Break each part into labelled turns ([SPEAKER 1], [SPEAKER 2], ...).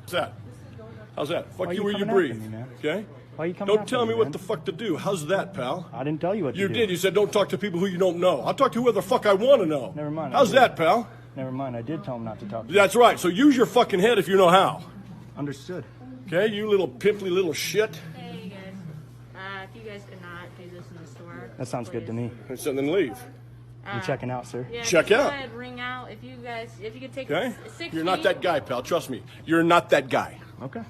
[SPEAKER 1] How's that? How's that? Fuck you where you breathe. Okay?
[SPEAKER 2] Why are you coming
[SPEAKER 1] Don't tell me what the fuck to do. How's that, pal?
[SPEAKER 2] I didn't tell you what to do.
[SPEAKER 1] You did. You said don't talk to people who you don't know. I'll talk to whoever the fuck I want to know.
[SPEAKER 2] Never mind.
[SPEAKER 1] How's that, pal?
[SPEAKER 2] Never mind. I did tell him not to talk to you.
[SPEAKER 1] That's right. So use your fucking head if you know how.
[SPEAKER 2] Understood.
[SPEAKER 1] Okay, you little pimply little shit.
[SPEAKER 3] Hey, you guys. If you guys could not do this in the store.
[SPEAKER 2] That sounds good to me.
[SPEAKER 1] So then leave.
[SPEAKER 2] You checking out, sir?
[SPEAKER 3] Yeah,
[SPEAKER 1] Check out.
[SPEAKER 3] Go ahead, ring out. If you could take
[SPEAKER 1] Okay?
[SPEAKER 3] 6
[SPEAKER 1] You're not that guy, pal. Trust me. You're not that guy.
[SPEAKER 2] Okay.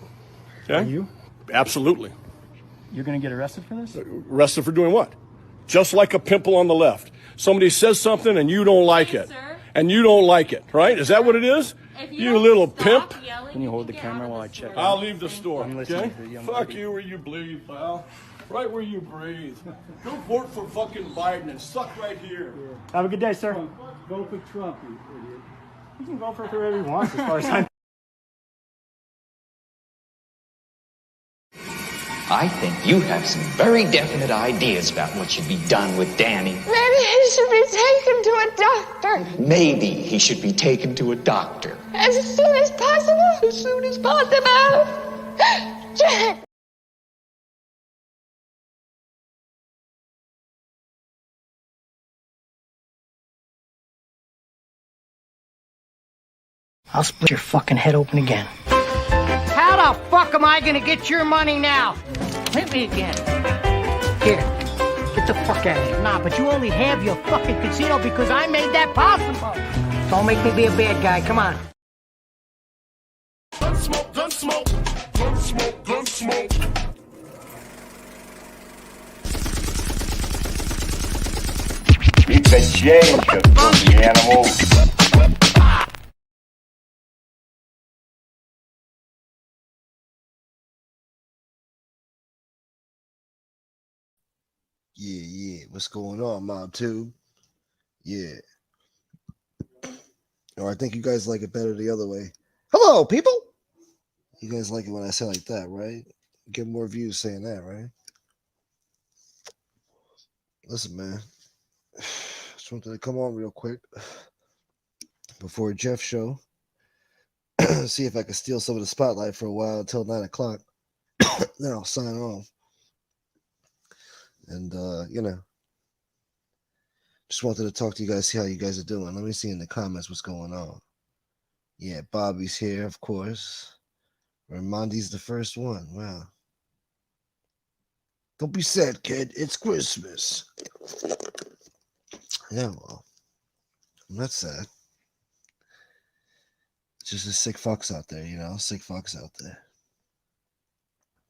[SPEAKER 1] Okay?
[SPEAKER 2] Are you?
[SPEAKER 1] Absolutely.
[SPEAKER 2] You're going to get arrested for this?
[SPEAKER 1] Arrested for doing what? Just like a pimple on the left. Somebody says something and you don't like it.
[SPEAKER 3] Sir?
[SPEAKER 1] And you don't like it, right? Is that what it is? You little pimp.
[SPEAKER 2] Can you hold the camera while I check?
[SPEAKER 1] I'll leave the store,
[SPEAKER 2] I'm
[SPEAKER 1] okay?
[SPEAKER 2] listening to you.
[SPEAKER 1] Fuck you where you breathe, pal. Right where you breathe. Go vote for fucking Biden and suck right here.
[SPEAKER 2] Have a good day, sir.
[SPEAKER 4] Vote for Trump, you idiot.
[SPEAKER 2] You can vote for whoever you want, as far as I'm.
[SPEAKER 5] I think you have some very definite ideas about what should be done with Danny.
[SPEAKER 6] Maybe he should be taken to a doctor.
[SPEAKER 5] Maybe he should be taken to a doctor.
[SPEAKER 6] As soon as possible. As soon as possible. Jack.
[SPEAKER 7] I'll split your fucking head open again.
[SPEAKER 8] How the fuck am I gonna get your money now? Hit me again. Here, get the fuck out of here. Nah, but you only have your fucking casino because I made that possible. Don't make me be a bad guy, come on.
[SPEAKER 1] Gunsmoke, gunsmoke, gunsmoke, gunsmoke.
[SPEAKER 9] Keep the change, you filthy animal.
[SPEAKER 10] Yeah. What's going on, Mob 2? Yeah. Or I think you guys like it better the other way. Hello, people! You guys like it when I say like that, right? Get more views saying that, right? Listen, man. Just wanted to come on real quick before Jeff's show. See if I can steal some of the spotlight for a while until 9 o'clock. Then I'll sign off. And, just wanted to talk to you guys, see how you guys are doing. Let me see in the comments what's going on. Yeah, Bobby's here, of course. Ramondi's the first one. Wow. Don't be sad, kid. It's Christmas. Yeah, well, I'm not sad. It's just a sick fucks out there, Sick fucks out there.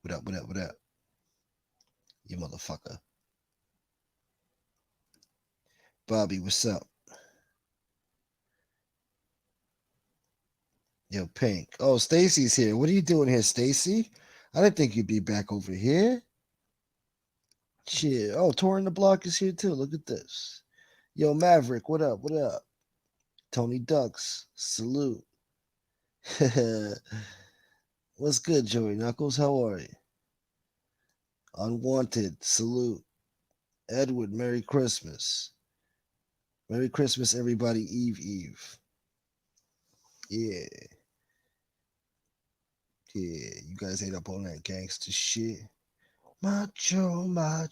[SPEAKER 10] What up? You motherfucker. Bobby, what's up? Yo, Pink. Oh, Stacy's here. What are you doing here, Stacy? I didn't think you'd be back over here. Shit. Oh, Touring the Block is here too. Look at this. Yo, Maverick, what up? Tony Ducks, salute. What's good, Joey Knuckles? How are you? Unwanted, salute. Edward, Merry Christmas. Merry Christmas, everybody. Eve. Yeah. You guys ain't up on that gangster shit. Macho, man.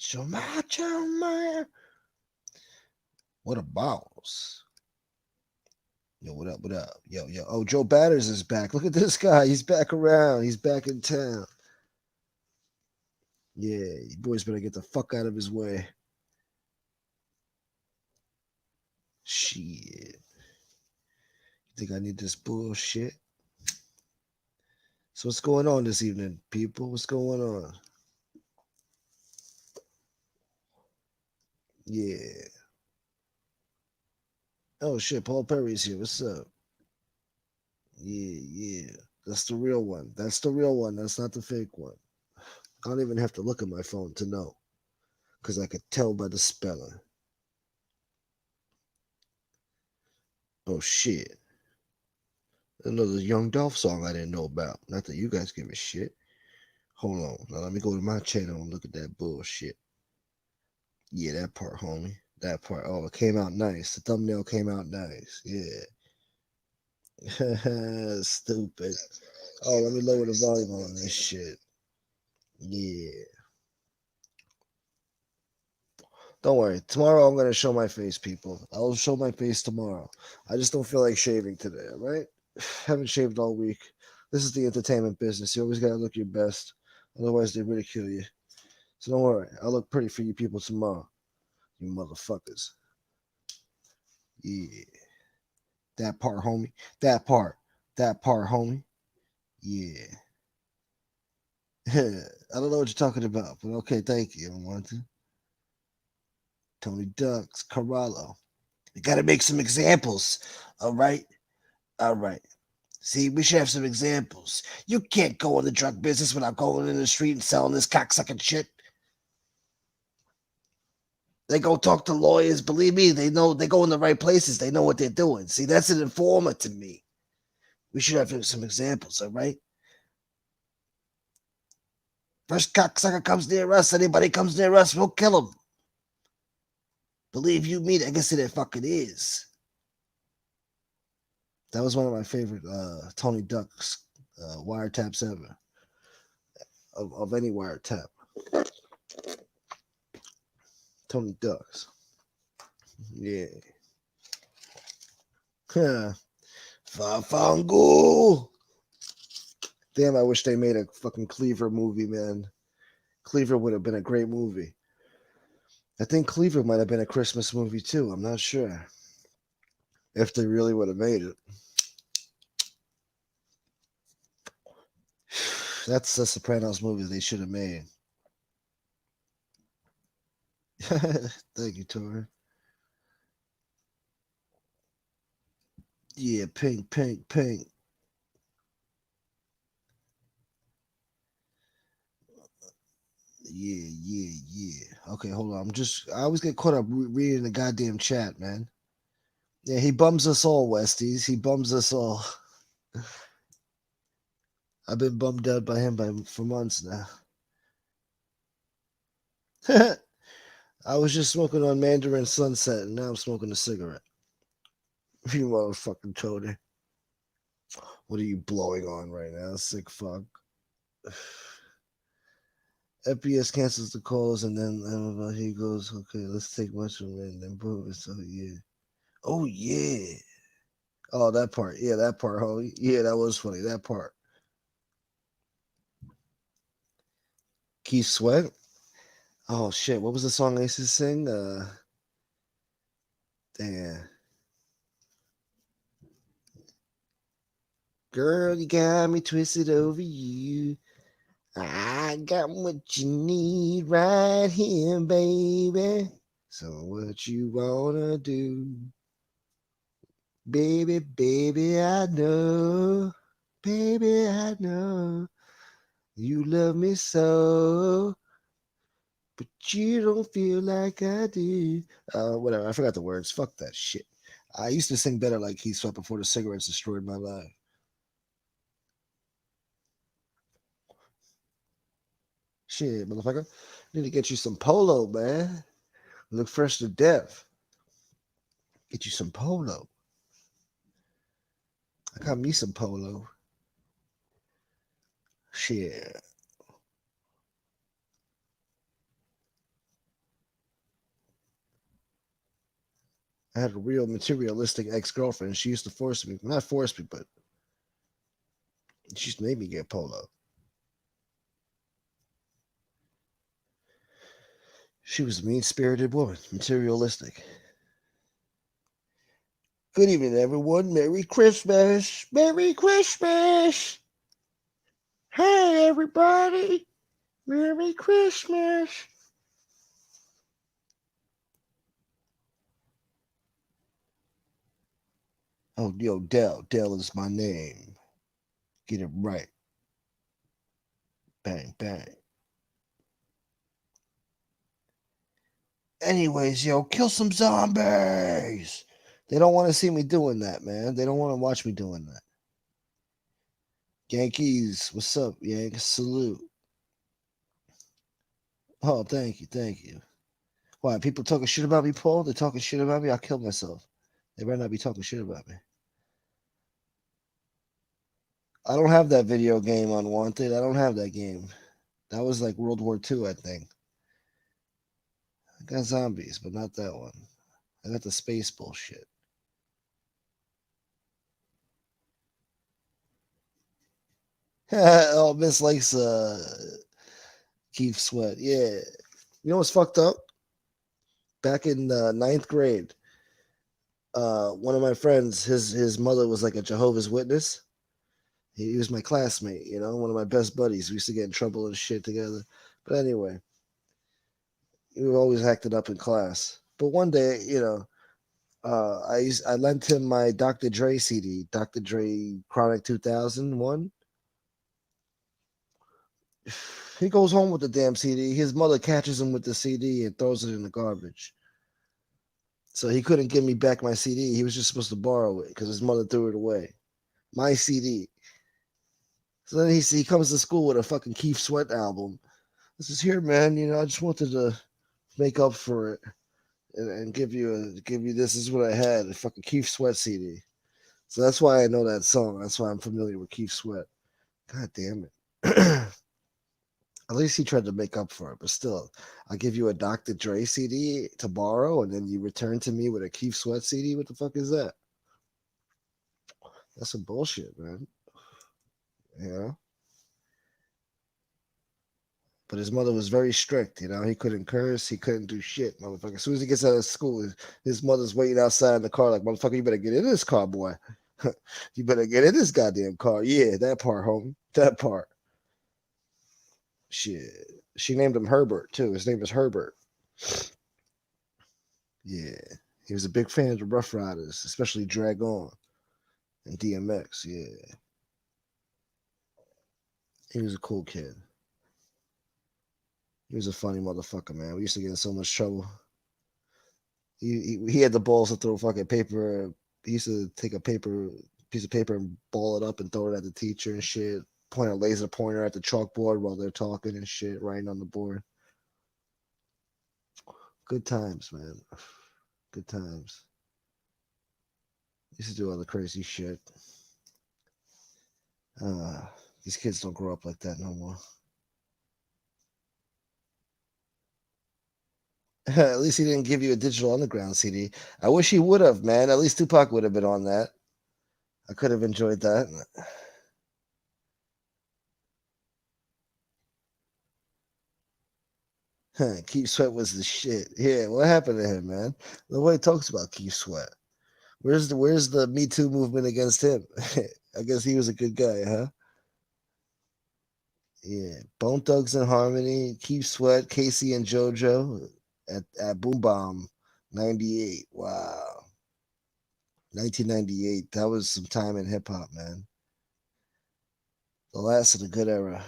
[SPEAKER 10] What a boss. Yo, what up? Yo. Oh, Joe Batters is back. Look at this guy. He's back around. He's back in town. Yeah, you boys better get the fuck out of his way. Shit. You think I need this bullshit? So what's going on this evening, people? What's going on? Yeah. Oh shit, Paul Perry's here. What's up? Yeah. That's the real one. That's not the fake one. I don't even have to look at my phone to know. Because I could tell by the spelling. Oh shit. Another Young Dolph song I didn't know about. Not that you guys give a shit. Hold on. Now let me go to my channel and look at that bullshit. Yeah, that part, homie. That part. Oh, it came out nice. The thumbnail came out nice. Yeah. Stupid. Oh, let me lower the volume on this shit. Yeah. Don't worry. Tomorrow I'm gonna show my face, people. I'll show my face tomorrow. I just don't feel like shaving today, all right? Haven't shaved all week. This is the entertainment business. You always gotta look your best. Otherwise they ridicule you. So don't worry. I'll look pretty for you people tomorrow. You motherfuckers. Yeah. That part, homie. That part. That part, homie. Yeah. I don't know what you're talking about, but okay, thank you. I want to. Tony Ducks, Carallo. We gotta make some examples. All right. All right. See, we should have some examples. You can't go in the drug business without going in the street and selling this cocksucking shit. They go talk to lawyers. Believe me, they know they go in the right places. They know what they're doing. See, that's an informer to me. We should have some examples, all right? First cocksucker comes near us, anybody comes near us, we'll kill him. Believe you me, I guess it fucking is. That was one of my favorite Tony Ducks wiretaps ever. Of any wiretap. Tony Ducks. Yeah. Huh. Fafangu. Damn, I wish they made a fucking Cleaver movie, man. Cleaver would have been a great movie. I think Cleaver might have been a Christmas movie too. I'm not sure. If they really would have made it. That's the Sopranos movie they should have made. Thank you, Tori. Yeah, pink, pink, pink. Yeah. Okay, hold on. I always get caught up reading the goddamn chat, man. Yeah, he bums us all, Westies. He bums us all. I've been bummed out by him for months now. I was just smoking on Mandarin Sunset, and now I'm smoking a cigarette. You motherfucking Tony. What are you blowing on right now, sick fuck? FPS cancels the calls, and then he goes, okay, let's take mushroom and then boom. So, yeah. Oh, yeah. Oh, that part. Yeah, that part, homie. Yeah, that was funny. That part. Keith Sweat. Oh, shit. What was the song I used to sing? Damn. Girl, you got me twisted over you. I got what you need right here, baby. So what you wanna do? Baby, I know. Baby, I know. You love me so. But you don't feel like I do. Whatever, I forgot the words. Fuck that shit. I used to sing better like Keith Sweat before the cigarettes destroyed my life. Shit, motherfucker. Need to get you some polo, man. Look fresh to death. Get you some polo. I got me some polo. Shit. I had a real materialistic ex-girlfriend. She used to force me. Not force me, but she used to make me get polo. She was a mean-spirited woman. Materialistic. Good evening, everyone. Merry Christmas. Merry Christmas. Hey, everybody. Merry Christmas. Oh, yo, Dell. Dell is my name. Get it right. Bang, bang. Anyways, yo, kill some zombies. They don't want to see me doing that, man. They don't want to watch me doing that. Yankees, what's up, Yankees? Salute. Oh, thank you. Why, people talking shit about me, Paul? They're talking shit about me? I'll kill myself. They better not be talking shit about me. I don't have that video game, Unwanted. I don't have that game. That was like World War II, I think. I got zombies, but not that one. I got the space bullshit. Oh, Miss likes Keith Sweat. Yeah. You know what's fucked up? Back in ninth grade, one of my friends, his mother was like a Jehovah's Witness. He was my classmate, you know, one of my best buddies. We used to get in trouble and shit together. But anyway, we were always acting up in class. But one day, you know, I lent him my Dr. Dre CD, Dr. Dre Chronic 2001. He goes home with the damn CD. His mother catches him with the CD and throws it in the garbage. So he couldn't give me back my CD. He was just supposed to borrow it because his mother threw it away. My CD. So then he comes to school with a fucking Keith Sweat album. This is here, man. You know, I just wanted to make up for it and give you this. This is what I had, a fucking Keith Sweat CD. So that's why I know that song. That's why I'm familiar with Keith Sweat. God damn it. At least he tried to make up for it, but still, I give you a Dr. Dre CD to borrow, and then you return to me with a Keith Sweat CD. What the fuck is that? That's some bullshit, man. Yeah. But his mother was very strict, you know. He couldn't curse, he couldn't do shit, motherfucker. As soon as he gets out of school, his mother's waiting outside in the car, like, motherfucker, you better get in this car, boy. You better get in this goddamn car. Yeah, that part, homie. That part. Shit. She named him Herbert, too. His name is Herbert. Yeah. He was a big fan of the Rough Riders, especially Drag On and DMX. Yeah. He was a cool kid. He was a funny motherfucker, man. We used to get in so much trouble. He had the balls to throw fucking paper. He used to take a piece of paper and ball it up and throw it at the teacher and shit. Point a laser pointer at the chalkboard while they're talking and shit, writing on the board. Good times, man. Good times. Used to do all the crazy shit. These kids don't grow up like that no more. At least he didn't give you a Digital Underground CD. I wish he would have, man. At least Tupac would have been on that. I could have enjoyed that. Keith Sweat was the shit. Yeah, what happened to him, man? Nobody talks about Keith Sweat. Where's the Me Too movement against him? I guess he was a good guy, huh? Yeah, Bone Thugs and Harmony, Keith Sweat, Casey and JoJo at Boom Bomb 98. Wow. 1998. That was some time in hip hop, man. The last of the good era.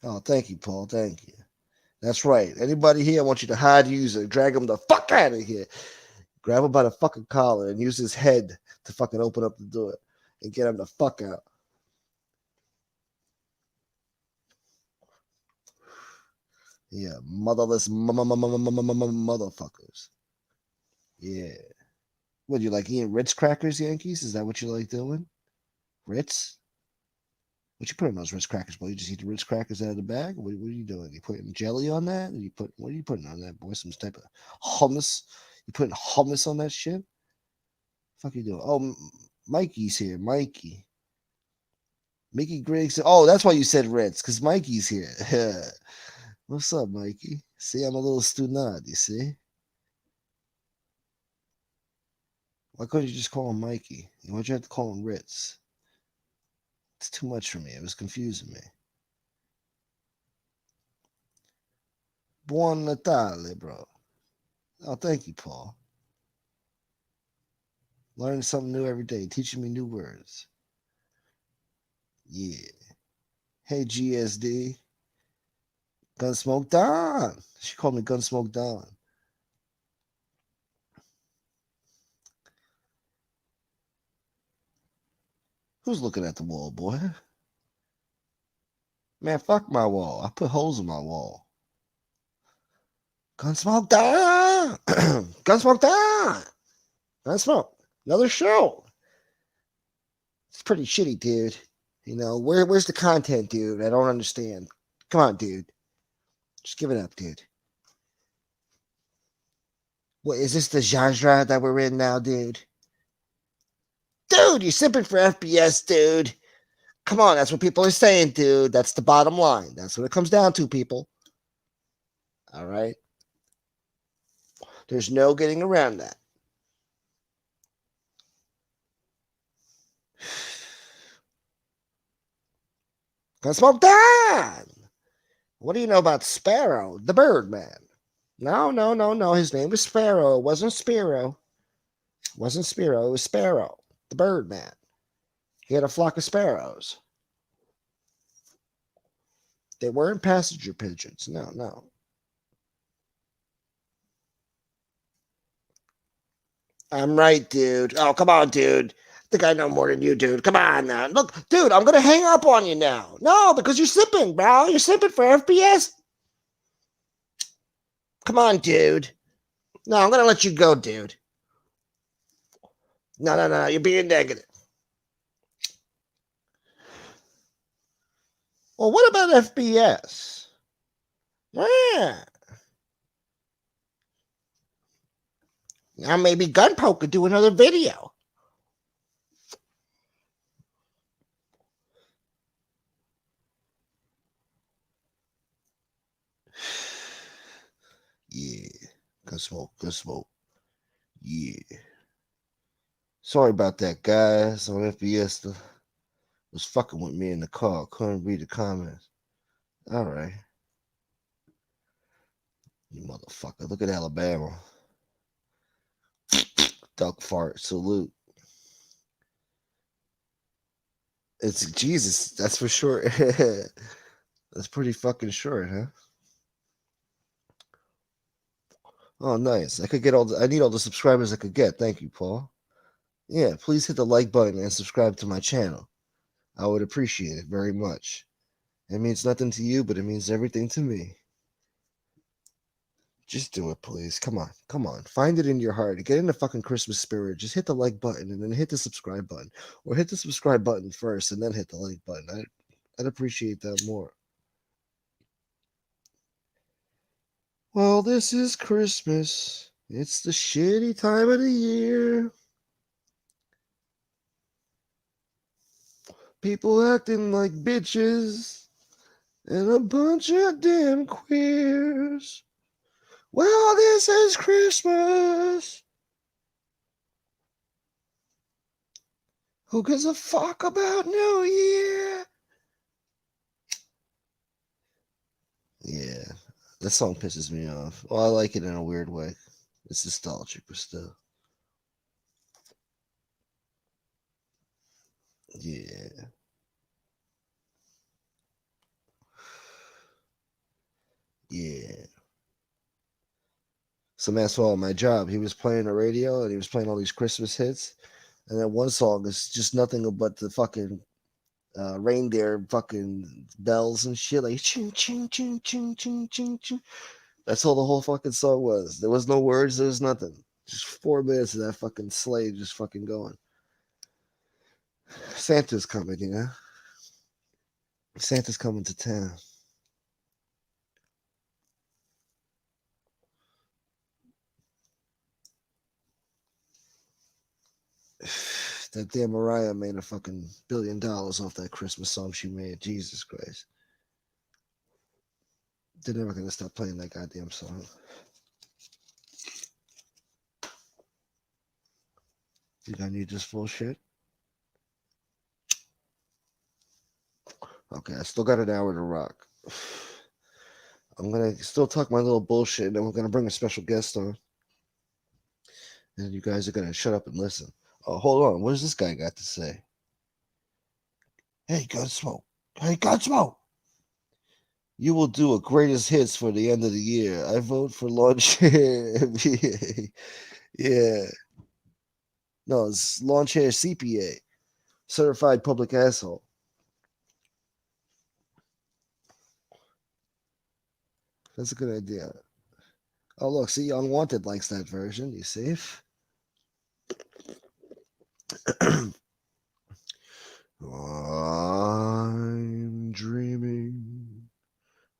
[SPEAKER 10] Oh, thank you, Paul. Thank you. That's right. Anybody here, I want you to hide user, drag him the fuck out of here. Grab him by the fucking collar and use his head to fucking open up the door and get him the fuck out. Yeah, motherless motherfuckers. Yeah. What, you like eating Ritz crackers, Yankees? Is that what you like doing? Ritz? What you put in those Ritz crackers, boy? You just eat the Ritz crackers out of the bag? What are you doing? You putting jelly on that? What are you putting on that, boy? Some type of hummus? You putting hummus on that shit? Fuck you doing? Oh, Mikey's here. Mikey Griggs. Oh, that's why you said Ritz, because Mikey's here. What's up, Mikey? See, I'm a little student, you see? Why couldn't you just call him Mikey? Why'd you have to call him Ritz? It's too much for me. It was confusing me. Buon Natale, bro. Oh, thank you, Paul. Learning something new every day, teaching me new words. Yeah. Hey, GSD. Gunsmoke Don. She called me Gunsmoke Don. Who's looking at the wall, boy? Man, fuck my wall. I put holes in my wall. Gunsmoke Don. Gunsmoke Don. Gunsmoke. Another show. It's pretty shitty, dude. You know, where's the content, dude? I don't understand. Come on, dude. Just give it up, dude. What is this the genre that we're in now, dude? Dude, you're simping for FPS, dude. Come on, that's what people are saying, dude. That's the bottom line. That's what it comes down to, people. All right? There's no getting around that. Gunsmoke down! What do you know about Sparrow, the Birdman? No. His name was Sparrow. It wasn't Spiro. It wasn't Spiro. It was Sparrow, the Birdman. He had a flock of sparrows. They weren't passenger pigeons. No. I'm right, dude. Oh, come on, dude. I think I know more than you, dude. Come on now. Look, dude, I'm going to hang up on you now. No, because you're sipping, bro. You're sipping for FPS. Come on, dude. No, I'm going to let you go, dude. No. You're being negative. Well, what about FPS? Yeah. Now maybe Gunpoke could do another video. Yeah. Gunsmoke. Yeah. Sorry about that, guys. On FPS was fucking with me in the car. Couldn't read the comments. All right. You motherfucker. Look at Alabama. Duck fart. Salute. It's Jesus. That's for sure. That's pretty fucking short, huh? Oh, nice. I need all the subscribers I could get. Thank you, Paul. Yeah, please hit the like button and subscribe to my channel. I would appreciate it very much. It means nothing to you, but it means everything to me. Just do it, please. Come on. Find it in your heart. Get in the fucking Christmas spirit. Just hit the like button and then hit the subscribe button. Or hit the subscribe button first and then hit the like button. I'd appreciate that more. Well, this is Christmas. It's the shitty time of the year. People acting like bitches and a bunch of damn queers. Well, this is Christmas. Who gives a fuck about New Year? Yeah, that song pisses me off. Well, I like it in a weird way. It's nostalgic, but still. Yeah. Yeah. Some asshole at my job, he was playing the radio and he was playing all these Christmas hits. And then one song is just nothing but the fucking reindeer fucking bells and shit. Like, ching, ching, ching, ching, ching, ching, ching. That's all the whole fucking song was. There was no words, there was nothing. Just 4 minutes of that fucking sleigh just fucking going. Santa's coming, you know? Santa's coming to town. That damn Mariah made a fucking $1 billion off that Christmas song she made. Jesus Christ. They're never gonna stop playing that goddamn song. Think I need this full shit? Okay, I still got an hour to rock. I'm gonna still talk my little bullshit, and then we're gonna bring a special guest on. And you guys are gonna shut up and listen. Oh, hold on. What does this guy got to say? Hey, Gunsmoke. Hey, Gunsmoke. You will do a greatest hits for the end of the year. I vote for launch. Yeah. No, it's launch hair CPA. Certified public asshole. That's a good idea. Oh, look. See, Unwanted likes that version. You see?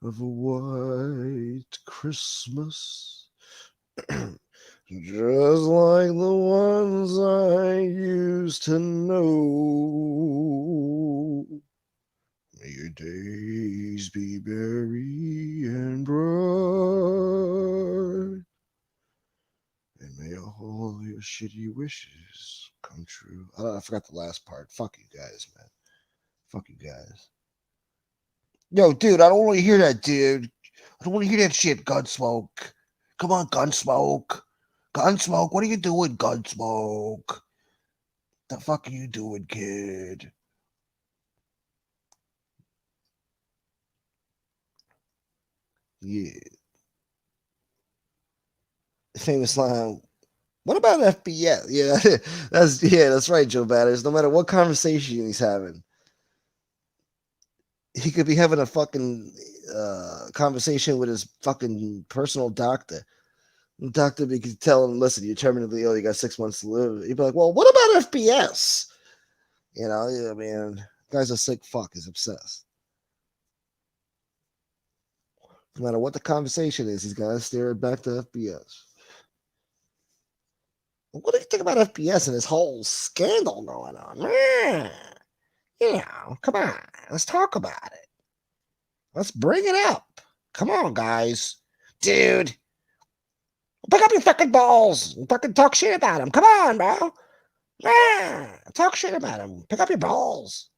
[SPEAKER 10] of a white Christmas, just like the ones I used to know. May your days be merry and bright, and may all your shitty wishes come true. I forgot the last part. Fuck you guys, man. Fuck you guys. Yo, dude, I don't want to hear that, dude. I don't want to hear that shit, Gunsmoke. Come on, Gunsmoke. Gunsmoke, what are you doing, Gunsmoke? The fuck are you doing, kid? Yeah. Famous line. What about FBS? Yeah, that's right, Joe Batters. No matter what conversation he's having, he could be having a fucking conversation with his fucking personal doctor. The doctor could tell him, listen, you're terminally ill, you got 6 months to live. He'd be like, well, what about FBS? You know, I mean, guy's a sick fuck, he's obsessed. No matter what the conversation is, he's gotta steer it back to FBS. What do you think about FBS and this whole scandal going on? You know, come on, let's talk about it. Let's bring it up. Come on, guys. Dude, pick up your fucking balls and fucking talk shit about him. Come on, bro. Talk shit about him. Pick up your balls.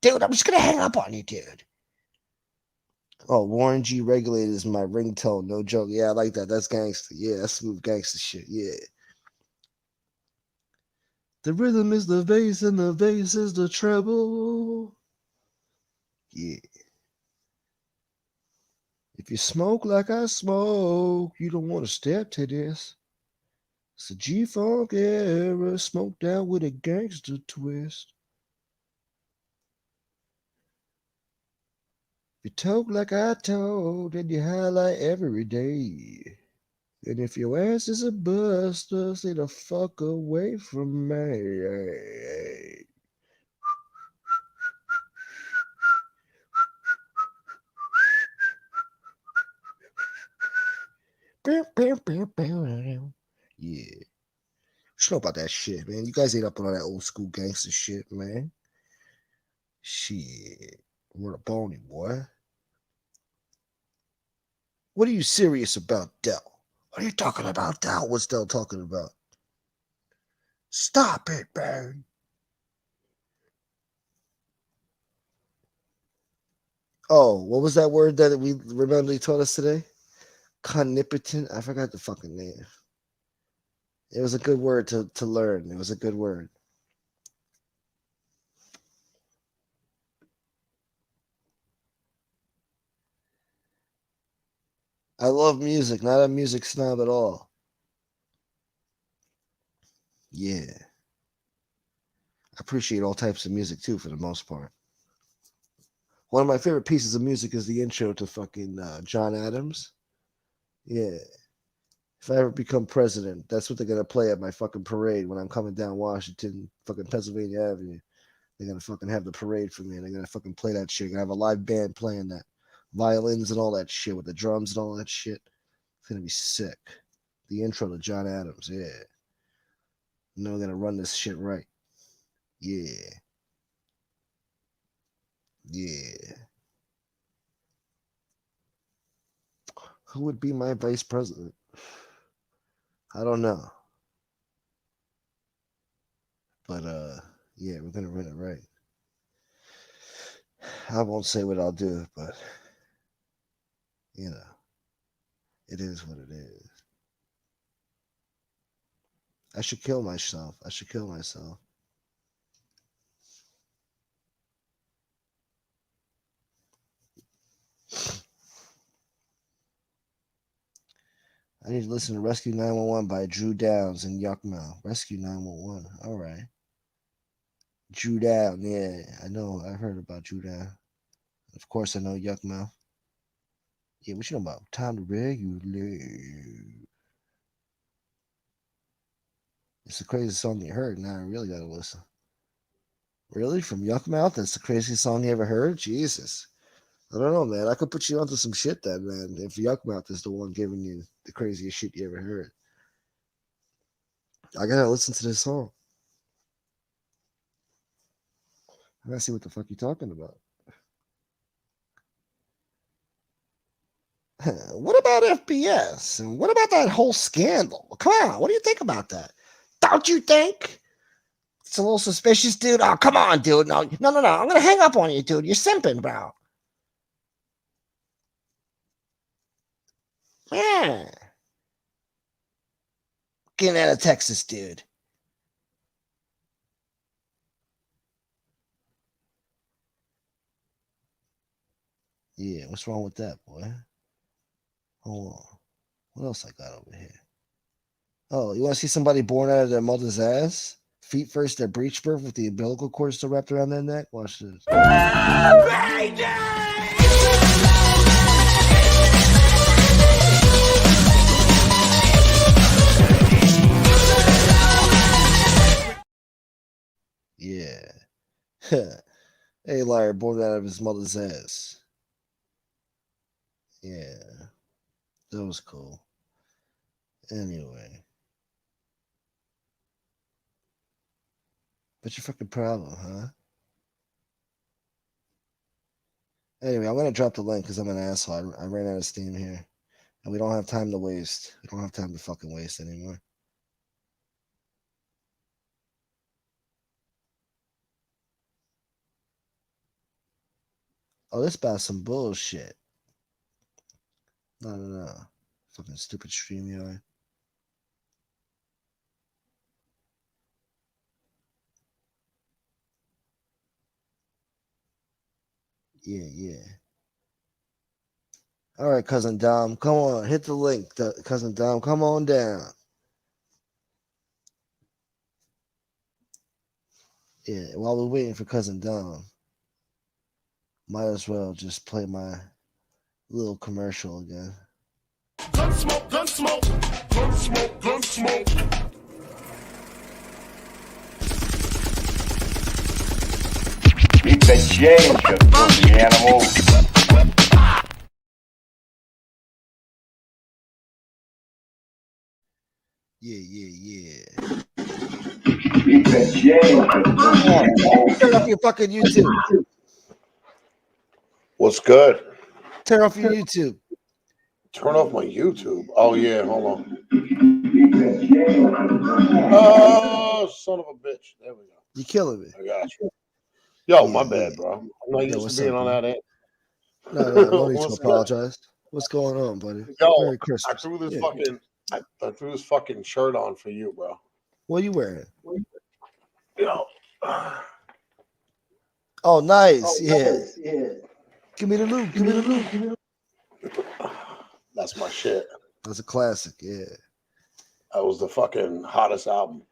[SPEAKER 10] Dude, I'm just gonna hang up on you, dude. Oh, Warren G. Regulated is my ringtone. No joke. Yeah, I like that. That's gangster. Yeah, that's smooth gangster shit. Yeah. The rhythm is the bass and the bass is the treble. Yeah. If you smoke like I smoke, you don't want to step to this. It's a G-Funk era, smoked out with a gangster twist. If you talk like I told, then you highlight every day. And if your ass is a buster, stay the fuck away from me. Yeah. What you know about that shit, man? You guys ain't up on all that old school gangster shit, man. Shit. We're a bony, boy. What are you serious about, Del? What are you talking about, Del? What's Del talking about? Stop it, man. Oh, what was that word that we remember he taught us today? Conipotent. I forgot the fucking name. It was a good word to learn. It was a good word. I love music, not a music snob at all. Yeah. I appreciate all types of music too, for the most part. One of my favorite pieces of music is the intro to fucking John Adams. Yeah. If I ever become president, that's what they're gonna play at my fucking parade when I'm coming down Washington, fucking Pennsylvania Avenue. They're gonna fucking have the parade for me, and they're gonna fucking play that shit. Gonna have a live band playing that, violins and all that shit with the drums and all that shit. It's gonna be sick. The intro to John Adams, yeah. You know, we're gonna run this shit right. Yeah. Yeah. Who would be my vice president? I don't know. But yeah, we're gonna run it right. I won't say what I'll do, but you know, it is what it is. I should kill myself. I should kill myself. I need to listen to Rescue 911 by Drew Downs and Yuck Mouth. Rescue 911. All right. Drew Down. Yeah, I know. I've heard about Drew Down. Of course, I know Yuck Mouth. Yeah, what you know about? Time to regulate. It's the craziest song you heard. Now I really got to listen. Really? From Yuck Mouth? That's the craziest song you ever heard? Jesus. I don't know, man. I could put you onto some shit then, man. If Yuckmouth is the one giving you the craziest shit you ever heard. I gotta listen to this song. I gotta see what the fuck you're talking about. What about FBS? And what about that whole scandal? Come on, what do you think about that? Don't you think it's a little suspicious, dude? Oh, come on, dude. No. I'm gonna hang up on you, dude. You're simping, bro. Yeah. Getting out of Texas, dude. Yeah, what's wrong with that, boy? Hold on. What else I got over here? Oh, you want to see somebody born out of their mother's ass? Feet first, their breech birth with the umbilical cord still wrapped around their neck? Watch this. Yeah. Hey, liar, born out of his mother's ass. Yeah. That was cool. Anyway. What's your fucking problem, huh? Anyway, I'm going to drop the link because I'm an asshole. I ran out of steam here. And we don't have time to waste. We don't have time to fucking waste anymore. Oh, this about some bullshit. No. Fucking stupid StreamYard. Yeah. All right, Cousin Dom. Come on. Hit the link, Cousin Dom. Come on down. Yeah, while we're waiting for Cousin Dom, might as well just play my little commercial again.
[SPEAKER 1] Gunsmoke, Gunsmoke, Gunsmoke, Gunsmoke.
[SPEAKER 9] Keep the change, you filthy animal.
[SPEAKER 10] Yeah.
[SPEAKER 9] Keep the change, you filthy animal.
[SPEAKER 10] Turn off your fucking YouTube.
[SPEAKER 11] What's good?
[SPEAKER 10] Turn off your YouTube.
[SPEAKER 11] Turn off my YouTube. Oh, yeah, hold on. Oh, son of a bitch. There we go.
[SPEAKER 10] You're killing me.
[SPEAKER 11] I got you. Yo, my bad, bro. I'm not used to being on that end.
[SPEAKER 10] No need to apologize. What's going on, buddy?
[SPEAKER 11] Yo,
[SPEAKER 10] Merry Christmas.
[SPEAKER 11] I threw this fucking shirt on for you, bro.
[SPEAKER 10] What are you wearing?
[SPEAKER 11] Yo.
[SPEAKER 10] Oh, nice. Yeah. Give me the loop.
[SPEAKER 11] That's my shit.
[SPEAKER 10] That's a classic. Yeah.
[SPEAKER 11] That was the fucking hottest album.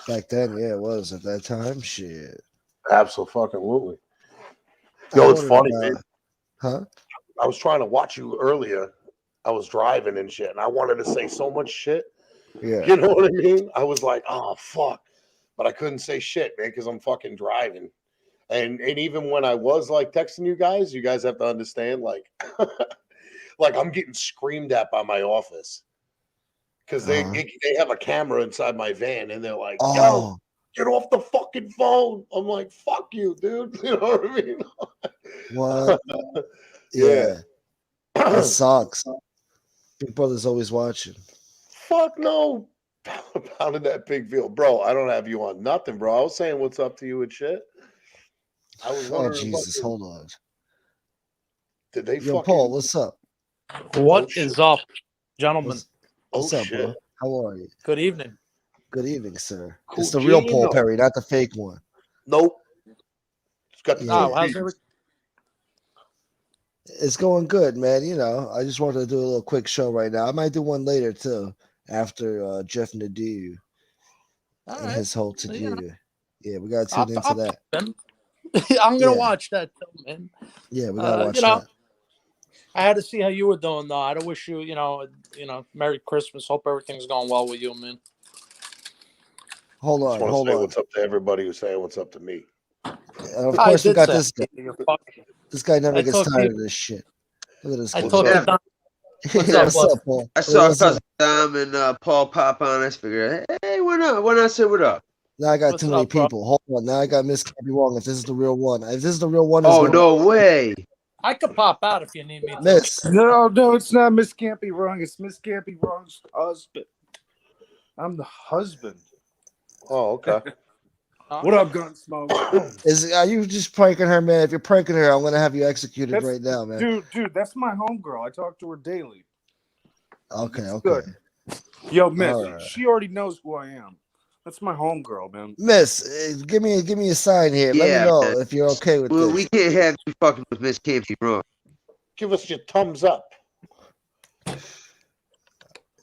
[SPEAKER 10] Back then, yeah, it was. At that time, shit.
[SPEAKER 11] Absolutely. Yo, it's funny, man.
[SPEAKER 10] Huh?
[SPEAKER 11] I was trying to watch you earlier. I was driving and shit, and I wanted to say so much shit.
[SPEAKER 10] Yeah.
[SPEAKER 11] You know what I mean? I was like, oh, fuck. But I couldn't say shit, man, because I'm fucking driving. And even when I was like texting you guys have to understand, like, like I'm getting screamed at by my office because they have a camera inside my van, and they're like, "Yo, get off the fucking phone." I'm like, "Fuck you, dude." You know what I mean?
[SPEAKER 10] What? Yeah. That sucks. Big Brother's always watching.
[SPEAKER 11] Fuck no. How did that pig feel, bro? I don't have you on nothing, bro. I was saying what's up to you and shit. I was wondering.
[SPEAKER 10] Oh Jesus, hold on.
[SPEAKER 11] Did they?
[SPEAKER 10] Yo, Paul, what's up?
[SPEAKER 12] What is up, gentlemen?
[SPEAKER 10] What's up, bro? How are you?
[SPEAKER 12] Good evening.
[SPEAKER 10] Good evening, sir. It's the real Paul Perry, not the fake one.
[SPEAKER 11] Nope. It's got
[SPEAKER 10] the It's going good, man. You know, I just wanted to do a little quick show right now. I might do one later too, after Jeff Nadeau and his whole to-do. Yeah, we got to tune into that.
[SPEAKER 12] I'm gonna watch that too, man.
[SPEAKER 10] Yeah, we gotta watch that.
[SPEAKER 12] I had to see how you were doing, though. I wish you, Merry Christmas. Hope everything's going well with you, man.
[SPEAKER 10] Hold on.
[SPEAKER 11] What's up to everybody who's saying what's up to me?
[SPEAKER 10] And of course, we got this. This guy never
[SPEAKER 12] I
[SPEAKER 10] gets
[SPEAKER 12] talked to
[SPEAKER 10] tired
[SPEAKER 12] you-
[SPEAKER 10] of this shit. Look at this
[SPEAKER 12] I
[SPEAKER 10] guy.
[SPEAKER 12] talked to Don. What's
[SPEAKER 10] Yeah,
[SPEAKER 12] up,
[SPEAKER 10] what's
[SPEAKER 12] boss?
[SPEAKER 10] up, Paul?
[SPEAKER 13] I saw
[SPEAKER 10] What's up?
[SPEAKER 13] cousin Dom and Paul pop on. I figured, hey, why not? Why not say what up?
[SPEAKER 10] Now I got
[SPEAKER 12] What's
[SPEAKER 10] too many
[SPEAKER 12] up, bro?
[SPEAKER 10] people. Hold on. Now I got Miss Can't Be Wrong. If this is the real one. If this is the real one,
[SPEAKER 13] Oh, no way.
[SPEAKER 12] I could pop out if you need me to.
[SPEAKER 10] Miss.
[SPEAKER 4] No, it's not Miss Can't Be Wrong. It's Miss Can't Be Wrong's husband. I'm the husband.
[SPEAKER 11] Oh, okay.
[SPEAKER 4] What up, Gunsmoke?
[SPEAKER 10] Are you just pranking her, man? If you're pranking her, I'm gonna have you executed right now, man.
[SPEAKER 4] Dude, that's my homegirl. I talk to her daily.
[SPEAKER 10] Okay.
[SPEAKER 4] Good. Yo, Miss,
[SPEAKER 10] All right.
[SPEAKER 4] she already knows who I am. That's my homegirl, man.
[SPEAKER 10] Miss, give me a sign here. Let
[SPEAKER 13] Yeah,
[SPEAKER 10] me know
[SPEAKER 13] man.
[SPEAKER 10] if you're okay with this.
[SPEAKER 13] We can't have you fucking with Miss Can't Be Wrong.
[SPEAKER 11] Give us your thumbs up.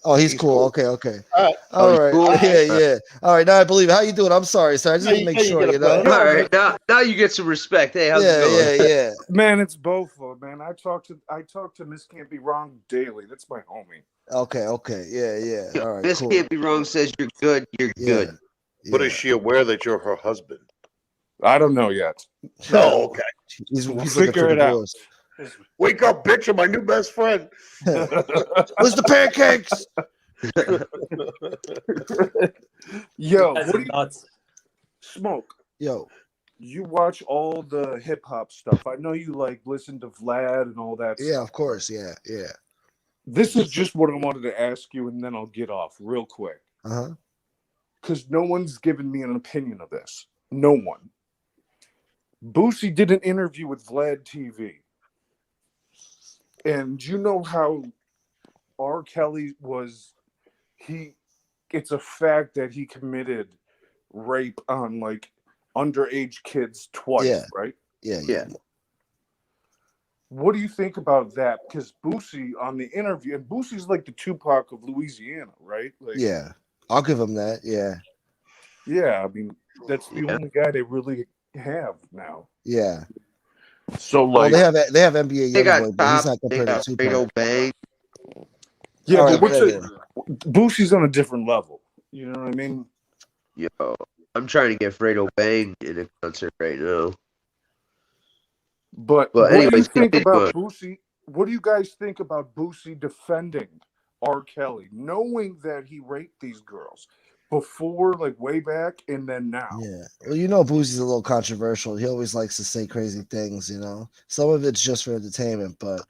[SPEAKER 10] Oh, he's cool. Okay.
[SPEAKER 11] All right.
[SPEAKER 10] All right.
[SPEAKER 13] Cool?
[SPEAKER 10] Yeah. All right. Now I believe it. How you doing? I'm sorry, sir. I just want to make sure, you know.
[SPEAKER 13] All right, now you get some respect. Hey, how's it going?
[SPEAKER 10] Yeah.
[SPEAKER 4] Man, it's both of them, man. I talk to Miss Can't Be Wrong daily. That's my homie.
[SPEAKER 10] Okay. Yeah. All right.
[SPEAKER 13] Miss
[SPEAKER 10] Cool.
[SPEAKER 13] Can't Be Wrong says you're good. You're good.
[SPEAKER 11] But is she aware that you're her husband?
[SPEAKER 4] I don't know yet.
[SPEAKER 11] No, okay.
[SPEAKER 10] He's
[SPEAKER 4] We'll
[SPEAKER 10] looking
[SPEAKER 4] figure
[SPEAKER 10] for
[SPEAKER 4] it out.
[SPEAKER 10] divorce.
[SPEAKER 11] Wake up, bitch! I'm my new best friend.
[SPEAKER 10] Where's the pancakes?
[SPEAKER 4] Yo,
[SPEAKER 12] That's
[SPEAKER 4] what do you
[SPEAKER 12] nuts.
[SPEAKER 4] Smoke?
[SPEAKER 10] Yo.
[SPEAKER 4] You watch all the hip hop stuff. I know you like listen to Vlad and all that
[SPEAKER 10] Yeah,
[SPEAKER 4] stuff.
[SPEAKER 10] of course. Yeah.
[SPEAKER 4] This is just what I wanted to ask you, and then I'll get off real quick. Because no one's given me an opinion of this. No one. Boosie did an interview with Vlad TV. And you know how R. Kelly was, it's a fact that he committed rape on like underage kids twice, right?
[SPEAKER 10] Yeah.
[SPEAKER 4] What do you think about that? Because Boosie on the interview, and Boosie's like the Tupac of Louisiana, right? Like,
[SPEAKER 10] Yeah. I'll give him that. Yeah.
[SPEAKER 4] Yeah, I mean, that's the only guy they really have now.
[SPEAKER 10] Yeah.
[SPEAKER 4] So like,
[SPEAKER 10] they have NBA
[SPEAKER 13] They got
[SPEAKER 10] Youngboy, but he's
[SPEAKER 13] Top.
[SPEAKER 10] not
[SPEAKER 13] They
[SPEAKER 10] compared
[SPEAKER 13] got
[SPEAKER 10] to
[SPEAKER 13] Fredo
[SPEAKER 10] Tupac.
[SPEAKER 13] Bang.
[SPEAKER 4] yeah,
[SPEAKER 10] All
[SPEAKER 4] but
[SPEAKER 10] right,
[SPEAKER 4] what's
[SPEAKER 10] whatever.
[SPEAKER 4] Boosie's on a different level. You know what I mean?
[SPEAKER 13] Yo, I'm trying to get Fredo Bang in a concert right now.
[SPEAKER 4] But
[SPEAKER 13] Well,
[SPEAKER 4] what do you
[SPEAKER 13] anyways,
[SPEAKER 4] think
[SPEAKER 13] continue
[SPEAKER 4] about
[SPEAKER 13] on.
[SPEAKER 4] Boosie? What do you guys think about Boosie defending R. Kelly, knowing that he raped these girls before, like way back, and then now?
[SPEAKER 10] Yeah. Well, you know, Boosie's a little controversial. He always likes to say crazy things, you know. Some of it's just for entertainment, but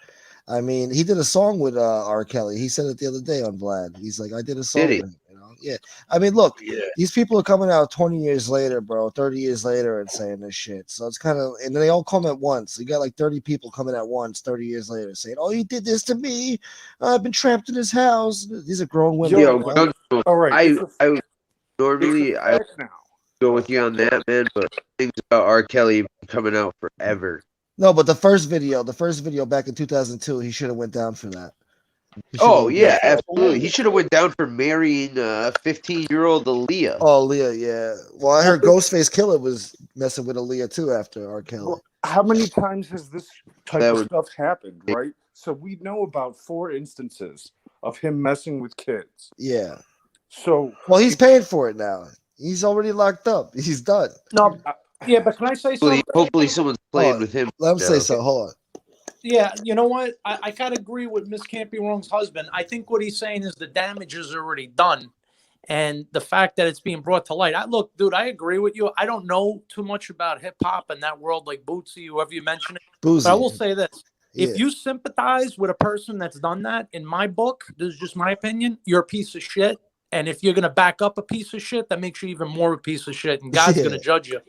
[SPEAKER 10] I mean, he did a song with R. Kelly. He said it the other day on Vlad. He's like, I did a song
[SPEAKER 13] Did he?
[SPEAKER 10] with him, you know. Yeah. I mean, look, these people are coming out 20 years later, bro, 30 years later and saying this shit. So it's kind of, and then they all come at once. You got like 30 people coming at once 30 years later saying, oh, he did this to me. I've been trapped in his house. These are grown women.
[SPEAKER 13] Yo,
[SPEAKER 10] you know?
[SPEAKER 13] Gunsmoke,
[SPEAKER 4] All right,
[SPEAKER 13] I normally I
[SPEAKER 4] now.
[SPEAKER 13] go with you on that, man, but things about R. Kelly coming out forever.
[SPEAKER 10] No, but the first video back in 2002, he should have went down for that.
[SPEAKER 13] Oh yeah, absolutely. He should have went down for marrying 15-year-old Aaliyah.
[SPEAKER 10] Oh, Aaliyah, yeah. Well, I heard Ghostface Killer was messing with Aaliyah too after R. Kelly.
[SPEAKER 4] Well, how many times has this type
[SPEAKER 13] That
[SPEAKER 4] of
[SPEAKER 13] would-
[SPEAKER 4] stuff happened, right? So we know about 4 instances of him messing with kids.
[SPEAKER 10] Yeah.
[SPEAKER 4] So,
[SPEAKER 10] well, he's paying for it now. He's already locked up. He's done.
[SPEAKER 12] No, yeah, but can I say something?
[SPEAKER 13] Hopefully someone's playing with him.
[SPEAKER 10] Let him say
[SPEAKER 13] now.
[SPEAKER 10] so. Hold on.
[SPEAKER 12] Yeah, you know what? I gotta agree with Miss Can't Be Wrong's husband. I think what he's saying is the damage is already done, and the fact that it's being brought to light. Look, dude, I agree with you. I don't know too much about hip hop and that world, like Bootsy, whoever you mention it.
[SPEAKER 10] Boosie.
[SPEAKER 12] But I will say this:
[SPEAKER 10] Yeah.
[SPEAKER 12] if you sympathize with a person that's done that, in my book, this is just my opinion, you're a piece of shit. And if you're gonna back up a piece of shit, that makes you even more a piece of shit, and God's
[SPEAKER 10] Yeah.
[SPEAKER 12] gonna judge you.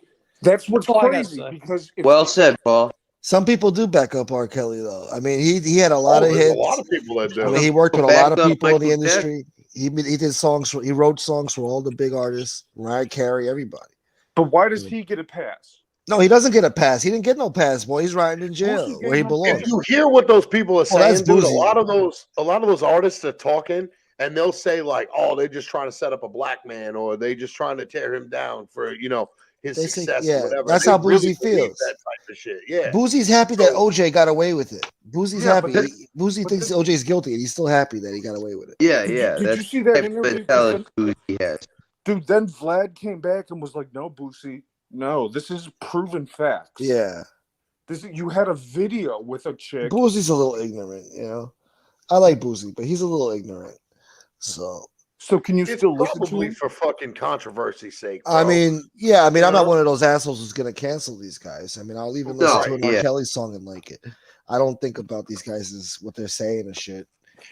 [SPEAKER 4] that's what's
[SPEAKER 12] all I gotta
[SPEAKER 4] crazy
[SPEAKER 12] say.
[SPEAKER 4] because if,
[SPEAKER 13] Well said, Paul.
[SPEAKER 10] Some people do back up R. Kelly though. I mean, he had a lot of
[SPEAKER 11] there's
[SPEAKER 10] hits.
[SPEAKER 11] a lot of people that do.
[SPEAKER 10] I mean, he worked with a
[SPEAKER 13] Back
[SPEAKER 10] lot of
[SPEAKER 13] up
[SPEAKER 10] people in the
[SPEAKER 13] Michael
[SPEAKER 10] industry. He did songs. He wrote songs for all the big artists, Mariah Carey, everybody.
[SPEAKER 4] but why does he get a pass?
[SPEAKER 10] No, he doesn't get a pass. He didn't get no pass, boy. He's riding in jail
[SPEAKER 4] Boosie
[SPEAKER 10] where he
[SPEAKER 4] gave him-
[SPEAKER 10] belongs.
[SPEAKER 11] If you hear what those people are
[SPEAKER 10] that's
[SPEAKER 11] saying, dude, a
[SPEAKER 10] Boosie.
[SPEAKER 11] lot of those artists are talking and they'll say like, "Oh, they're just trying to set up a black man, or they just trying to tear him down for his
[SPEAKER 10] They say-
[SPEAKER 11] success."
[SPEAKER 10] yeah,
[SPEAKER 11] or whatever.
[SPEAKER 10] that's
[SPEAKER 11] They
[SPEAKER 10] how
[SPEAKER 11] really
[SPEAKER 10] Boosie
[SPEAKER 11] believe
[SPEAKER 10] feels.
[SPEAKER 11] That type of shit. Yeah.
[SPEAKER 10] Boosie's happy that OJ got away with it. Boosie's
[SPEAKER 4] Yeah,
[SPEAKER 10] happy.
[SPEAKER 4] but
[SPEAKER 10] Boosie thinks OJ's guilty, and he's still happy that he got away with it.
[SPEAKER 13] Yeah,
[SPEAKER 4] Did you-
[SPEAKER 13] yeah.
[SPEAKER 4] did you
[SPEAKER 13] That's
[SPEAKER 4] see that
[SPEAKER 13] the type of
[SPEAKER 4] interview?
[SPEAKER 13] mentality Boosie has.
[SPEAKER 4] Dude, then Vlad came back and was like, "No, Boosie, no, this is proven facts."
[SPEAKER 10] Yeah.
[SPEAKER 4] You had a video with a chick.
[SPEAKER 10] Boosie's a little ignorant, you know. I like Boosie, but he's a little ignorant. So
[SPEAKER 4] can you
[SPEAKER 11] It's
[SPEAKER 4] still listen to
[SPEAKER 11] probably
[SPEAKER 4] him?
[SPEAKER 11] for fucking controversy's sake, bro.
[SPEAKER 10] I mean, yeah, I mean,
[SPEAKER 11] You
[SPEAKER 10] I'm not
[SPEAKER 11] know?
[SPEAKER 10] one of those assholes who's gonna cancel these guys. I mean, I'll even listen to an R. Kelly song and like it. I don't think about these guys as what they're saying and shit.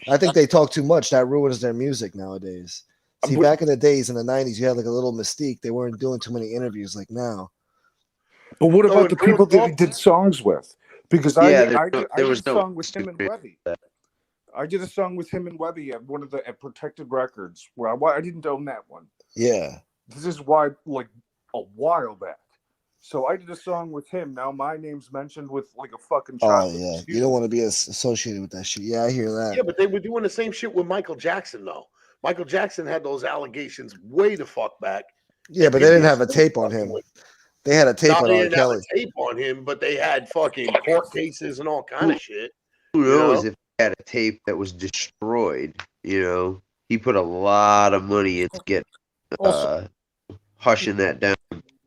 [SPEAKER 10] I think they talk too much. That ruins their music nowadays. See, back in the days in the 90s, you had like a little mystique. They weren't doing too many interviews like now.
[SPEAKER 4] But what about the people that he did songs with? Because I did a song with him and Webby. I did a song with him and Webby at one of the Protected Records. Where I didn't own that one.
[SPEAKER 10] Yeah.
[SPEAKER 4] This is why, like a while back. So I did a song with him. Now my name's mentioned with like a fucking child.
[SPEAKER 10] Oh yeah, you don't want to be associated with that shit. Yeah, I hear that.
[SPEAKER 11] Yeah, but they were doing the same shit with Michael Jackson, though. Michael Jackson had those allegations way the fuck back.
[SPEAKER 10] Yeah, but they didn't have a tape on him. They had a tape on R. Kelly.
[SPEAKER 11] Have a tape on him, but they had fucking court cases and all kind of shit.
[SPEAKER 13] Who knows if he had a tape that was destroyed? You know, he put a lot of money into getting hushing that down.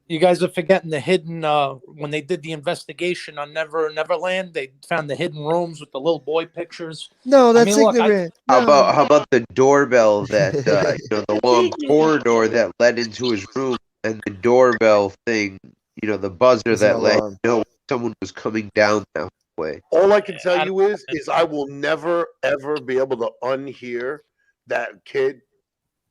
[SPEAKER 12] You guys are forgetting the hidden. When they did the investigation on Neverland, they found the hidden rooms with the little boy pictures.
[SPEAKER 10] No, that's ignorant.
[SPEAKER 13] How about the doorbell that the long corridor that led into his room, and the doorbell thing, the buzzer that let you know someone was coming down that way.
[SPEAKER 11] All I can tell you is I will never ever be able to unhear that kid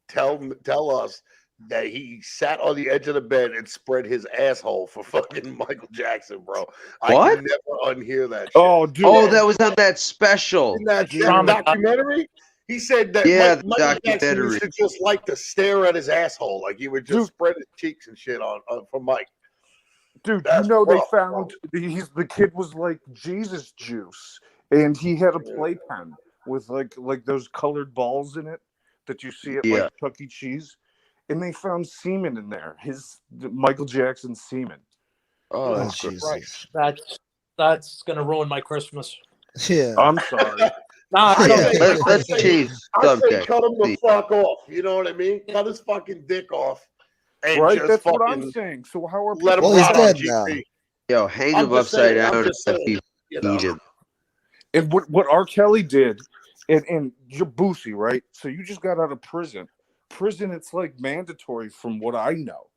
[SPEAKER 11] tell us that he sat on the edge of the bed and spread his asshole for fucking Michael Jackson, bro.
[SPEAKER 13] What?
[SPEAKER 11] I can never unhear that shit.
[SPEAKER 4] Oh, dude.
[SPEAKER 13] Oh, that was on that special.
[SPEAKER 11] In that documentary? He said that Michael Jackson used to just like to stare at his asshole. Like he would just spread his cheeks and shit on for Mike.
[SPEAKER 4] Dude,
[SPEAKER 11] That's
[SPEAKER 4] they
[SPEAKER 11] rough,
[SPEAKER 4] found the kid was like Jesus juice, and he had a playpen with like those colored balls in it that you see at like Chuck E. Cheese. And they found semen in there. Michael Jackson's semen.
[SPEAKER 10] Oh, Jesus.
[SPEAKER 12] That's gonna ruin my Christmas.
[SPEAKER 10] Yeah.
[SPEAKER 4] I'm sorry.
[SPEAKER 13] Let's change subject.
[SPEAKER 11] Cut him the fuck off. You know what I mean? Cut his fucking dick off. And
[SPEAKER 4] Right?
[SPEAKER 11] just
[SPEAKER 4] That's
[SPEAKER 11] fucking
[SPEAKER 4] what I'm saying. So how are
[SPEAKER 11] let him
[SPEAKER 10] Well, he's
[SPEAKER 11] rot on
[SPEAKER 10] dead
[SPEAKER 11] GP.
[SPEAKER 10] now.
[SPEAKER 13] Yo, hang him upside down and let people eat him.
[SPEAKER 4] And what R. Kelly did, and you're Boosie, right? So you just got out of prison. Prison, it's like mandatory from what I know,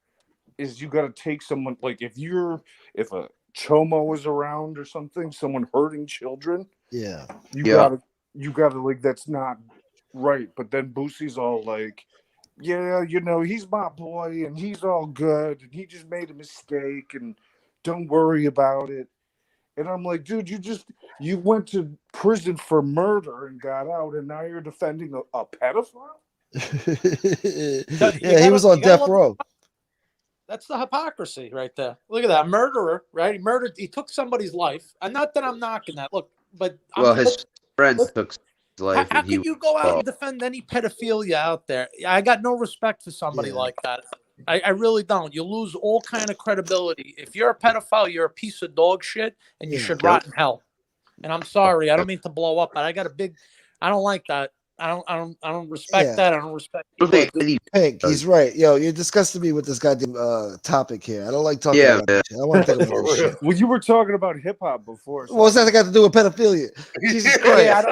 [SPEAKER 4] is you got to take someone, like if a chomo is around or something, someone hurting children,
[SPEAKER 10] yeah,
[SPEAKER 4] you gotta like, that's not right. But then Boosie's all like, yeah, he's my boy and he's all good and he just made a mistake and don't worry about it. And I'm like, dude, you went to prison for murder and got out and now you're defending a pedophile?
[SPEAKER 10] Yeah, he was on death row.
[SPEAKER 12] That's the hypocrisy right there. Look at that murderer, right? He took somebody's life. And not that I'm knocking that. Look, but
[SPEAKER 13] His friend took his life.
[SPEAKER 12] How can you go out and defend any pedophilia out there? I got no respect for somebody like that. I really don't. You lose all kind of credibility. If you're a pedophile, you're a piece of dog shit, and you should rot in hell. And I'm sorry, I don't mean to blow up, but I don't like that. I don't respect that. I don't respect
[SPEAKER 10] Hank, he's right. Yo, you're disgusting me with this goddamn topic here. I don't like talking about this shit. I want to think about this shit.
[SPEAKER 4] Well, you were talking about hip hop before.
[SPEAKER 10] So. What's that got to do with pedophilia? Jesus Christ.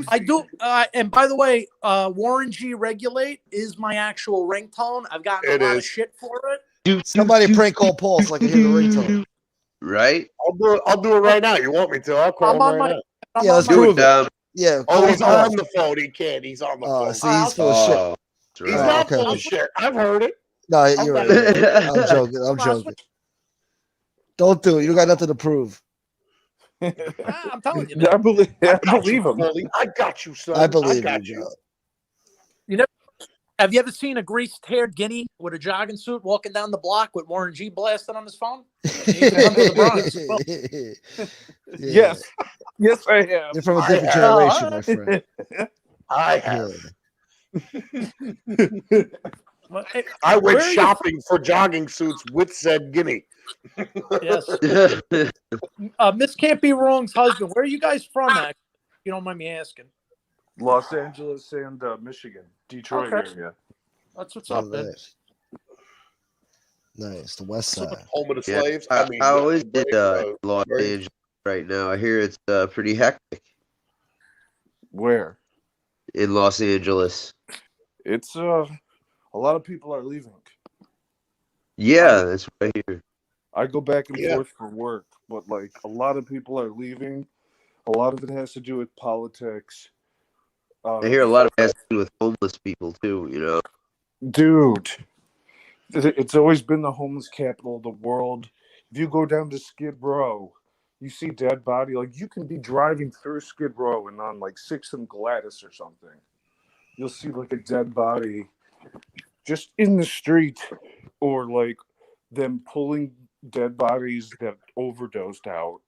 [SPEAKER 12] I do. And by the way, Warren G. Regulate is my actual ringtone. I've gotten a lot of shit for it.
[SPEAKER 10] Somebody prank call Paul so I can hear the ringtone.
[SPEAKER 13] Right?
[SPEAKER 11] I'll do it right now. You want me to? I'll call him right now.
[SPEAKER 10] Yeah, let's prove it. Yeah.
[SPEAKER 11] Oh, he's on the phone. He can't. He's on the phone.
[SPEAKER 10] See, he's full of shit.
[SPEAKER 11] He's not full of shit. I've heard it.
[SPEAKER 10] No, you're right. I'm joking. Don't do it. You don't got nothing to prove.
[SPEAKER 12] I'm telling you.
[SPEAKER 4] I believe him.
[SPEAKER 11] I got you, son.
[SPEAKER 10] I believe
[SPEAKER 11] you.
[SPEAKER 12] Have you ever seen a greased-haired guinea with a jogging suit walking down the block with Warren G. blasting on his phone?
[SPEAKER 4] Yes, I have.
[SPEAKER 10] You're from a different generation, my friend.
[SPEAKER 11] I have. I went shopping for jogging suits with said guinea.
[SPEAKER 12] Yes. Miss Can't Be Wrong's husband. Where are you guys from, actually? If you don't mind me asking.
[SPEAKER 4] Los Angeles and Michigan, Detroit area.
[SPEAKER 12] That's what's up, then.
[SPEAKER 10] Nice. The West Side.
[SPEAKER 11] Home of the
[SPEAKER 13] Yeah.
[SPEAKER 11] slaves. I mean,
[SPEAKER 13] How is it Los
[SPEAKER 11] very-
[SPEAKER 13] Angeles right now? I hear it's pretty hectic
[SPEAKER 4] Where?
[SPEAKER 13] in Los Angeles.
[SPEAKER 4] It's a lot of people are leaving.
[SPEAKER 13] Yeah, that's what I hear.
[SPEAKER 4] I go back and
[SPEAKER 11] Yeah.
[SPEAKER 4] forth for work, but like a lot of people are leaving. A lot of it has to do with politics.
[SPEAKER 13] I hear a lot of it has to do with homeless people too. You know,
[SPEAKER 4] Dude, it's always been the homeless capital of the world. If you go down to Skid Row, you see dead body. Like you can be driving through Skid Row and on like 6th and Gladys or something, you'll see like a dead body just in the street, or like them pulling dead bodies that overdosed out,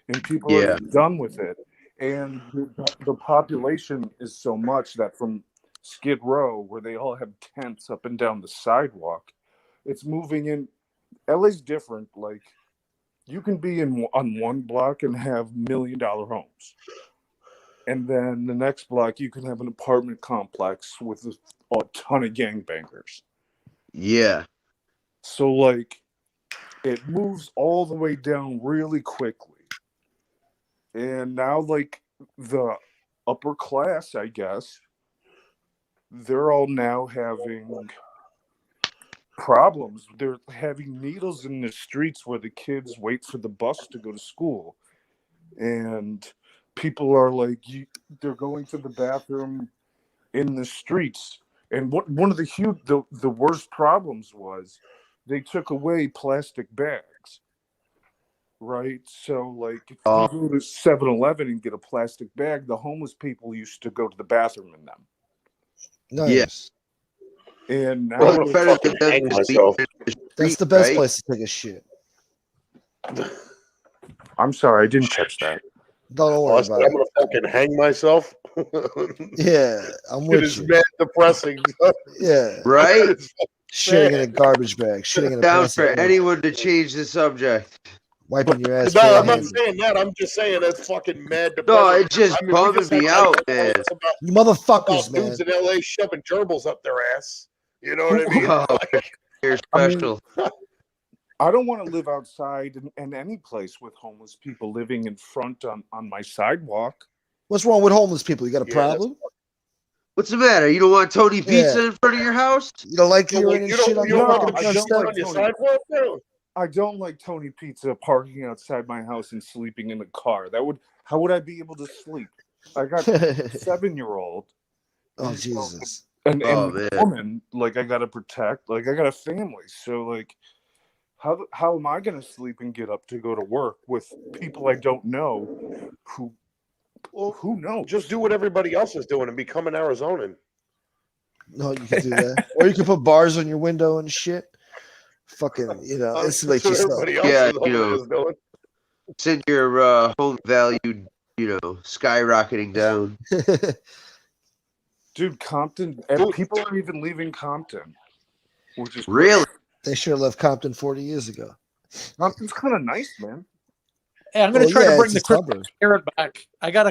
[SPEAKER 4] and people are done with it. And the population is so much that from Skid Row, where they all have tents up and down the sidewalk, it's moving in. LA's different. Like you can be on one block and have $1 million homes, and then the next block you can have an apartment complex with a ton of gangbangers.
[SPEAKER 13] yeah,
[SPEAKER 4] So like it moves all the way down really quickly. And now like the upper class, I guess, they're all now having problems. They're having needles in the streets where the kids wait for the bus to go to school. And people are like, they're going to the bathroom in the streets. And one of the worst problems was they took away plastic bags, right? So, like, if you go to 7-Eleven and get a plastic bag, the homeless people used to go to the bathroom in them.
[SPEAKER 10] Nice.
[SPEAKER 4] Yeah. And now
[SPEAKER 13] well, better than
[SPEAKER 11] hang myself.
[SPEAKER 10] That's the best place to take a shit.
[SPEAKER 4] I'm sorry, I didn't catch that.
[SPEAKER 10] Don't worry about it.
[SPEAKER 11] I'm gonna fucking hang myself.
[SPEAKER 10] Yeah, I'm with
[SPEAKER 11] It is
[SPEAKER 10] you.
[SPEAKER 11] mad depressing.
[SPEAKER 10] Yeah,
[SPEAKER 13] right.
[SPEAKER 10] Shitting in a garbage bag. Shitting in a
[SPEAKER 13] Down
[SPEAKER 10] plastic
[SPEAKER 13] for
[SPEAKER 10] bag.
[SPEAKER 13] anyone to change the subject.
[SPEAKER 10] Wiping your ass.
[SPEAKER 11] No,
[SPEAKER 10] for your
[SPEAKER 11] I'm not
[SPEAKER 10] hands.
[SPEAKER 11] saying that. I'm just saying that's fucking mad depressing.
[SPEAKER 13] No, it just
[SPEAKER 11] I mean, we
[SPEAKER 13] bumming
[SPEAKER 11] just had
[SPEAKER 13] me out, man.
[SPEAKER 11] podcasts about
[SPEAKER 10] You motherfuckers, man.
[SPEAKER 11] dudes in LA shoving gerbils up their ass. You know what I mean?
[SPEAKER 13] Oh, you're special.
[SPEAKER 4] I don't want to live outside in any place with homeless people living in front on my sidewalk.
[SPEAKER 10] What's wrong with homeless people? You got a problem?
[SPEAKER 13] What's the matter? You don't want Tony Pizza in front of your house?
[SPEAKER 10] You don't like urine and shit on your fucking front step?
[SPEAKER 11] on your sidewalk, bro?
[SPEAKER 4] I don't like Tony Pizza parking outside my house and sleeping in the car. How would I be able to sleep? I got a 7-year-old.
[SPEAKER 10] Oh Jesus!
[SPEAKER 4] And
[SPEAKER 13] man.
[SPEAKER 4] woman, like I gotta protect. Like I got a family, so like, how am I gonna sleep and get up to go to work with people I don't know? Who knows?
[SPEAKER 11] Just do what everybody else is doing and become an Arizonan.
[SPEAKER 10] No, you can do that, or you can put bars on your window and shit. Fucking, insulate
[SPEAKER 11] That's
[SPEAKER 10] yourself.
[SPEAKER 11] what everybody else is doing.
[SPEAKER 13] Send your home value, skyrocketing down.
[SPEAKER 4] Dude, Compton, and people are even leaving Compton, which is
[SPEAKER 13] Really?
[SPEAKER 10] They should have left Compton 40 years ago.
[SPEAKER 4] Compton's kind of nice, man.
[SPEAKER 12] Hey, I'm going to try to bring the
[SPEAKER 10] it's a
[SPEAKER 12] Christmas spirit back. I got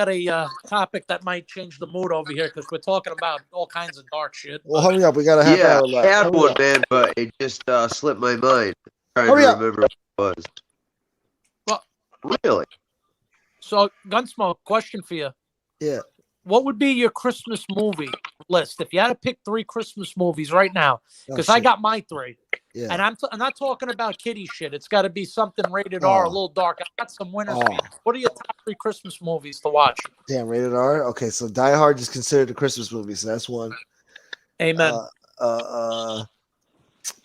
[SPEAKER 12] a topic that might change the mood over here because we're talking about all kinds of dark shit.
[SPEAKER 10] Well, hurry up. We got a half hour left.
[SPEAKER 13] I had
[SPEAKER 10] Hurry
[SPEAKER 13] one,
[SPEAKER 10] up.
[SPEAKER 13] man, but it just slipped my mind. I'm
[SPEAKER 10] Hurry
[SPEAKER 13] trying
[SPEAKER 10] up.
[SPEAKER 13] to remember what it was.
[SPEAKER 12] Well,
[SPEAKER 13] Really?
[SPEAKER 12] so Gunsmoke, question for you.
[SPEAKER 10] Yeah.
[SPEAKER 12] What would be your Christmas movie list if you had to pick 3 Christmas movies right now? Because I
[SPEAKER 10] shit.
[SPEAKER 12] got my 3.
[SPEAKER 10] Yeah.
[SPEAKER 12] And I'm not talking about kiddie shit. It's got to be something rated R, a little dark. I got some winners. For you. What are your top 3 Christmas movies to watch?
[SPEAKER 10] Damn, rated R. Okay, so Die Hard is considered a Christmas movie, so that's one.
[SPEAKER 12] Amen.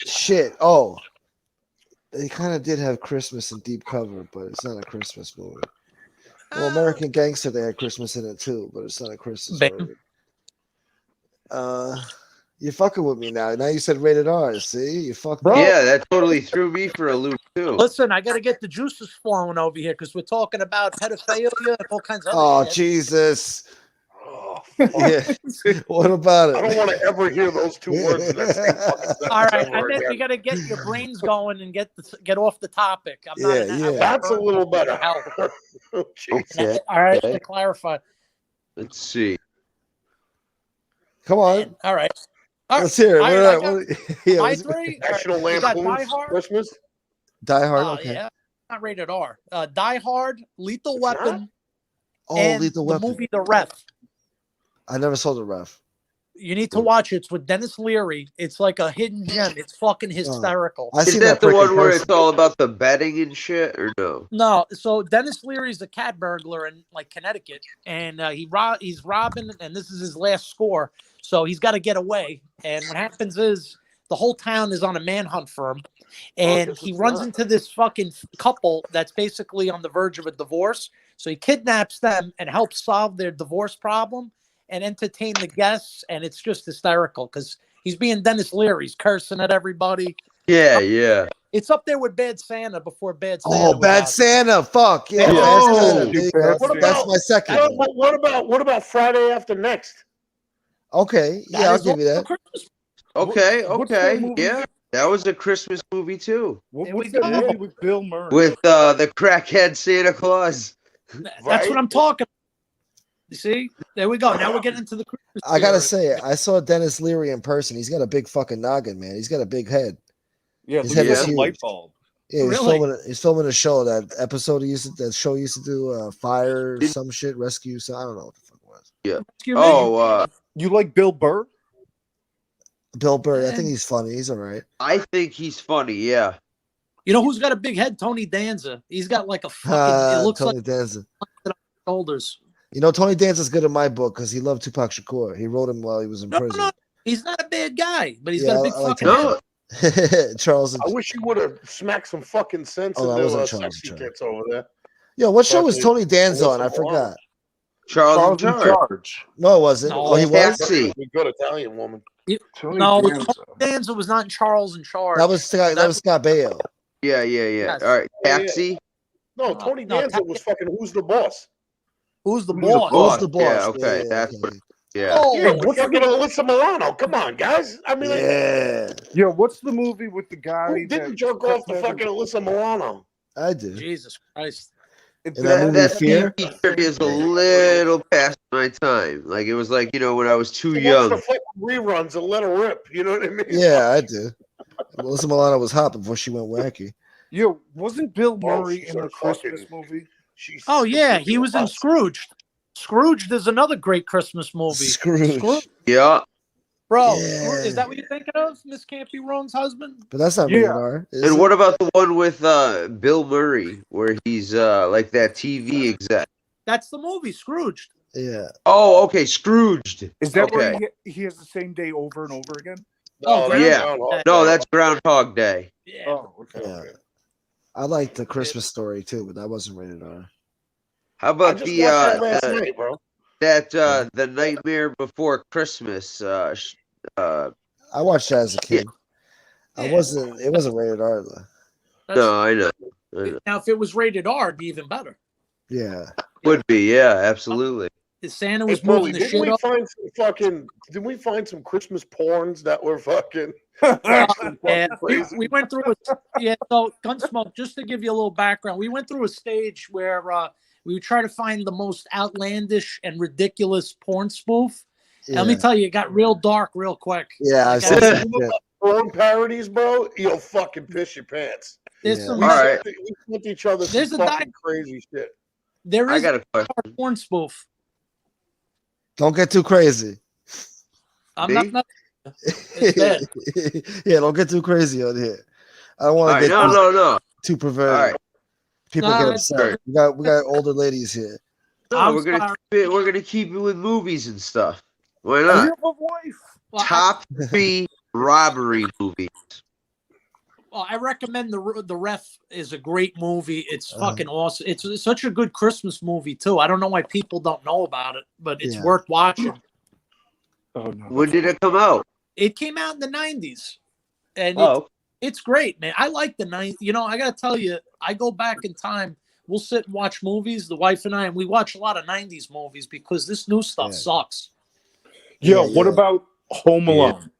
[SPEAKER 10] Shit. Oh, they kind of did have Christmas in Deep Cover, but it's not a Christmas movie. Well, American Gangster, they had Christmas in it too, but it's not a Christmas movie. You're fucking with me now. Now you said rated R. See, you fucked up.
[SPEAKER 13] Yeah, that totally threw me for a loop too.
[SPEAKER 12] Listen, I got to get the juices flowing over here because we're talking about pedophilia and all kinds of
[SPEAKER 10] Oh,
[SPEAKER 12] other shit.
[SPEAKER 10] Jesus. Yeah. What about it?
[SPEAKER 11] I don't want to ever hear those 2 words in that same fucking sentence.
[SPEAKER 12] All right,
[SPEAKER 11] ever
[SPEAKER 12] and then
[SPEAKER 11] again.
[SPEAKER 12] we got to get your brains going and get off the topic. I'm not.
[SPEAKER 10] Yeah.
[SPEAKER 11] That's a little better.
[SPEAKER 12] Oh,
[SPEAKER 13] Okay.
[SPEAKER 12] all right,
[SPEAKER 13] Okay.
[SPEAKER 12] to clarify.
[SPEAKER 13] Let's see.
[SPEAKER 10] Come on.
[SPEAKER 12] All right. All
[SPEAKER 10] Let's hear it.
[SPEAKER 12] right,
[SPEAKER 10] What,
[SPEAKER 12] I got
[SPEAKER 10] yeah,
[SPEAKER 12] my
[SPEAKER 10] what's-
[SPEAKER 12] three.
[SPEAKER 11] National
[SPEAKER 12] You got Die
[SPEAKER 11] Lampoon's
[SPEAKER 12] Hard.
[SPEAKER 11] Christmas.
[SPEAKER 10] Die Hard.
[SPEAKER 12] Oh,
[SPEAKER 10] Okay.
[SPEAKER 12] yeah, not rated R. Die Hard, Lethal
[SPEAKER 11] It's
[SPEAKER 12] Weapon,
[SPEAKER 10] Oh,
[SPEAKER 12] and
[SPEAKER 10] Lethal
[SPEAKER 12] the
[SPEAKER 10] Weapon.
[SPEAKER 12] movie The Ref.
[SPEAKER 10] I never saw the ref.
[SPEAKER 12] You need to watch it. It's with Dennis Leary. It's like a hidden gem. It's fucking hysterical.
[SPEAKER 10] I
[SPEAKER 13] Is
[SPEAKER 10] seen
[SPEAKER 13] that the
[SPEAKER 10] prick in
[SPEAKER 13] one where
[SPEAKER 10] person.
[SPEAKER 13] it's all about the betting and shit, or no?
[SPEAKER 12] No, so Dennis Leary's a cat burglar in like Connecticut, and he's robbing, and this is his last score. So he's got to get away. And what happens is the whole town is on a manhunt for him, and he runs into this fucking couple that's basically on the verge of a divorce. So he kidnaps them and helps solve their divorce problem and entertain the guests, and it's just hysterical because he's being Dennis Leary. He's cursing at everybody.
[SPEAKER 13] Yeah.
[SPEAKER 12] It's up there with Bad Santa before Bad Santa.
[SPEAKER 10] Oh,
[SPEAKER 12] was
[SPEAKER 10] Bad
[SPEAKER 12] out.
[SPEAKER 10] Santa. Fuck. Yeah,
[SPEAKER 11] Oh,
[SPEAKER 10] Bad Santa. There you go.
[SPEAKER 11] What
[SPEAKER 10] That's
[SPEAKER 11] about-
[SPEAKER 10] my second.
[SPEAKER 11] What about Friday After Next?
[SPEAKER 10] Okay.
[SPEAKER 12] That
[SPEAKER 10] Yeah, I'll
[SPEAKER 12] is
[SPEAKER 10] give you
[SPEAKER 12] also
[SPEAKER 10] that.
[SPEAKER 12] Christmas.
[SPEAKER 13] Okay.
[SPEAKER 4] What's that
[SPEAKER 13] Okay.
[SPEAKER 4] movie?
[SPEAKER 13] Yeah. That was a Christmas movie too,
[SPEAKER 4] What's
[SPEAKER 12] we
[SPEAKER 4] that
[SPEAKER 12] go.
[SPEAKER 4] movie with Bill Murray?
[SPEAKER 13] with the crackhead Santa Claus.
[SPEAKER 12] That's what I'm talking about. You see? There we go. Now we're getting into the Christmas
[SPEAKER 10] I gotta
[SPEAKER 12] spirit.
[SPEAKER 10] say, I saw Dennis Leary in person. He's got a big fucking noggin, man. He's got a big head.
[SPEAKER 4] Yeah,
[SPEAKER 10] His
[SPEAKER 4] look
[SPEAKER 10] head
[SPEAKER 4] at
[SPEAKER 10] is
[SPEAKER 4] that
[SPEAKER 10] huge.
[SPEAKER 4] light bulb.
[SPEAKER 10] Yeah,
[SPEAKER 12] Really?
[SPEAKER 10] he's filming a show. That show used to do fire, some shit, rescue. So I don't know what the fuck it was.
[SPEAKER 13] Yeah.
[SPEAKER 12] Excuse me?
[SPEAKER 13] Oh,
[SPEAKER 4] You like Bill Burr?
[SPEAKER 10] Bill Burr. I think he's funny. He's all right.
[SPEAKER 13] I think he's funny. Yeah.
[SPEAKER 12] You know who's got a big head? Tony Danza. He's got like a fucking. It looks
[SPEAKER 10] Tony
[SPEAKER 12] like
[SPEAKER 10] Danza.
[SPEAKER 12] shoulders.
[SPEAKER 10] You know, Tony Danza's good in my book because he loved Tupac Shakur. He wrote him while he was in
[SPEAKER 12] No,
[SPEAKER 10] prison.
[SPEAKER 12] no, he's not a bad guy, but he's
[SPEAKER 10] Yeah,
[SPEAKER 12] got a big
[SPEAKER 10] I like
[SPEAKER 12] fucking head.
[SPEAKER 10] Charles.
[SPEAKER 11] I wish you would have smacked some fucking sense
[SPEAKER 10] Oh, that
[SPEAKER 11] into
[SPEAKER 10] wasn't Charles
[SPEAKER 11] sexy
[SPEAKER 10] in Charge.
[SPEAKER 11] tits over there.
[SPEAKER 10] Yo, what show was
[SPEAKER 11] Fucking
[SPEAKER 10] Tony Danza on? I
[SPEAKER 11] Alyssa Milano.
[SPEAKER 10] forgot.
[SPEAKER 13] Charles in Charge.
[SPEAKER 4] Charge.
[SPEAKER 10] No, it wasn't.
[SPEAKER 12] No,
[SPEAKER 10] Oh, he was.
[SPEAKER 13] Taxi.
[SPEAKER 11] A good Italian woman.
[SPEAKER 4] Tony
[SPEAKER 12] No,
[SPEAKER 4] Danza.
[SPEAKER 12] Tony Danza was not in Charles in Charge.
[SPEAKER 10] That was Scott Baio.
[SPEAKER 13] Yeah.
[SPEAKER 12] Yes.
[SPEAKER 13] All right.
[SPEAKER 11] Yeah, yeah.
[SPEAKER 13] Taxi.
[SPEAKER 11] No, Tony
[SPEAKER 12] no,
[SPEAKER 11] Danza was fucking Who's the Boss?
[SPEAKER 12] Who's the
[SPEAKER 13] Who's the
[SPEAKER 12] boss?
[SPEAKER 13] boss?
[SPEAKER 10] Who's the boss?
[SPEAKER 13] Yeah. Okay.
[SPEAKER 10] Yeah,
[SPEAKER 13] That's
[SPEAKER 10] okay.
[SPEAKER 13] what. Yeah.
[SPEAKER 12] Oh,
[SPEAKER 11] Yeah, with fucking Alyssa Milano. Come on, guys. I mean, like,
[SPEAKER 10] Yeah,
[SPEAKER 4] Yeah, what's the movie with the guy
[SPEAKER 11] who didn't
[SPEAKER 4] that
[SPEAKER 11] jerk off to
[SPEAKER 4] kept
[SPEAKER 11] fucking Alyssa Milano?
[SPEAKER 10] I do.
[SPEAKER 12] Jesus Christ.
[SPEAKER 4] having-
[SPEAKER 10] In that movie,
[SPEAKER 13] That
[SPEAKER 10] Fear.
[SPEAKER 13] feature is a little past my time. Like it was like when I was too
[SPEAKER 11] Watch
[SPEAKER 13] young.
[SPEAKER 11] the fucking reruns and let her rip. You know what I mean?
[SPEAKER 10] Yeah, I do. Melissa Milano was hot before she went wacky.
[SPEAKER 4] Yo, wasn't Bill
[SPEAKER 11] Oh,
[SPEAKER 4] Murray
[SPEAKER 11] she's
[SPEAKER 4] in
[SPEAKER 11] a
[SPEAKER 4] the Christmas
[SPEAKER 11] fucking-
[SPEAKER 4] movie?
[SPEAKER 11] She's
[SPEAKER 12] Oh yeah, he was in
[SPEAKER 11] nuts.
[SPEAKER 12] Scrooged. Scrooged is another great Christmas movie.
[SPEAKER 10] Scrooge.
[SPEAKER 13] Yeah.
[SPEAKER 12] Bro,
[SPEAKER 10] Yeah.
[SPEAKER 12] is that what you're thinking of? Miss Can't Be Wrong's husband?
[SPEAKER 10] But that's not
[SPEAKER 4] Yeah.
[SPEAKER 10] rated R. is
[SPEAKER 13] And
[SPEAKER 10] it?
[SPEAKER 13] what about the one with Bill Murray where he's like that TV exec?
[SPEAKER 12] That's the movie, Scrooged.
[SPEAKER 10] Yeah.
[SPEAKER 13] Oh, okay, Scrooged.
[SPEAKER 4] Is that
[SPEAKER 13] okay?
[SPEAKER 4] where he has the same day over and over again?
[SPEAKER 12] Oh,
[SPEAKER 11] that's
[SPEAKER 13] yeah.
[SPEAKER 11] Groundhog
[SPEAKER 13] No,
[SPEAKER 11] Day.
[SPEAKER 13] that's Groundhog Day.
[SPEAKER 12] Yeah.
[SPEAKER 4] Oh, okay.
[SPEAKER 10] Yeah.
[SPEAKER 4] okay.
[SPEAKER 10] I like the Christmas Story too, but that wasn't rated R.
[SPEAKER 13] How
[SPEAKER 11] I
[SPEAKER 13] about
[SPEAKER 11] just
[SPEAKER 13] the
[SPEAKER 11] watched that last night, bro.
[SPEAKER 13] the Nightmare Before Christmas?
[SPEAKER 10] I watched that as a kid. It wasn't rated R though.
[SPEAKER 13] No, I know.
[SPEAKER 12] Now, if it was rated R, it'd be even better.
[SPEAKER 10] Yeah.
[SPEAKER 13] Would be, yeah, absolutely.
[SPEAKER 12] If Santa
[SPEAKER 11] Hey,
[SPEAKER 12] was moving
[SPEAKER 11] Paulie,
[SPEAKER 12] the
[SPEAKER 11] didn't
[SPEAKER 12] shit
[SPEAKER 11] we
[SPEAKER 12] up.
[SPEAKER 11] find some fucking? Did we find some Christmas porns that were fucking?
[SPEAKER 12] Yeah,
[SPEAKER 11] crazy?
[SPEAKER 12] we went through so Gunsmoke, just to give you a little background, we went through a stage where we would try to find the most outlandish and ridiculous porn spoof. And let me tell you, it got real dark real quick.
[SPEAKER 10] Yeah, I
[SPEAKER 12] Like,
[SPEAKER 10] said that. Yeah.
[SPEAKER 11] Porn parodies, bro. You'll fucking piss your pants.
[SPEAKER 12] There's
[SPEAKER 10] Yeah.
[SPEAKER 12] some
[SPEAKER 13] All right.
[SPEAKER 11] We sent each other some
[SPEAKER 12] There's a
[SPEAKER 11] fucking crazy shit.
[SPEAKER 12] there
[SPEAKER 13] I
[SPEAKER 12] is
[SPEAKER 13] got a
[SPEAKER 12] a
[SPEAKER 13] question.
[SPEAKER 12] porn spoof.
[SPEAKER 10] Don't get too crazy.
[SPEAKER 12] I'm
[SPEAKER 13] Me?
[SPEAKER 12] not it's bad.
[SPEAKER 10] Yeah, don't get too crazy on here. I don't want
[SPEAKER 13] All
[SPEAKER 10] to
[SPEAKER 13] right,
[SPEAKER 10] get
[SPEAKER 13] no.
[SPEAKER 10] too perverted.
[SPEAKER 13] All right.
[SPEAKER 10] People
[SPEAKER 12] No,
[SPEAKER 10] get
[SPEAKER 12] it's
[SPEAKER 10] upset. We got older ladies here.
[SPEAKER 13] No,
[SPEAKER 12] I'm
[SPEAKER 13] we're gonna
[SPEAKER 12] sorry.
[SPEAKER 13] keep it with movies and stuff. Why
[SPEAKER 4] You
[SPEAKER 13] not?
[SPEAKER 4] have a wife.
[SPEAKER 12] Well,
[SPEAKER 13] Top 3 robbery movies.
[SPEAKER 12] I recommend the Ref is a great movie. It's fucking awesome. It's such a good Christmas movie too. I don't know why people don't know about it, but it's
[SPEAKER 10] Yeah.
[SPEAKER 12] worth watching.
[SPEAKER 4] Oh no.
[SPEAKER 13] When did it come out?
[SPEAKER 12] It came out in the 90s. And
[SPEAKER 13] Oh,
[SPEAKER 12] it's great, man. I like the 90s. You know, I got to tell you, I go back in time. We'll sit and watch movies, the wife and I, and we watch a lot of 90s movies because this new stuff sucks.
[SPEAKER 4] Yo,
[SPEAKER 10] Yeah,
[SPEAKER 4] what
[SPEAKER 10] yeah.
[SPEAKER 4] about Home Alone?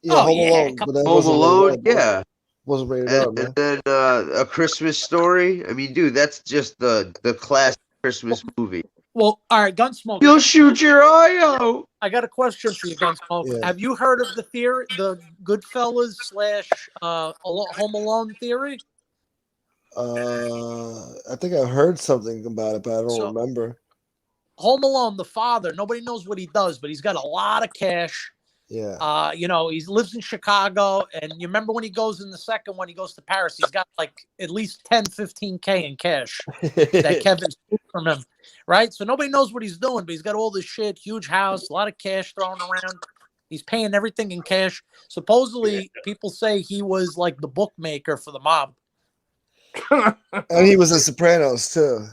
[SPEAKER 10] Yeah,
[SPEAKER 12] Oh,
[SPEAKER 10] Home
[SPEAKER 12] yeah,
[SPEAKER 10] Alone.
[SPEAKER 12] come
[SPEAKER 10] But that
[SPEAKER 13] Home
[SPEAKER 10] wasn't rated
[SPEAKER 13] Alone,
[SPEAKER 10] R, bro.
[SPEAKER 13] yeah.
[SPEAKER 10] Wasn't rated R,
[SPEAKER 13] And
[SPEAKER 10] man.
[SPEAKER 13] then A Christmas Story. I mean, dude, that's just the classic Christmas movie.
[SPEAKER 12] Well, all right, Gunsmoke.
[SPEAKER 13] You'll shoot your eye out.
[SPEAKER 12] I got a question for you, Gunsmoke.
[SPEAKER 10] Yeah.
[SPEAKER 12] Have you heard of the theory, the Goodfellas / Home Alone theory?
[SPEAKER 10] I think I heard something about it, but I don't remember.
[SPEAKER 12] Home Alone, the father, nobody knows what he does, but he's got a lot of cash.
[SPEAKER 10] Yeah.
[SPEAKER 12] You know, he lives in Chicago, and you remember when he goes in the second one, he goes to Paris, he's got like at least 10, 15K in cash that Kevin took from him, right? So nobody knows what he's doing, but he's got all this shit, huge house, a lot of cash thrown around. He's paying everything in cash. Supposedly, people say he was like the bookmaker for the mob.
[SPEAKER 10] And he was in Sopranos too.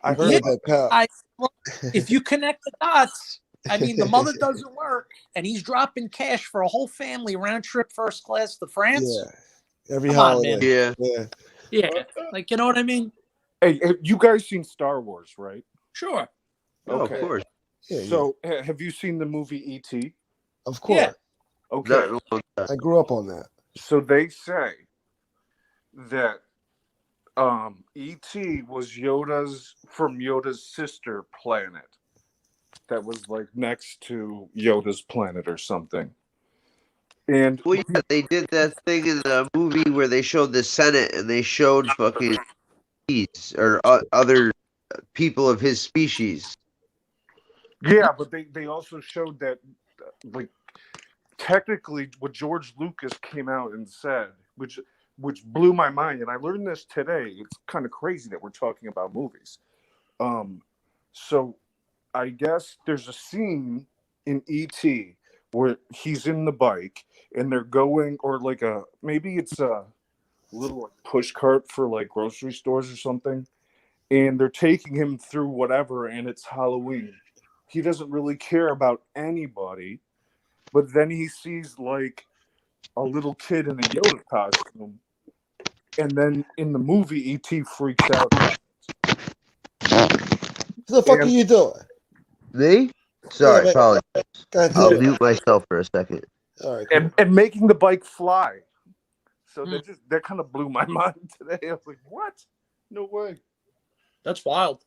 [SPEAKER 4] I heard
[SPEAKER 10] that.
[SPEAKER 12] Well, if you connect the dots, I mean, the mother doesn't work, and he's dropping cash for a whole family round trip first class to France.
[SPEAKER 10] Yeah, every
[SPEAKER 12] Come on,
[SPEAKER 10] holiday.
[SPEAKER 12] man. Yeah, like, you know what I mean?
[SPEAKER 4] Hey, you guys seen Star Wars, right?
[SPEAKER 12] Sure.
[SPEAKER 13] Oh, of course.
[SPEAKER 4] So, have you seen the movie E.T.?
[SPEAKER 10] Of course.
[SPEAKER 12] Yeah.
[SPEAKER 4] Okay.
[SPEAKER 10] I grew up on that.
[SPEAKER 4] So they say that E.T. was from Yoda's sister planet that was like next to Yoda's planet or something. And
[SPEAKER 13] well, yeah, they did that thing in the movie where they showed the Senate and they showed fucking or other people of his species.
[SPEAKER 4] Yeah, but they also showed that like technically what George Lucas came out and said, which blew my mind, and I learned this today. It's kind of crazy that we're talking about movies. So I guess there's a scene in E.T. where he's in the bike and they're going, or like maybe it's a little like push cart for like grocery stores or something, and they're taking him through whatever, and it's Halloween. He doesn't really care about anybody, but then he sees like a little kid in a Yoda costume. And then in the movie, E.T. freaks out.
[SPEAKER 10] What the fuck are you doing?
[SPEAKER 13] Me? Sorry,
[SPEAKER 10] Yeah,
[SPEAKER 13] apologize. I'll
[SPEAKER 10] damn it.
[SPEAKER 13] mute myself for a second.
[SPEAKER 10] All right, cool.
[SPEAKER 4] And making the bike fly. So that kind of blew my mind today. I was like, what? No way.
[SPEAKER 12] That's wild.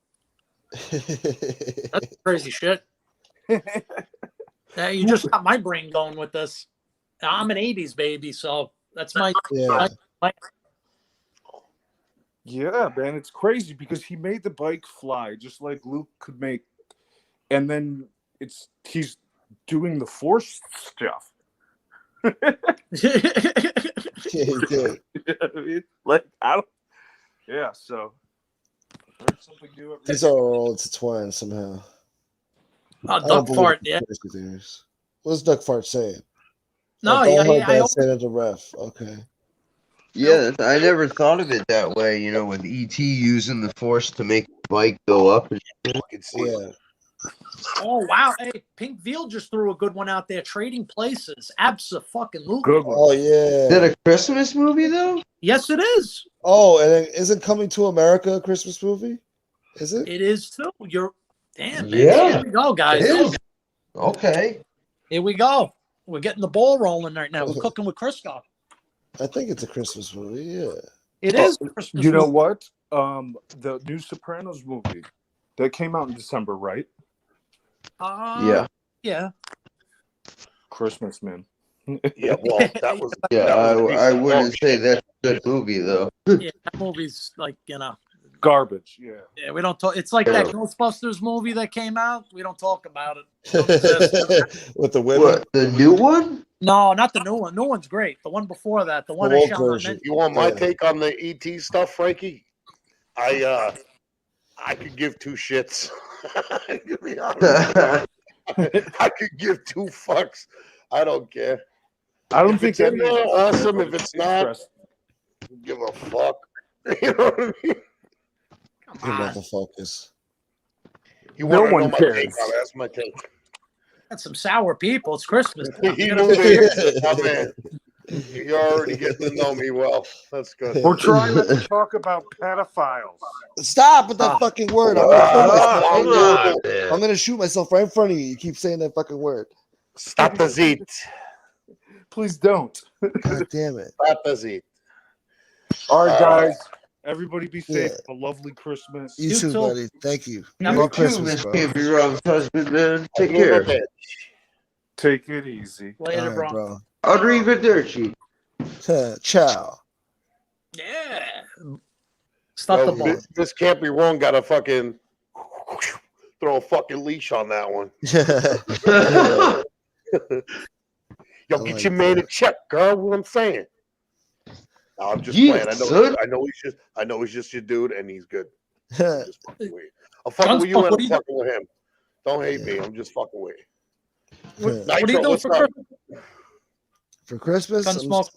[SPEAKER 12] That's crazy shit. You just got my brain going with this. I'm an 80s baby, so that's my...
[SPEAKER 4] Yeah, man, it's crazy because he made the bike fly just like Luke could make, and then he's doing the Force stuff.
[SPEAKER 10] Yeah, he did.
[SPEAKER 4] So there's something new.
[SPEAKER 10] These are all intertwined somehow.
[SPEAKER 12] Duck Fart, yeah.
[SPEAKER 10] What's Duck Fart saying?
[SPEAKER 12] No,
[SPEAKER 10] I said it to ref. Okay.
[SPEAKER 13] Yeah, I never thought of it that way, you know, with E.T. using the Force to make the bike go up.
[SPEAKER 10] Yeah.
[SPEAKER 12] Oh, wow. Hey, Pink Veal just threw a good one out there. Trading Places. Abso-fucking-lutely.
[SPEAKER 4] Good one.
[SPEAKER 10] Oh, yeah.
[SPEAKER 13] Is that a Christmas movie, though?
[SPEAKER 12] Yes, it is.
[SPEAKER 10] Oh, and isn't Coming to America a Christmas movie? Is it?
[SPEAKER 12] It is, too. Damn, man.
[SPEAKER 13] Yeah.
[SPEAKER 12] Here we go, guys.
[SPEAKER 13] It is. Okay.
[SPEAKER 12] Here we go. We're getting the ball rolling right now. We're cooking with Crisco.
[SPEAKER 10] I think it's a Christmas movie, yeah.
[SPEAKER 12] It is a Christmas
[SPEAKER 4] You know
[SPEAKER 12] movie.
[SPEAKER 4] what? The new Sopranos movie that came out in December, right?
[SPEAKER 13] Yeah.
[SPEAKER 12] Yeah.
[SPEAKER 4] Christmas, man.
[SPEAKER 11] Yeah, well, that was.
[SPEAKER 13] Yeah,
[SPEAKER 11] that was a
[SPEAKER 13] I
[SPEAKER 11] decent
[SPEAKER 13] wouldn't
[SPEAKER 11] movie.
[SPEAKER 13] say that's a good movie, though.
[SPEAKER 12] Yeah, that movie's like,
[SPEAKER 4] Garbage. Yeah.
[SPEAKER 12] Yeah, we don't talk. It's like that Ghostbusters movie that came out. We don't talk about it.
[SPEAKER 10] With the women?
[SPEAKER 13] What, the new one?
[SPEAKER 12] No, not the new one. New one's great. The one before that, the one
[SPEAKER 10] The
[SPEAKER 12] I
[SPEAKER 10] woke
[SPEAKER 12] shall not
[SPEAKER 10] version.
[SPEAKER 12] mention.
[SPEAKER 11] You want my take on the ET stuff, Frankie? I could give two shits. To be honest. I could give two fucks. I don't care.
[SPEAKER 4] I don't
[SPEAKER 11] If
[SPEAKER 4] think
[SPEAKER 11] it's in
[SPEAKER 4] any of
[SPEAKER 11] there,
[SPEAKER 4] us-
[SPEAKER 11] awesome. If it's not, give a fuck. You know what I mean?
[SPEAKER 10] You motherfuckers.
[SPEAKER 11] You
[SPEAKER 4] No
[SPEAKER 11] want to know
[SPEAKER 4] one
[SPEAKER 11] my
[SPEAKER 4] cares.
[SPEAKER 11] take on it? That's my take.
[SPEAKER 12] Got some sour people. It's Christmas.
[SPEAKER 11] You know my man. You're already getting to know me well. That's good.
[SPEAKER 4] We're trying not to talk about pedophiles.
[SPEAKER 10] Stop with that fucking word. I'm
[SPEAKER 13] I'm
[SPEAKER 10] gonna shoot myself right in front of you. You keep saying that fucking word.
[SPEAKER 11] Stop the zit.
[SPEAKER 4] Please don't.
[SPEAKER 10] God damn it.
[SPEAKER 11] Stop the zit.
[SPEAKER 4] All right, guys. Everybody be safe.
[SPEAKER 10] Yeah.
[SPEAKER 4] Have a lovely Christmas.
[SPEAKER 10] You too, buddy. Thank you.
[SPEAKER 13] You
[SPEAKER 10] Merry
[SPEAKER 13] too,
[SPEAKER 10] Christmas,
[SPEAKER 13] Miss
[SPEAKER 10] bro.
[SPEAKER 13] Campy Wrong's husband, man. Take
[SPEAKER 11] I'll do my
[SPEAKER 13] care.
[SPEAKER 11] best.
[SPEAKER 4] Take it easy.
[SPEAKER 12] Later,
[SPEAKER 10] All right,
[SPEAKER 12] bro.
[SPEAKER 13] Arrivederci.
[SPEAKER 10] Ciao.
[SPEAKER 12] Yeah. Stop the ball.
[SPEAKER 11] This can't be wrong. Got to fucking throw a fucking leash on that one. Yo,
[SPEAKER 10] I
[SPEAKER 11] get
[SPEAKER 10] like
[SPEAKER 11] your man
[SPEAKER 10] that.
[SPEAKER 11] a check, girl. What I'm saying. No, I'm just
[SPEAKER 13] Yeah,
[SPEAKER 11] playing.
[SPEAKER 13] son.
[SPEAKER 11] I know he's just your dude, and he's good. I'm just fucking with you. I'm fucking with you,
[SPEAKER 12] Gunsmoke,
[SPEAKER 11] and
[SPEAKER 12] what
[SPEAKER 11] I'm
[SPEAKER 12] are you
[SPEAKER 11] fucking with him. Don't hate me. I'm just fucking with you.
[SPEAKER 12] What are you
[SPEAKER 11] Nitro,
[SPEAKER 12] doing
[SPEAKER 11] what's
[SPEAKER 12] for
[SPEAKER 11] up?
[SPEAKER 12] Christmas?
[SPEAKER 10] For Christmas,
[SPEAKER 12] Gunsmoke.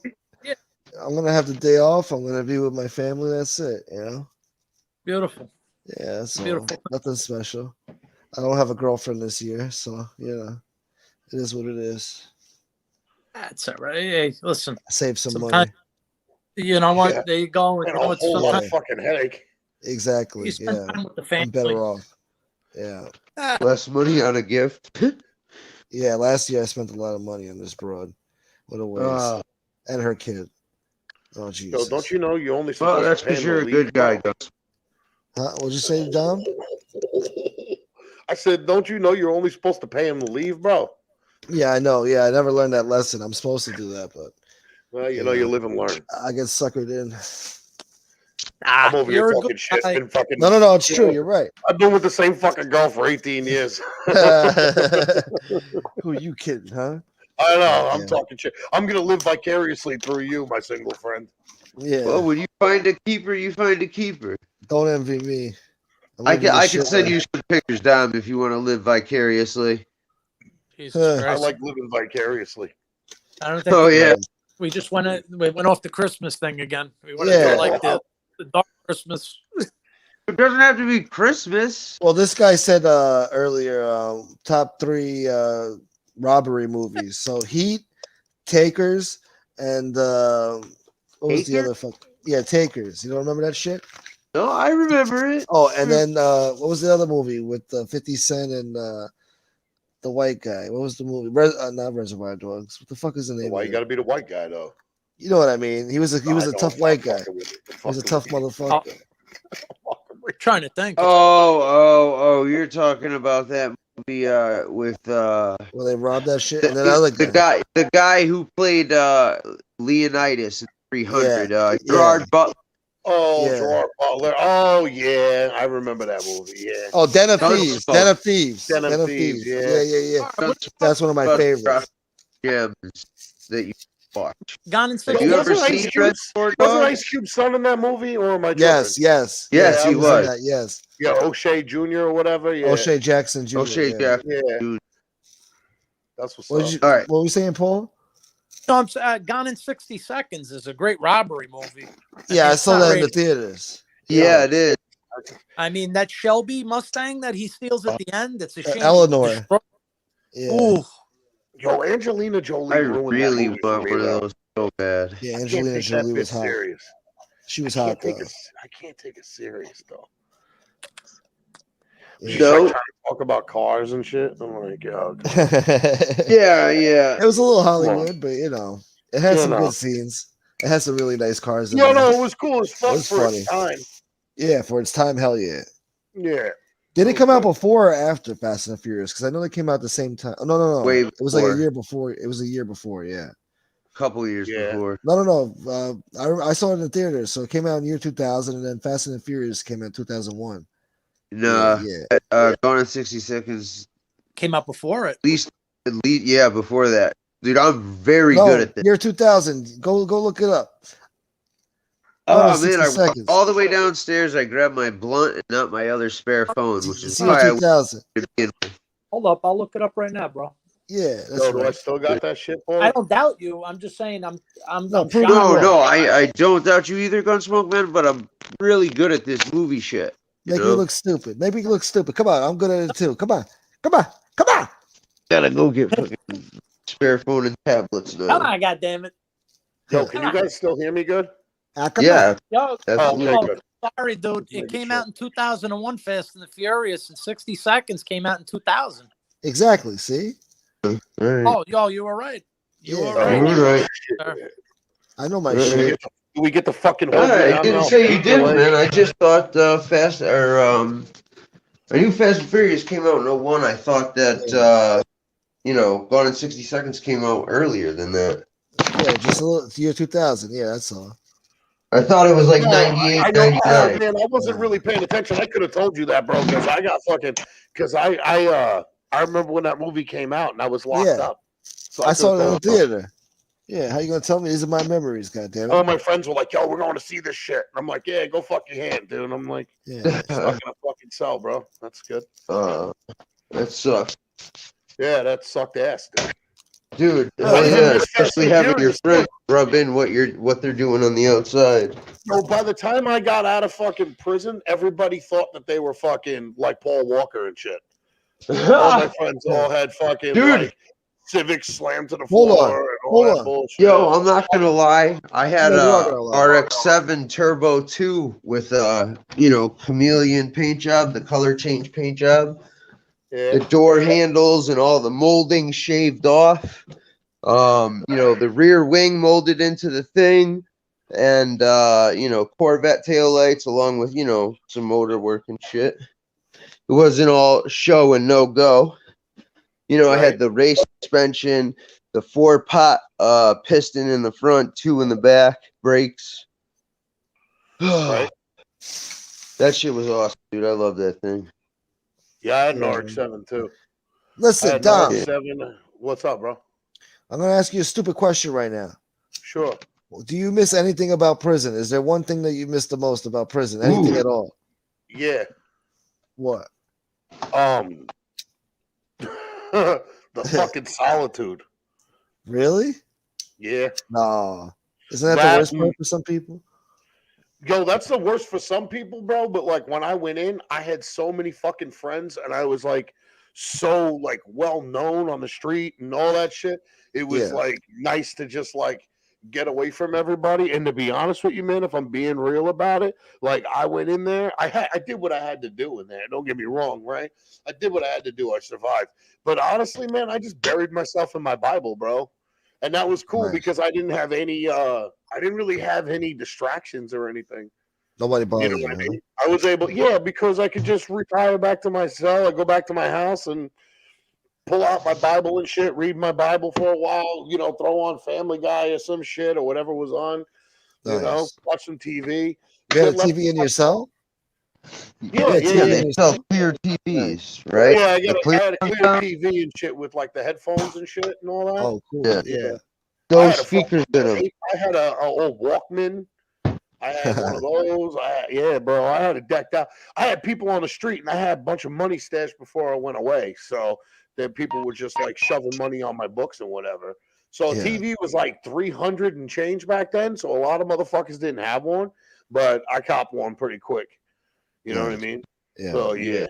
[SPEAKER 12] Yeah.
[SPEAKER 10] I'm gonna have the day off. I'm gonna be with my family. That's it. You know.
[SPEAKER 12] Beautiful.
[SPEAKER 10] Yeah, that's all.
[SPEAKER 12] Beautiful.
[SPEAKER 10] Nothing special. I don't have a girlfriend this year, so it is what it is.
[SPEAKER 12] That's all right. Hey, listen.
[SPEAKER 10] Save some money.
[SPEAKER 12] Sometimes, you know what?
[SPEAKER 11] Yeah.
[SPEAKER 12] There you go.
[SPEAKER 11] And
[SPEAKER 12] You know,
[SPEAKER 11] a
[SPEAKER 12] it's
[SPEAKER 11] whole lot
[SPEAKER 12] sometimes
[SPEAKER 11] of fucking headache.
[SPEAKER 10] Exactly.
[SPEAKER 12] you spend
[SPEAKER 10] Yeah,
[SPEAKER 12] time with the
[SPEAKER 10] I'm
[SPEAKER 12] family.
[SPEAKER 10] better off. Yeah.
[SPEAKER 13] Less money on a gift.
[SPEAKER 10] Yeah, last year I spent a lot of money on this broad. What a waste. And her kid. Oh,
[SPEAKER 11] Yo,
[SPEAKER 10] Jesus.
[SPEAKER 11] don't you know you only
[SPEAKER 13] Well,
[SPEAKER 11] supposed
[SPEAKER 13] that's
[SPEAKER 11] to pay
[SPEAKER 13] because
[SPEAKER 11] him
[SPEAKER 13] you're
[SPEAKER 11] to
[SPEAKER 13] a
[SPEAKER 11] leave,
[SPEAKER 13] good guy,
[SPEAKER 11] bro?
[SPEAKER 13] Gus.
[SPEAKER 10] Huh? What'd you say, Dom?
[SPEAKER 11] I said, don't you know you're only supposed to pay him to leave, bro?
[SPEAKER 10] Yeah, I know. Yeah, I never learned that lesson. I'm supposed to do that, but
[SPEAKER 11] Well, you know, you live and learn.
[SPEAKER 10] I get suckered in.
[SPEAKER 11] I'm over here
[SPEAKER 12] you're a
[SPEAKER 11] talking
[SPEAKER 12] good
[SPEAKER 11] shit.
[SPEAKER 12] guy.
[SPEAKER 11] Been fucking,
[SPEAKER 10] No, it's true. You're right.
[SPEAKER 11] I've been with the same fucking girl for 18 years.
[SPEAKER 10] Who are you kidding, huh?
[SPEAKER 11] I know. I'm
[SPEAKER 10] Yeah.
[SPEAKER 11] talking shit. I'm gonna live vicariously through you, my single friend.
[SPEAKER 10] Yeah.
[SPEAKER 13] Well, when you find a keeper, you find a keeper.
[SPEAKER 10] Don't envy me. I'm
[SPEAKER 13] I
[SPEAKER 10] living
[SPEAKER 13] can
[SPEAKER 10] this
[SPEAKER 13] send
[SPEAKER 10] shit
[SPEAKER 13] you some pictures, Dom, if you want to live vicariously.
[SPEAKER 12] Jesus
[SPEAKER 11] I
[SPEAKER 12] Christ.
[SPEAKER 11] like living vicariously.
[SPEAKER 12] I don't think
[SPEAKER 13] Oh
[SPEAKER 12] we,
[SPEAKER 13] yeah.
[SPEAKER 12] we just went off the Christmas thing again. We went
[SPEAKER 10] Yeah.
[SPEAKER 12] into like the dark Christmas.
[SPEAKER 13] It doesn't have to be Christmas.
[SPEAKER 10] Well, this guy said earlier top 3 robbery movies. So Heat, Takers, and what was the
[SPEAKER 13] Taker?
[SPEAKER 10] other fuck? Yeah, Takers. You don't remember that shit?
[SPEAKER 13] No, I remember it.
[SPEAKER 10] Oh, and then what was the other movie with 50 Cent and the white guy? What was the movie? Not Reservoir Dogs. What the fuck is the name?
[SPEAKER 11] Why
[SPEAKER 10] of
[SPEAKER 11] you
[SPEAKER 10] it?
[SPEAKER 11] got to be the white guy though?
[SPEAKER 10] You know what I mean? He was a
[SPEAKER 11] I know,
[SPEAKER 10] tough
[SPEAKER 11] I'm
[SPEAKER 10] white guy.
[SPEAKER 11] fucking with you.
[SPEAKER 10] He was a tough motherfucker.
[SPEAKER 12] Trying to think.
[SPEAKER 13] Oh, you're talking about that movie with
[SPEAKER 10] Where they robbed that shit, and then other
[SPEAKER 13] the guy who played Leonidas in 300, Gerard Butler.
[SPEAKER 11] Oh,
[SPEAKER 10] Yeah.
[SPEAKER 11] Gerard Butler. Oh, yeah. I remember that movie. Yeah.
[SPEAKER 10] Oh, Den of Thieves.
[SPEAKER 13] Gunsmoke.
[SPEAKER 10] Den of Thieves.
[SPEAKER 11] Den of
[SPEAKER 10] Den of
[SPEAKER 11] Thieves,
[SPEAKER 10] Thieves.
[SPEAKER 11] yeah.
[SPEAKER 10] Yeah. That's one of my favorites.
[SPEAKER 13] Gems that you watch.
[SPEAKER 12] Gone in
[SPEAKER 13] Have
[SPEAKER 12] 60
[SPEAKER 13] you ever
[SPEAKER 11] Wasn't
[SPEAKER 13] seen
[SPEAKER 11] Ice Cube-
[SPEAKER 13] Reservoir
[SPEAKER 11] Wasn't
[SPEAKER 13] Dogs?
[SPEAKER 11] Ice Cube's son in that movie, or am I
[SPEAKER 10] Yes,
[SPEAKER 11] tripping?
[SPEAKER 10] yes.
[SPEAKER 13] Yes,
[SPEAKER 11] Yeah,
[SPEAKER 13] he
[SPEAKER 10] in
[SPEAKER 13] was.
[SPEAKER 10] that, yes.
[SPEAKER 11] Yeah, O'Shea Jr. or whatever. Yeah.
[SPEAKER 10] O'Shea Jackson Jr.
[SPEAKER 13] O'Shea
[SPEAKER 10] yeah.
[SPEAKER 13] Jackson.
[SPEAKER 11] Yeah.
[SPEAKER 13] Dude.
[SPEAKER 11] That's what's
[SPEAKER 10] What,
[SPEAKER 11] up.
[SPEAKER 10] did you,
[SPEAKER 13] All right.
[SPEAKER 10] what were you saying, Paul?
[SPEAKER 12] No, I'm Gone in 60 Seconds is a great robbery movie.
[SPEAKER 10] Yeah, I
[SPEAKER 12] it's
[SPEAKER 10] saw
[SPEAKER 12] not
[SPEAKER 10] that in the
[SPEAKER 12] rated.
[SPEAKER 10] theaters.
[SPEAKER 13] Yeah, it is.
[SPEAKER 12] I mean, that Shelby Mustang that he steals at the end, it's a shame.
[SPEAKER 10] Eleanor.
[SPEAKER 12] Destroy-
[SPEAKER 10] Yeah.
[SPEAKER 12] Ooh,
[SPEAKER 11] Yo, Angelina Jolie
[SPEAKER 13] I
[SPEAKER 11] ruined
[SPEAKER 13] really
[SPEAKER 11] that movie for
[SPEAKER 13] want
[SPEAKER 11] me,
[SPEAKER 13] one of
[SPEAKER 11] though.
[SPEAKER 13] those so bad.
[SPEAKER 10] Yeah,
[SPEAKER 11] I can't
[SPEAKER 10] Angelina
[SPEAKER 11] take that
[SPEAKER 10] Jolie
[SPEAKER 11] bitch
[SPEAKER 10] was hot.
[SPEAKER 11] serious.
[SPEAKER 10] She was
[SPEAKER 11] I
[SPEAKER 10] hot,
[SPEAKER 11] can't take
[SPEAKER 10] though.
[SPEAKER 11] it. I can't take it serious though.
[SPEAKER 10] Yeah.
[SPEAKER 11] She's
[SPEAKER 13] No.
[SPEAKER 11] like trying to talk about cars and shit. I'm like, yo,
[SPEAKER 13] Yeah, yeah.
[SPEAKER 10] It was a little Hollywood, but it had
[SPEAKER 11] You
[SPEAKER 10] some
[SPEAKER 11] know.
[SPEAKER 10] good scenes. It had some really nice cars in
[SPEAKER 11] no,
[SPEAKER 10] there.
[SPEAKER 11] it was cool as fuck
[SPEAKER 10] was
[SPEAKER 11] for
[SPEAKER 10] funny.
[SPEAKER 11] its time.
[SPEAKER 10] Yeah, for its time, hell yeah.
[SPEAKER 11] Yeah.
[SPEAKER 10] Did it
[SPEAKER 11] was
[SPEAKER 10] come out
[SPEAKER 11] good.
[SPEAKER 10] before or after Fast and Furious? Because I know they came out at the same time. Oh, no.
[SPEAKER 13] Way
[SPEAKER 10] It was like a
[SPEAKER 13] before.
[SPEAKER 10] year before. It was a year before, yeah.
[SPEAKER 13] Couple years
[SPEAKER 11] Yeah.
[SPEAKER 13] before.
[SPEAKER 10] No. I saw it in the theaters, so it came out in year 2000, and then Fast and Furious came out in 2001.
[SPEAKER 13] No,
[SPEAKER 10] Yeah.
[SPEAKER 13] Gone in 60 Seconds.
[SPEAKER 12] came out before it.
[SPEAKER 13] At least, yeah, before that. Dude, I'm very
[SPEAKER 10] No,
[SPEAKER 13] good at this.
[SPEAKER 10] year 2000. Go look it up.
[SPEAKER 13] Oh,
[SPEAKER 10] Gone in
[SPEAKER 13] man,
[SPEAKER 10] 60
[SPEAKER 13] I walked
[SPEAKER 10] seconds.
[SPEAKER 13] all the way downstairs. I grabbed my blunt and not my other spare phone, which is
[SPEAKER 10] It's year
[SPEAKER 13] why I went
[SPEAKER 10] 2000.
[SPEAKER 13] to begin with.
[SPEAKER 12] Hold up, I'll look it up right now, bro.
[SPEAKER 10] Yeah, that's
[SPEAKER 11] Yo, do I
[SPEAKER 10] right.
[SPEAKER 11] still got that shit, Paul?
[SPEAKER 12] I don't doubt you. I'm just saying I'm
[SPEAKER 10] No, prove
[SPEAKER 12] shocked.
[SPEAKER 10] me wrong.
[SPEAKER 13] No, I don't doubt you either, Gunsmoke, man, but I'm really good at this movie shit.
[SPEAKER 10] Make
[SPEAKER 13] know?
[SPEAKER 10] me look stupid. Make me look stupid. Come on, I'm good at it too. Come on.
[SPEAKER 13] Gotta go get fucking spare phone and tablets now.
[SPEAKER 12] Come on, goddammit.
[SPEAKER 11] Yo, can you guys still hear me good?
[SPEAKER 10] Come
[SPEAKER 13] Yeah.
[SPEAKER 10] on.
[SPEAKER 12] Yo,
[SPEAKER 13] Absolutely.
[SPEAKER 11] okay, good.
[SPEAKER 12] sorry, dude. It
[SPEAKER 11] Making
[SPEAKER 12] came
[SPEAKER 11] sure.
[SPEAKER 12] out in 2001, Fast and the Furious, and 60 Seconds came out in 2000.
[SPEAKER 10] Exactly. See,
[SPEAKER 13] All right.
[SPEAKER 12] Oh, yo, you were right. You
[SPEAKER 10] Yeah.
[SPEAKER 12] were right.
[SPEAKER 13] All right.
[SPEAKER 12] Sir.
[SPEAKER 10] I know my
[SPEAKER 13] Right.
[SPEAKER 10] shit.
[SPEAKER 11] Do we get the fucking?
[SPEAKER 13] I didn't say you didn't, man. I just thought I knew Fast and Furious came out in 01. I thought that Gone in 60 Seconds came out earlier than that.
[SPEAKER 10] Yeah, just a little year 2000. Yeah, that's all.
[SPEAKER 13] I thought it was like 98,
[SPEAKER 11] I know,
[SPEAKER 13] 99.
[SPEAKER 11] man. I wasn't really paying attention. I could have told you that, bro, because I got fucking. Because I remember when that movie came out and I was locked up. So
[SPEAKER 10] I saw it in the theater. Yeah, how you gonna tell me these are my memories? Goddamn it!
[SPEAKER 11] All my friends were like, "Yo, we're going to see this shit." And I'm like, "Yeah, go fuck your hand, dude." And I'm like,
[SPEAKER 10] "Yeah,
[SPEAKER 11] it's not gonna fucking sell, bro. That's good."
[SPEAKER 13] That sucks.
[SPEAKER 11] Yeah, that sucked ass, dude.
[SPEAKER 13] Dude, especially having your friends rub in what they're doing on the outside.
[SPEAKER 11] So by the time I got out of fucking prison, everybody thought that they were fucking like Paul Walker and shit. All my friends all had fucking like Civics slammed to the floor and all that bullshit.
[SPEAKER 13] Yo, I'm not gonna lie. I had a RX-7 Turbo 2 with chameleon paint job, the color change paint job.
[SPEAKER 11] Yeah.
[SPEAKER 13] The door handles and all the molding shaved off. The rear wing molded into the thing, and Corvette taillights along with some motor work and shit. It wasn't all show and no go. I had the race suspension, the 4-pot piston in the front, 2 in the back, brakes.
[SPEAKER 11] Right.
[SPEAKER 13] That shit was awesome, dude. I love that thing.
[SPEAKER 11] Yeah, I had an RX-7 too.
[SPEAKER 10] Listen, Dom.
[SPEAKER 11] What's up, bro?
[SPEAKER 10] I'm gonna ask you a stupid question right now.
[SPEAKER 11] Sure.
[SPEAKER 10] Do you miss anything about prison? Is there one thing that you miss the most about prison? Anything at all?
[SPEAKER 11] Yeah.
[SPEAKER 10] What?
[SPEAKER 11] The fucking solitude.
[SPEAKER 10] Really?
[SPEAKER 11] Yeah.
[SPEAKER 10] No. Isn't that the worst part for some people?
[SPEAKER 11] Yo, that's the worst for some people, bro. But like when I went in, I had so many fucking friends, and I was like so like well known on the street and all that shit. It was like nice to just like get away from everybody. And to be honest with you, man, if I'm being real about it, like I went in there, I did what I had to do in there. Don't get me wrong, right? I did what I had to do. I survived. But honestly, man, I just buried myself in my Bible, bro. And that was cool because I didn't have any I didn't really have any distractions or anything.
[SPEAKER 10] Nobody bothered you.
[SPEAKER 11] Know what I mean? I was able, because I could just retire back to my cell. I go back to my house and pull out my Bible and shit, read my Bible for a while, throw on Family Guy or some shit or whatever was on, watch some TV.
[SPEAKER 10] You had a TV in your cell?
[SPEAKER 11] Yeah.
[SPEAKER 13] They sell clear TVs, right?
[SPEAKER 11] Yeah, I had a clear TV and shit with like the headphones and shit and all that.
[SPEAKER 10] Oh, cool.
[SPEAKER 13] Yeah. Those speakers in them.
[SPEAKER 11] I had a old Walkman. I had one of those. Bro. I had it decked out. I had people on the street, and I had a bunch of money stashed before I went away. So then people were just like shoving money on my books and whatever. So TV was like 300 and change back then. So a lot of motherfuckers didn't have one, but I copped one pretty quick. You know what I mean?
[SPEAKER 10] Yeah.
[SPEAKER 11] So yeah.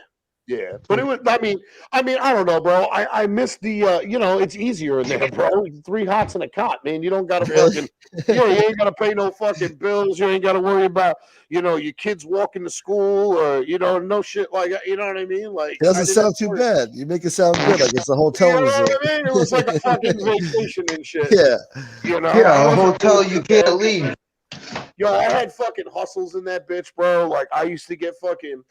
[SPEAKER 11] But it was. I mean, I don't know, bro. I miss the. It's easier in there, bro. 3 hots and a cot, man. You don't gotta fucking. You ain't gotta pay no fucking bills. You ain't gotta worry about your kids walking to school or no shit like that. You know what I mean? Like
[SPEAKER 10] it doesn't sound too bad. You make it sound good, like it's a hotel.
[SPEAKER 11] You know what I mean? It was like a fucking vacation and shit.
[SPEAKER 10] Yeah.
[SPEAKER 13] Yeah, a hotel you can't leave.
[SPEAKER 11] Yo, I had fucking hustles in that bitch, bro. Like I used to get fucking.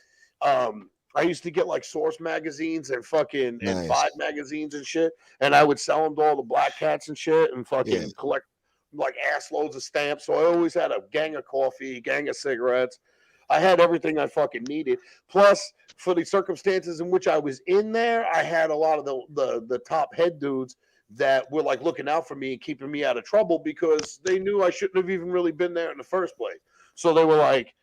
[SPEAKER 11] I used to get like Source magazines and fucking and Vibe magazines and shit, and I would sell them to all the black cats and shit, and fucking collect like ass loads of stamps. So I always had a gang of coffee, gang of cigarettes. I had everything I fucking needed. Plus, for the circumstances in which I was in there, I had a lot of the top head dudes that were like looking out for me and keeping me out of trouble because they knew I shouldn't have even really been there in the first place. So they were like.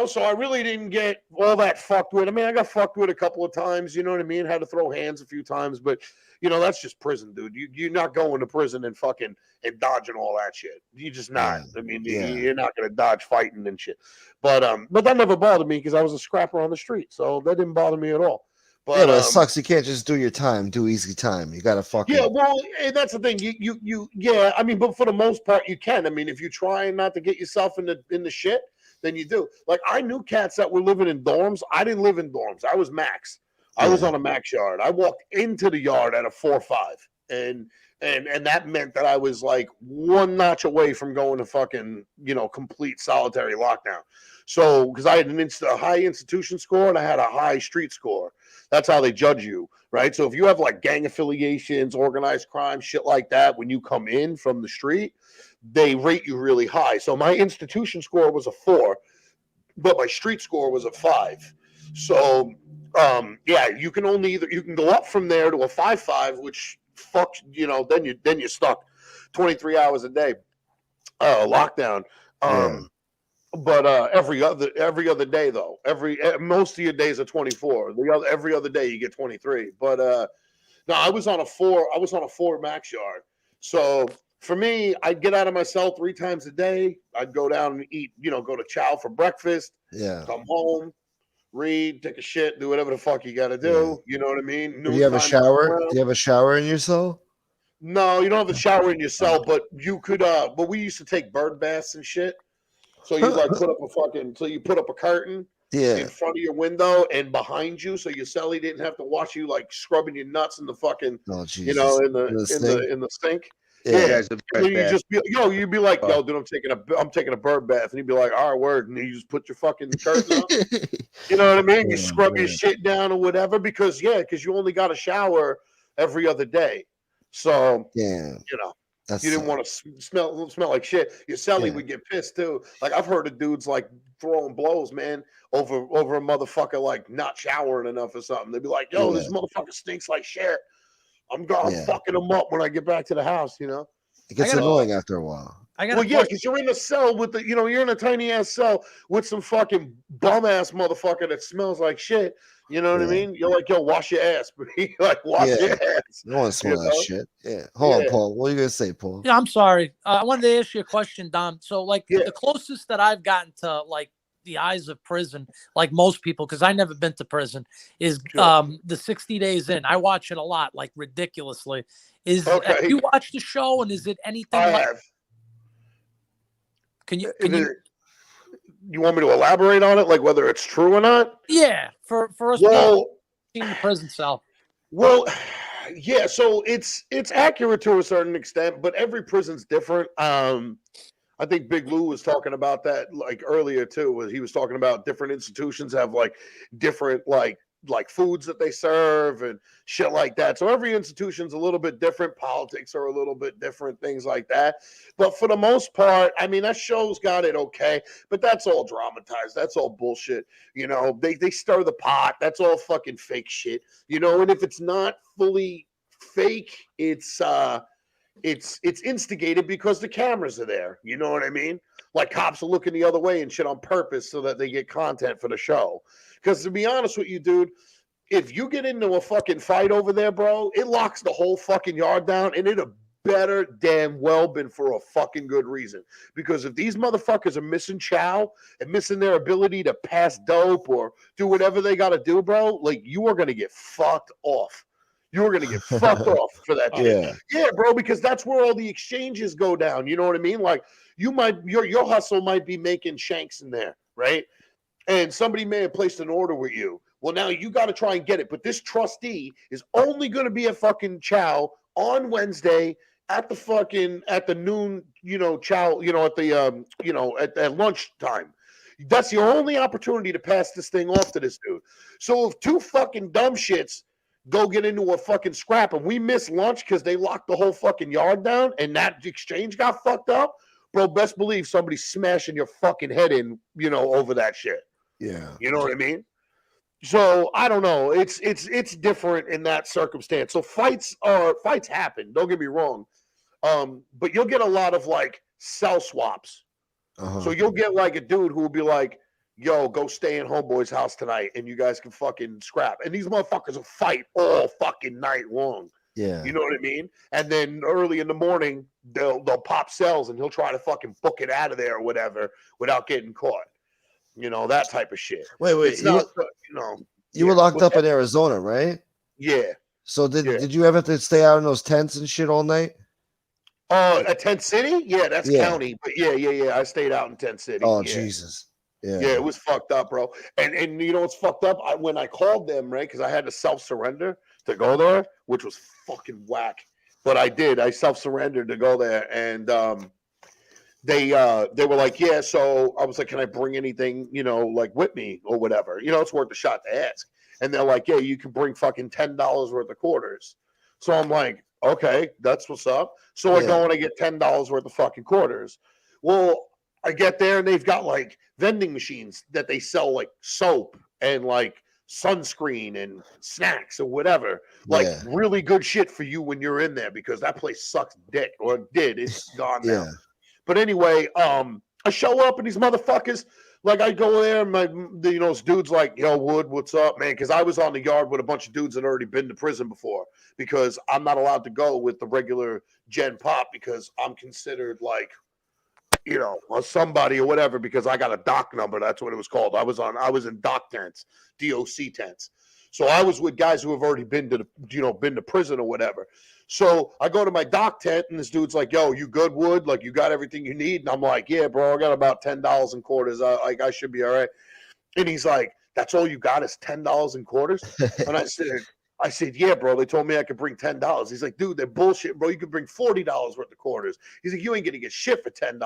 [SPEAKER 11] So I really didn't get all that fucked with. I mean, I got fucked with a couple of times, you know what I mean? Had to throw hands a few times, but that's just prison, dude. You're not going to prison and fucking and dodging all that shit. You're just not. I mean, you're not gonna dodge fighting and shit. But that never bothered me because I was a scrapper on the street, so that didn't bother me at all. But
[SPEAKER 10] it sucks. You can't just do your time, do easy time. You gotta fucking.
[SPEAKER 11] Yeah, well, and that's the thing. Yeah. I mean, but for the most part, you can. I mean, if you're trying not to get yourself in the shit. Then you do. Like I knew cats that were living in dorms. I didn't live in dorms. I was max. I was on a max yard. I walked into the yard at a 4-5, and And that meant that I was like one notch away from going to fucking, complete solitary lockdown. So, because I had a high institution score and I had a high street score. That's how they judge you, right? So if you have like gang affiliations, organized crime, shit like that, when you come in from the street, they rate you really high. So my institution score was a 4, but my street score was a 5. So, you can only you can go up from there to a 5.5, which fucks, then you're stuck 23 hours a day, lockdown. But every other day though, most of your days are 24. Every other day you get 23. But no, I was on a 4 max yard. So for me, I'd get out of my cell 3 times a day. I'd go down and eat, go to chow for breakfast.
[SPEAKER 10] Yeah.
[SPEAKER 11] Come home, read, take a shit, do whatever the fuck you got to do.
[SPEAKER 10] Yeah.
[SPEAKER 11] You know what I mean?
[SPEAKER 10] Do you have a shower? Do you have a shower in your cell?
[SPEAKER 11] No, you don't have a shower in your cell, but you could. But we used to take bird baths and shit. So you like put up a curtain in front of your window and behind you, so your cellie didn't have to watch you like scrubbing your nuts in the fucking, in the sink. Yeah. And you just be, you'd be like, yo, dude, I'm taking a bird bath, and you'd be like, all right, word, and then you just put your fucking curtain up. You know what I mean? You scrub your shit down or whatever because you only got a shower every other day. So you didn't want to smell like shit. Your cellie would get pissed too. Like I've heard of dudes like throwing blows, man, over a motherfucker like not showering enough or something. They'd be like, yo, this motherfucker stinks like shit. I'm fucking him up when I get back to the house, It
[SPEAKER 10] gets annoying after a while.
[SPEAKER 11] Because you're in a cell with you're in a tiny ass cell with some fucking bum ass motherfucker that smells like shit. You know what I mean? You're like, yo, wash your ass. Like, wash your ass.
[SPEAKER 10] No one smell that shit. Yeah. Hold on, Paul. What are you gonna say, Paul?
[SPEAKER 12] Yeah, I'm sorry. I wanted to ask you a question, Dom. So, like, the closest that I've gotten to like the eyes of prison, like most people, because I never been to prison, is the 60 Days In. I watch it a lot, like ridiculously. Have you watched the show, and is it anything?
[SPEAKER 11] I have.
[SPEAKER 12] Can you?
[SPEAKER 11] You want me to elaborate on it, like whether it's true or not?
[SPEAKER 12] Yeah, for us people in the prison cell.
[SPEAKER 11] Well, yeah. So it's accurate to a certain extent, but every prison's different. I think Big Lou was talking about that like earlier too. He was talking about different institutions have like different like foods that they serve and shit like that. So every institution's a little bit different. Politics are a little bit different, things like that. But for the most part, I mean, that show's got it okay, but that's all dramatized. That's all bullshit. They stir the pot. That's all fucking fake shit. And if it's not fully fake, it's instigated because the cameras are there. You know what I mean? Like cops are looking the other way and shit on purpose so that they get content for the show. Because to be honest with you, dude, if you get into a fucking fight over there, bro, it locks the whole fucking yard down, and it'd better damn well been for a fucking good reason. Because if these motherfuckers are missing chow and missing their ability to pass dope or do whatever they got to do, bro, like you are going to get fucked off. You're going to get fucked off for that shit. Yeah, bro, because that's where all the exchanges go down. You know what I mean? Like your hustle might be making shanks in there, right? And somebody may have placed an order with you. Well, now you got to try and get it. But this trustee is only going to be at fucking chow on Wednesday at the noon, chow, at lunchtime. That's your only opportunity to pass this thing off to this dude. So if 2 fucking dumb shits go get into a fucking scrap and we miss lunch because they locked the whole fucking yard down and that exchange got fucked up, bro, best believe somebody's smashing your fucking head in, over that shit.
[SPEAKER 10] Yeah.
[SPEAKER 11] You know what I mean? So I don't know. It's different in that circumstance. So fights happen. Don't get me wrong. But you'll get a lot of like cell swaps. So you'll get like a dude who will be like, yo, go stay in homeboy's house tonight and you guys can fucking scrap. And these motherfuckers will fight all fucking night long.
[SPEAKER 10] Yeah.
[SPEAKER 11] You know what I mean? And then early in the morning, they'll pop cells and he'll try to fucking book it out of there or whatever without getting caught. That type of shit.
[SPEAKER 10] Wait.
[SPEAKER 11] It's not,
[SPEAKER 10] you were locked up in Arizona, right?
[SPEAKER 11] Yeah.
[SPEAKER 10] So did you ever have to stay out in those tents and shit all night?
[SPEAKER 11] A tent city? Yeah, that's county. But yeah. I stayed out in tent city.
[SPEAKER 10] Oh, Jesus. Yeah,
[SPEAKER 11] it was fucked up, bro. And you know what's fucked up? When I called them, right, because I had to self-surrender to go there, which was fucking whack. but I did. I self-surrendered to go there, and they were like, yeah. So I was like, can I bring anything, like with me or whatever? It's worth a shot to ask. And they're like, yeah, you can bring fucking $10 worth of quarters. So I'm like, okay, that's what's up. So I go and I get $10 worth of fucking quarters. Well, I get there and they've got like vending machines that they sell like soap and like sunscreen and snacks or whatever. Like really good shit for you when you're in there, because that place sucks dick, or it did. It's gone now. But anyway, I show up and these motherfuckers, like I go there and this dude's like, yo, Wood, what's up, man? Because I was on the yard with a bunch of dudes that had already been to prison before, because I'm not allowed to go with the regular Gen Pop because I'm considered like, somebody or whatever, because I got a doc number. That's what it was called. I was in doc tents, DOC tents. So I was with guys who have already been to prison or whatever. So I go to my doc tent and this dude's like, yo, you good, Wood? Like, you got everything you need? And I'm like, yeah, bro, I got about $10 in quarters. I should be all right. And he's like, that's all you got is $10 in quarters? And I said, yeah, bro. They told me I could bring $10. He's like, dude, they're bullshit, bro. You could bring $40 worth of quarters. He's like, you ain't gonna get shit for $10.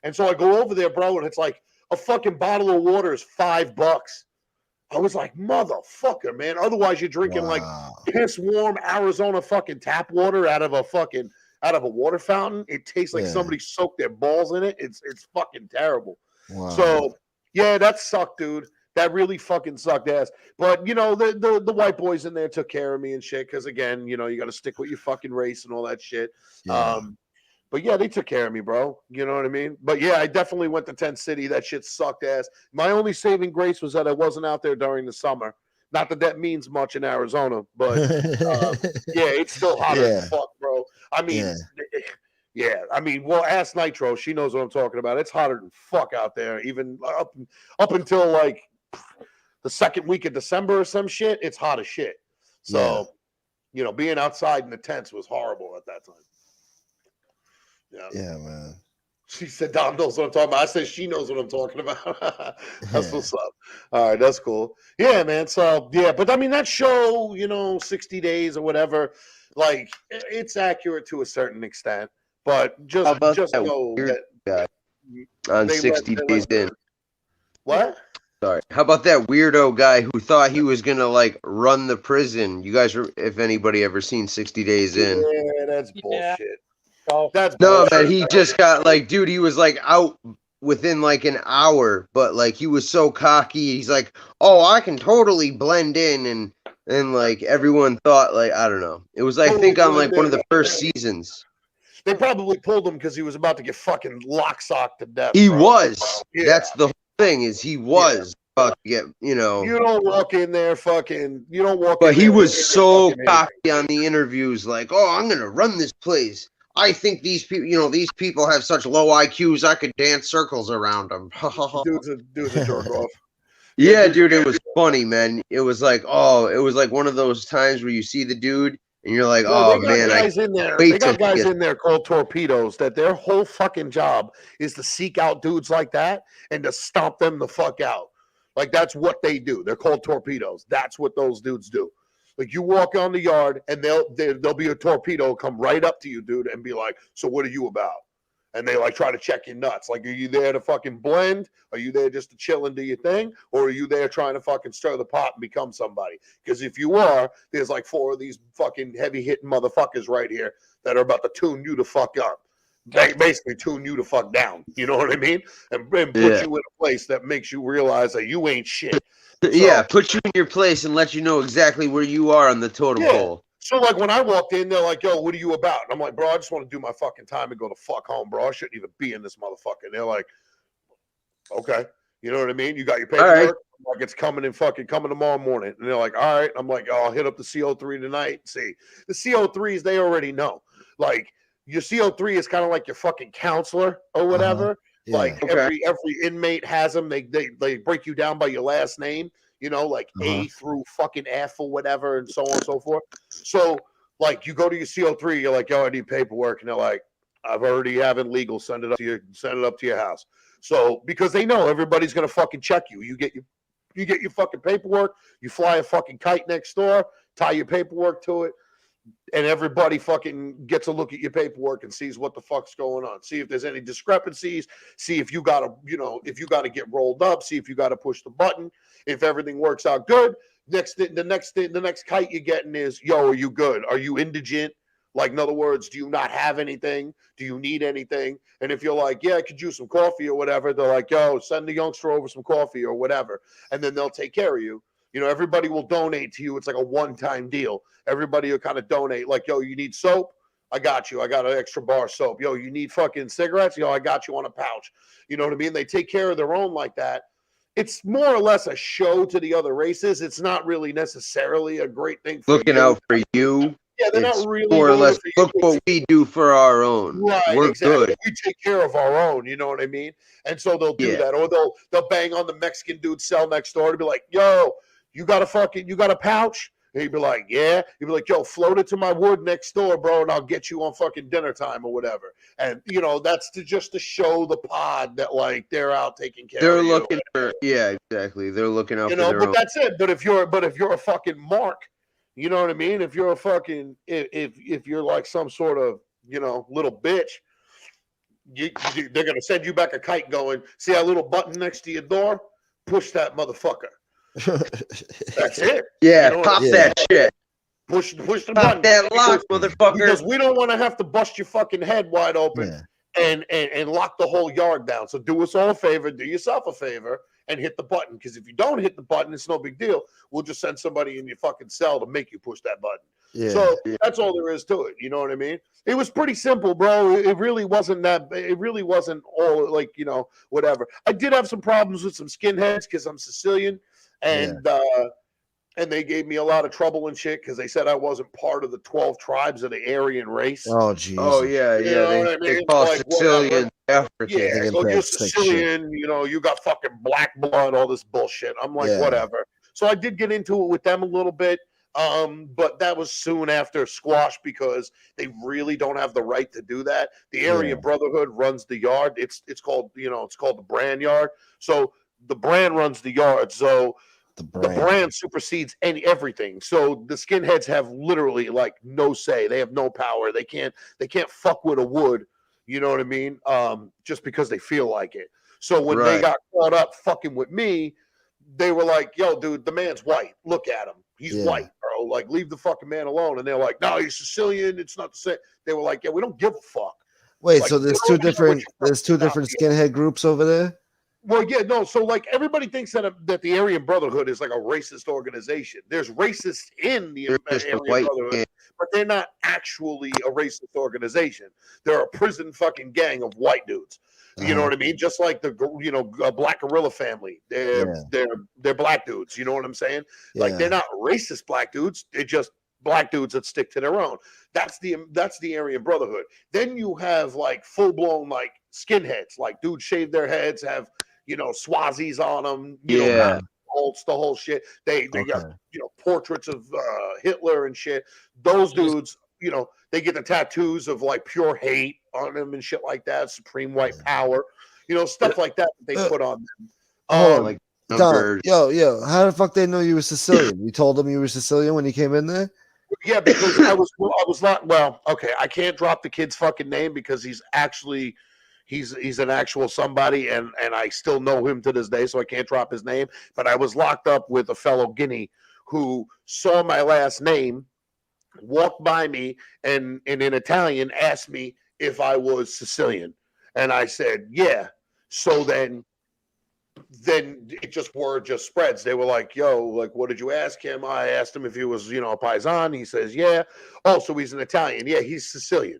[SPEAKER 11] And so I go over there, bro, and it's like a fucking bottle of water is $5. I was like, motherfucker, man. Otherwise, you're drinking like piss warm Arizona fucking tap water out of a water fountain. It tastes like somebody soaked their balls in it. It's fucking terrible. Wow. So yeah, that sucked, dude. That really fucking sucked ass. But the white boys in there took care of me and shit. Because again, you got to stick with your fucking race and all that shit. Yeah. But yeah, they took care of me, bro. You know what I mean? But yeah, I definitely went to Tent City. That shit sucked ass. My only saving grace was that I wasn't out there during the summer. Not that means much in Arizona, but yeah, it's still hotter than fuck, bro. I mean, I mean, well, ask Nitro. She knows what I'm talking about. It's hotter than fuck out there. Even up until like the second week of December or some shit, it's hot as shit. So, being outside in the tents was horrible at that time.
[SPEAKER 10] Yeah, man.
[SPEAKER 11] She said Dom knows what I'm talking about. I said she knows what I'm talking about. That's what's up. All right, that's cool. Yeah, man. So yeah, but I mean that show, 60 days or whatever, like it's accurate to a certain extent. But just know that
[SPEAKER 13] on 60 Days In.
[SPEAKER 11] What?
[SPEAKER 13] Sorry. How about that weirdo guy who thought he was gonna like run the prison? You guys, if anybody ever seen 60 Days In?
[SPEAKER 11] Yeah, that's bullshit.
[SPEAKER 13] That's no, man. He just got like, dude. He was like out within like an hour, but like he was so cocky. He's like, "Oh, I can totally blend in," and like everyone thought like, I don't know. It was I think on like one of the first seasons.
[SPEAKER 11] They probably pulled him because he was about to get fucking locksocked to death.
[SPEAKER 13] He was. Yeah. That's the whole thing. Is he was about to get
[SPEAKER 11] You don't walk in there fucking. You don't walk.
[SPEAKER 13] But he was so cocky on the interviews, like, "Oh, I'm gonna run this place. I think these people, these people have such low IQs. I could dance circles around them."
[SPEAKER 11] dude's a jerk off.
[SPEAKER 13] Yeah, dude, it was funny, man. It was like, it was like one of those times where you see the dude and you're like, man,
[SPEAKER 11] they got guys in there called torpedoes that their whole fucking job is to seek out dudes like that and to stomp them the fuck out. Like that's what they do. They're called torpedoes. That's what those dudes do. Like you walk on the yard and there'll be a torpedo come right up to you, dude, and be like, "So what are you about?" And they like try to check your nuts. Like, are you there to fucking blend? Are you there just to chill and do your thing? Or are you there trying to fucking stir the pot and become somebody? Because if you are, there's like 4 of these fucking heavy hitting motherfuckers right here that are about to tune you the fuck up. They basically tune you the fuck down. You know what I mean? And put you in a place that makes you realize that you ain't shit. So,
[SPEAKER 13] yeah, put you in your place and let you know exactly where you are on the totem pole.
[SPEAKER 11] So, like, when I walked in, they're like, "Yo, what are you about?" And I'm like, "Bro, I just want to do my fucking time and go the fuck home, bro. I shouldn't even be in this motherfucker." And they're like, "Okay." You know what I mean? You got your paperwork? Right. Like, it's coming tomorrow morning. And they're like, "All right." I'm like, "Oh, I'll hit up the CO3 tonight." See, the CO3s, they already know. Like, your CO3 is kind of like your fucking counselor or whatever. Yeah. Like every inmate has them. They break you down by your last name, like A through fucking F or whatever, and so on and so forth. So like you go to your CO3, you're like, "Yo, I need paperwork," and they're like, "I've already have it legal. Send it up to your house." So because they know everybody's gonna fucking check you. You get your fucking paperwork. You fly a fucking kite next door, tie your paperwork to it. and everybody fucking gets a look at your paperwork and sees what the fuck's going on. See if there's any discrepancies. See if you gotta, if you gotta get rolled up. See if you gotta push the button. If everything works out good, the next kite you're getting is, yo, are you good? Are you indigent? Like, in other words, do you not have anything? Do you need anything? And if you're like, yeah, I could use some coffee or whatever, they're like, yo, send the youngster over some coffee or whatever, and then they'll take care of you. Everybody will donate to you. It's like a one-time deal. Everybody will kind of donate. Like, yo, you need soap? I got you. I got an extra bar of soap. Yo, you need fucking cigarettes? Yo, I got you on a pouch. You know what I mean? They take care of their own like that. It's more or less a show to the other races. It's not really necessarily a great thing for
[SPEAKER 13] looking out for you.
[SPEAKER 11] Yeah, they're not really
[SPEAKER 13] more or less. Look
[SPEAKER 11] you.
[SPEAKER 13] what we do for our own.
[SPEAKER 11] Right,
[SPEAKER 13] we're
[SPEAKER 11] exactly.
[SPEAKER 13] good.
[SPEAKER 11] We take care of our own. You know what I mean? And so they'll do that, or they'll bang on the Mexican dude's cell next door to be like, "Yo, you got a pouch?" And he'd be like, "Yeah." He'd be like, "Yo, float it to my wood next door, bro, and I'll get you on fucking dinner time or whatever." And that's just to show the pod that like they're out taking care.
[SPEAKER 13] They're
[SPEAKER 11] of
[SPEAKER 13] looking
[SPEAKER 11] you.
[SPEAKER 13] for exactly. They're looking out for their
[SPEAKER 11] but
[SPEAKER 13] own.
[SPEAKER 11] that's it. But if you're a fucking mark. You know what I mean? If you're a fucking, if you're like some sort of, little bitch, they're going to send you back a kite going, see that little button next to your door? Push that motherfucker. That's it.
[SPEAKER 13] Yeah, pop that shit.
[SPEAKER 11] Push the
[SPEAKER 13] pop
[SPEAKER 11] button.
[SPEAKER 13] That lock, motherfucker.
[SPEAKER 11] Because we don't want to have to bust your fucking head wide open and lock the whole yard down. So do us all a favor, do yourself a favor, and hit the button. Because if you don't hit the button, it's no big deal. We'll just send somebody in your fucking cell to make you push that button.
[SPEAKER 10] Yeah.
[SPEAKER 11] So that's all there is to it. You know what I mean? It was pretty simple, bro. It really wasn't that. It really wasn't all like whatever. I did have some problems with some skinheads because I'm Sicilian, and they gave me a lot of trouble and shit because they said I wasn't part of the 12 tribes of the Aryan race.
[SPEAKER 10] Oh, geez.
[SPEAKER 13] Oh yeah, yeah. They call Sicilian African.
[SPEAKER 11] Yeah, so you're Sicilian. You got fucking black blood, all this bullshit. I'm like, whatever. So I did get into it with them a little bit. But that was soon after squash because they really don't have the right to do that. The Aryan Brotherhood runs the yard. It's called the brand yard. So the brand runs the yard. So the brand supersedes everything. So the skinheads have literally like no say. They have no power. They can't fuck with a wood. You know what I mean? Just because they feel like it. So when they got caught up fucking with me, they were like, "Yo, dude, the man's white. Look at him. He's white, bro. Like, leave the fucking man alone." And they're like, "No, he's Sicilian. It's not the same." They were like, "Yeah, we don't give a fuck."
[SPEAKER 10] Wait,
[SPEAKER 11] like,
[SPEAKER 10] so there's two different skinhead groups over there?
[SPEAKER 11] Well, yeah, no. So like everybody thinks that the Aryan Brotherhood is like a racist organization. There's racists in the Aryan Brotherhood, but they're not actually a racist organization. They're a prison fucking gang of white dudes. You know what I mean? Just like the Black Gorilla family. They're black dudes. You know what I'm saying? Like they're not racist black dudes. They're just black dudes that stick to their own. That's the Aryan Brotherhood. Then you have like full blown like skinheads. Like dudes shave their heads, have Swazis on them. The whole shit. They got portraits of Hitler and shit. Those dudes, they get the tattoos of like pure hate on them and shit like that. Supreme white power, stuff like that they put on them.
[SPEAKER 13] Like
[SPEAKER 10] Don, yo, how the fuck they know you were Sicilian? You told them you were Sicilian when you came in there?
[SPEAKER 11] Yeah, because I was not. Well, okay, I can't drop the kid's fucking name because he's an actual somebody, and I still know him to this day, so I can't drop his name. But I was locked up with a fellow Guinea who saw my last name, walked by me, and in Italian asked me if I was Sicilian, and I said yeah. So then word just spreads. They were like, "Yo, like, what did you ask him?" I asked him if he was, a Paisan. He says, "Yeah." Oh, so he's an Italian. Yeah, he's Sicilian.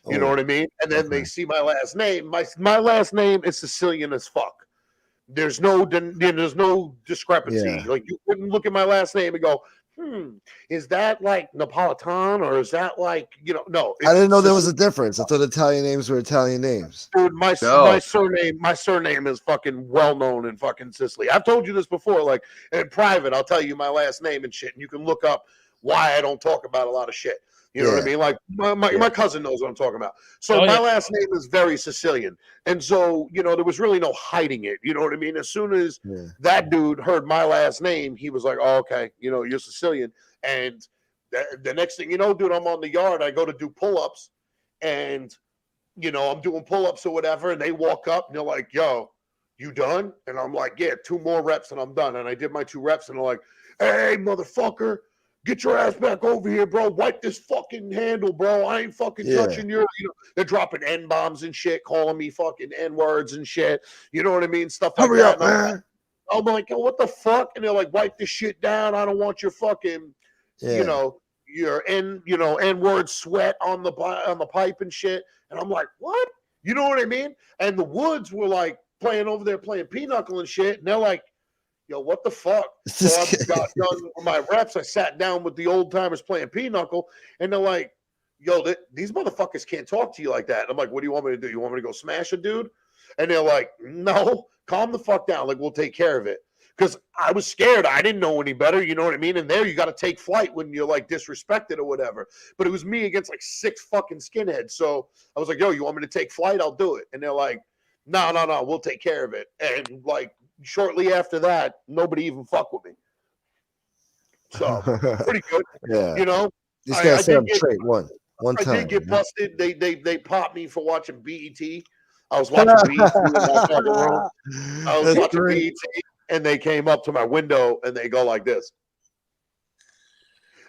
[SPEAKER 11] You know what I mean? And then they see my last name. My last name is Sicilian as fuck. There's no discrepancy.
[SPEAKER 10] Yeah.
[SPEAKER 11] Like you wouldn't look at my last name and go, is that like Napolitan or is that like no?
[SPEAKER 10] I didn't know there was a difference. I thought Italian names were Italian names.
[SPEAKER 11] Dude, my surname is fucking well known in fucking Sicily. I've told you this before. Like in private, I'll tell you my last name and shit, and you can look up why I don't talk about a lot of shit. You know what I mean? Like my cousin knows what I'm talking about. So my last name is very Sicilian. And so, there was really no hiding it. You know what I mean? As soon as that dude heard my last name, he was like, "Oh, okay, you're Sicilian." And The next thing you know, dude, I'm on the yard. I go to do pull-ups, and I'm doing pull-ups or whatever, and they walk up and they're like, "Yo, you done?" And I'm like, "Yeah, 2 more reps and I'm done." And I did my 2 reps, and they're like, "Hey, motherfucker, get your ass back over here, bro. Wipe this fucking handle, bro. I ain't fucking touching your." They're dropping N-bombs and shit, calling me fucking N-words and shit. You know what I mean? Stuff like
[SPEAKER 10] Hurry
[SPEAKER 11] that.
[SPEAKER 10] up, man.
[SPEAKER 11] I'm like, "Yo, what the fuck?" And they're like, "Wipe this shit down. I don't want your fucking, your N-word sweat on the pipe and shit." And I'm like, "What?" You know what I mean? And the Woods were like playing over there, playing pinochle and shit. And they're like, "Yo, what the fuck?" So I got done with my reps. I sat down with the old timers playing pinochle, and they're like, "Yo, these motherfuckers can't talk to you like that." And I'm like, "What do you want me to do? You want me to go smash a dude?" And they're like, "No, calm the fuck down. Like, we'll take care of it." Because I was scared. I didn't know any better. You know what I mean? And there you got to take flight when you're like disrespected or whatever. But it was me against like 6 fucking skinheads. So I was like, "Yo, you want me to take flight? I'll do it." And they're like, No, we'll take care of it. And like shortly after that, nobody even fucked with me. So pretty good.
[SPEAKER 10] This guy said I'm straight one
[SPEAKER 11] I
[SPEAKER 10] time.
[SPEAKER 11] did get busted. They popped me for watching BET. I was watching BET in my fucking room. I was watching BET, and they came up to my window and they go like this.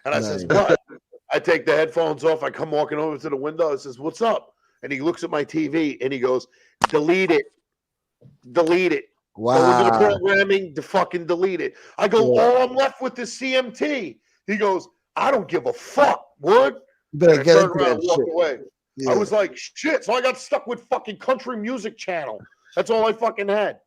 [SPEAKER 11] And I says, "What?" I take the headphones off. I come walking over to the window. I says, "What's up?" And he looks at my TV and he goes, "Delete it. Delete it."
[SPEAKER 10] Wow.
[SPEAKER 11] So we're gonna programming to fucking delete it. I go, "All I'm left with is CMT." He goes, "I don't give a fuck, Wood."
[SPEAKER 10] You better
[SPEAKER 11] I
[SPEAKER 10] get
[SPEAKER 11] turned
[SPEAKER 10] into
[SPEAKER 11] around
[SPEAKER 10] that
[SPEAKER 11] and walked
[SPEAKER 10] shit.
[SPEAKER 11] away.
[SPEAKER 10] Yeah.
[SPEAKER 11] I was like, "Shit." So I got stuck with fucking country music channel. That's all I fucking had.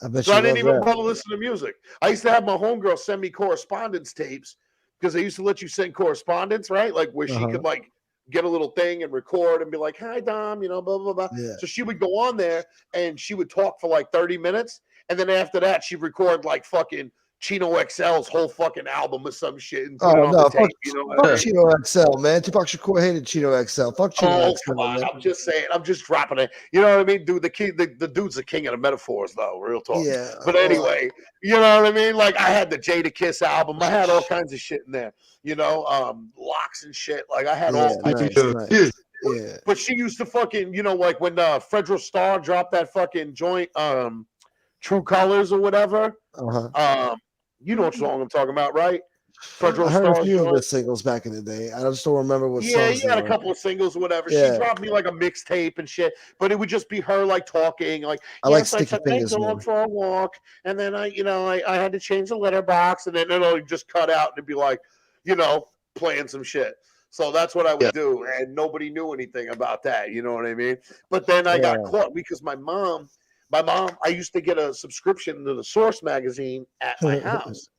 [SPEAKER 10] I bet
[SPEAKER 11] So I
[SPEAKER 10] you
[SPEAKER 11] didn't
[SPEAKER 10] love
[SPEAKER 11] even
[SPEAKER 10] that.
[SPEAKER 11] bother listening to music. I used to have my homegirl send me correspondence tapes because they used to let you send correspondence, right? Like where she could like get a little thing and record and be like, "Hi, Dom," blah, blah, blah.
[SPEAKER 10] Yeah.
[SPEAKER 11] So she would go on there and she would talk for like 30 minutes. And then after that, she'd record like fucking Chino XL's whole fucking album or some shit and put it on the tape.
[SPEAKER 10] Fuck Chino XL, man. Tupac Shakur hated Chino XL. Fuck Chino XL,
[SPEAKER 11] come on.
[SPEAKER 10] man.
[SPEAKER 11] I'm just saying. I'm just dropping it. You know what I mean? Dude, the dude's the king of the metaphors, though. Real talk.
[SPEAKER 10] Yeah.
[SPEAKER 11] But anyway, you know what I mean? Like, I had the Jada Kiss album. I had all kinds of shit in there. Locks and shit. Like, I had all kinds of shit.
[SPEAKER 10] Yeah.
[SPEAKER 11] But she used to fucking, like when Fredro Starr dropped that fucking joint, True Colors or whatever. You know what song I'm talking about, right? Fredro
[SPEAKER 10] I heard a
[SPEAKER 11] Starr's
[SPEAKER 10] few of
[SPEAKER 11] joint.
[SPEAKER 10] the singles back in the day. I just don't remember what
[SPEAKER 11] Yeah,
[SPEAKER 10] songs
[SPEAKER 11] you had
[SPEAKER 10] they
[SPEAKER 11] a
[SPEAKER 10] were.
[SPEAKER 11] couple of singles or whatever.
[SPEAKER 10] Yeah.
[SPEAKER 11] She dropped me like a mixtape and shit, but it would just be her like talking, like,
[SPEAKER 10] I like
[SPEAKER 11] "Yes, I
[SPEAKER 10] Sticky
[SPEAKER 11] took my
[SPEAKER 10] Fingers,
[SPEAKER 11] dog
[SPEAKER 10] man.
[SPEAKER 11] for a walk, and then I had to change the litter box," and then it'll just cut out and it'd be like, playing some shit. So that's what I would do, and nobody knew anything about that. You know what I mean? But then I got caught because my mom, I used to get a subscription to the Source magazine at my house.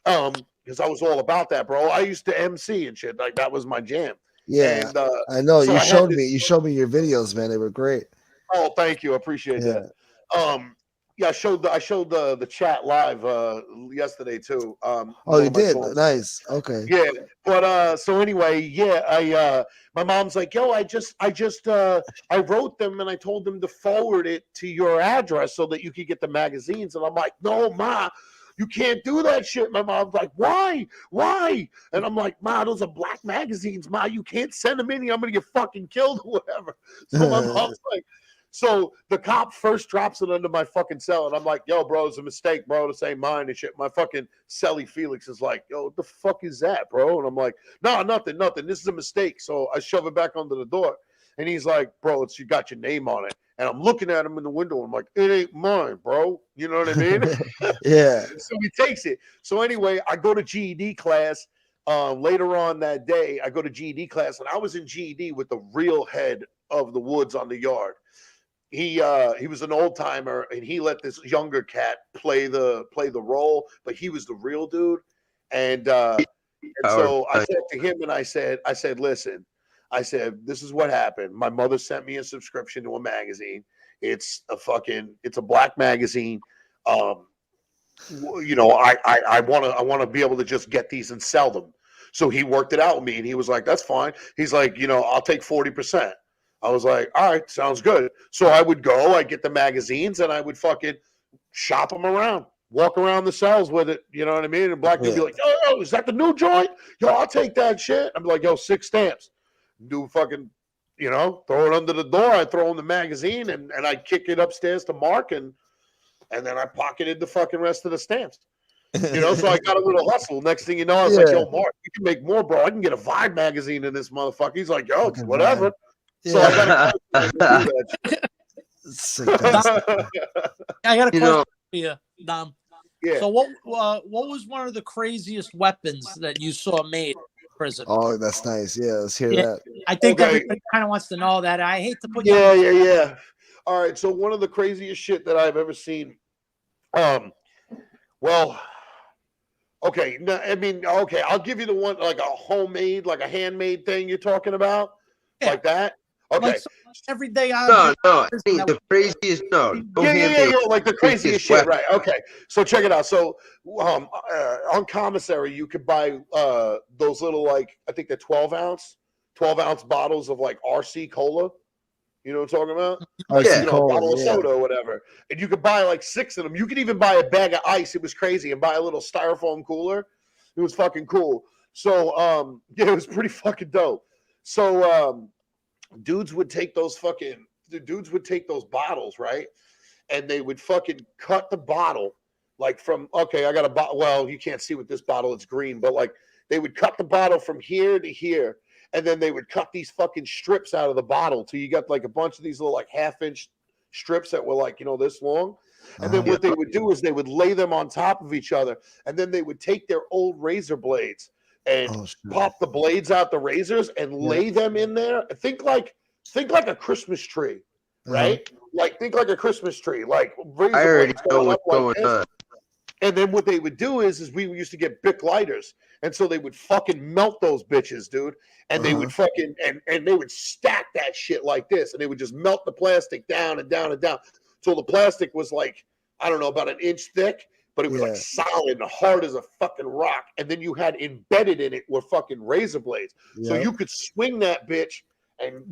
[SPEAKER 11] Because I was all about that, bro. I used to MC and shit. Like that was my jam.
[SPEAKER 10] Yeah,
[SPEAKER 11] And,
[SPEAKER 10] I know.
[SPEAKER 11] so
[SPEAKER 10] You
[SPEAKER 11] I had
[SPEAKER 10] showed
[SPEAKER 11] this-
[SPEAKER 10] me. You showed me your videos, man. They were great.
[SPEAKER 11] Oh, thank you. I appreciate that. I showed the chat live yesterday too.
[SPEAKER 10] Oh,
[SPEAKER 11] one
[SPEAKER 10] you
[SPEAKER 11] of my
[SPEAKER 10] did.
[SPEAKER 11] songs.
[SPEAKER 10] Nice. Okay.
[SPEAKER 11] Yeah, but so anyway, my mom's like, "Yo, I wrote them and I told them to forward it to your address so that you could get the magazines." And I'm like, "No, Ma, you can't do that shit." My mom's like, "Why? And I'm like, "Ma, those are black magazines, Ma. You can't send them in here. I'm gonna get fucking killed or whatever." So my mom's like, so the cop first drops it under my fucking cell, and I'm like, "Yo, bro, it's a mistake, bro. This ain't mine and shit." My fucking celly Felix is like, "Yo, what the fuck is that, bro?" And I'm like, "No, nothing. This is a mistake." So I shove it back under the door, and he's like, "Bro, you got your name on it." And I'm looking at him in the window. And I'm like, "It ain't mine, bro." You know what I mean?
[SPEAKER 10] Yeah.
[SPEAKER 11] So he takes it. So anyway, I go to GED class. Later on that day, I go to GED class, and I was in GED with the real head of the Woods on the yard. He was an old timer, and he let this younger cat play the role, but he was the real dude. And so I said to him, and I said, "Listen," I said, "this is what happened. My mother sent me a subscription to a magazine. It's a black magazine. I want to be able to just get these and sell them." So he worked it out with me, and he was like, "That's fine." He's like, "I'll take 40%. I was like, "All right, sounds good." So I would go, I'd get the magazines, and I would fucking shop them around, walk around the cells with it. You know what I mean? And black dude be like, yo, is that the new joint? Yo, I'll take that shit. I'm like, yo, 6 stamps. Do fucking, you know, throw it under the door. I throw in the magazine and I kick it upstairs to Mark and then I pocketed the fucking rest of the stamps. You know, so I got a little hustle. Next thing you know, I was like, yo, Mark, you can make more, bro. I can get a Vibe magazine in this motherfucker. He's like, yo, whatever. So I got to do that
[SPEAKER 12] I got a question for you, Dom.
[SPEAKER 11] Yeah.
[SPEAKER 12] So what was one of the craziest weapons that you saw made in prison?
[SPEAKER 10] Oh, that's nice. Yeah, let's hear that.
[SPEAKER 12] I think everybody kind of wants to know that. I hate to put you
[SPEAKER 11] Yeah. All right, so one of the craziest shit that I've ever seen. Well, okay, no, I mean, okay, I'll give you the one like a homemade, like a handmade thing you're talking about, like that. Okay.
[SPEAKER 12] Like everyday
[SPEAKER 13] No, I think the craziest,
[SPEAKER 11] Yeah, like the craziest shit, right? Okay, so check it out. So, on commissary, you could buy those little, like, I think they're 12-ounce bottles of like RC cola. You know what I'm talking about?
[SPEAKER 10] RC
[SPEAKER 11] a bottle of soda or whatever, and you could buy like 6 of them. You could even buy a bag of ice. It was crazy, and buy a little styrofoam cooler. It was fucking cool. So, it was pretty fucking dope. So, dudes would take those bottles, right? And they would fucking cut the bottle, like from, okay, I got a bottle. Well, you can't see with this bottle, it's green, but like they would cut the bottle from here to here. And then they would cut these fucking strips out of the bottle till you got like a bunch of these little like 1/2-inch strips that were like, this long. And then what they would do is they would lay them on top of each other. And then they would take their old razor blades and pop the blades out the razors and lay them in there. Think like a Christmas tree, right? Like think like a Christmas tree. Like razor
[SPEAKER 13] I already
[SPEAKER 11] blades
[SPEAKER 13] know
[SPEAKER 11] going
[SPEAKER 13] what's
[SPEAKER 11] up like
[SPEAKER 13] going
[SPEAKER 11] this.
[SPEAKER 13] on.
[SPEAKER 11] And then what they would do is we used to get Bic lighters. And so they would fucking melt those bitches, dude. And they would fucking, and they would stack that shit like this. And they would just melt the plastic down and down and down. So the plastic was like, I don't know, about 1 inch thick, but it was like solid and hard as a fucking rock. And then you had embedded in it were fucking razor blades. So you could swing that bitch and,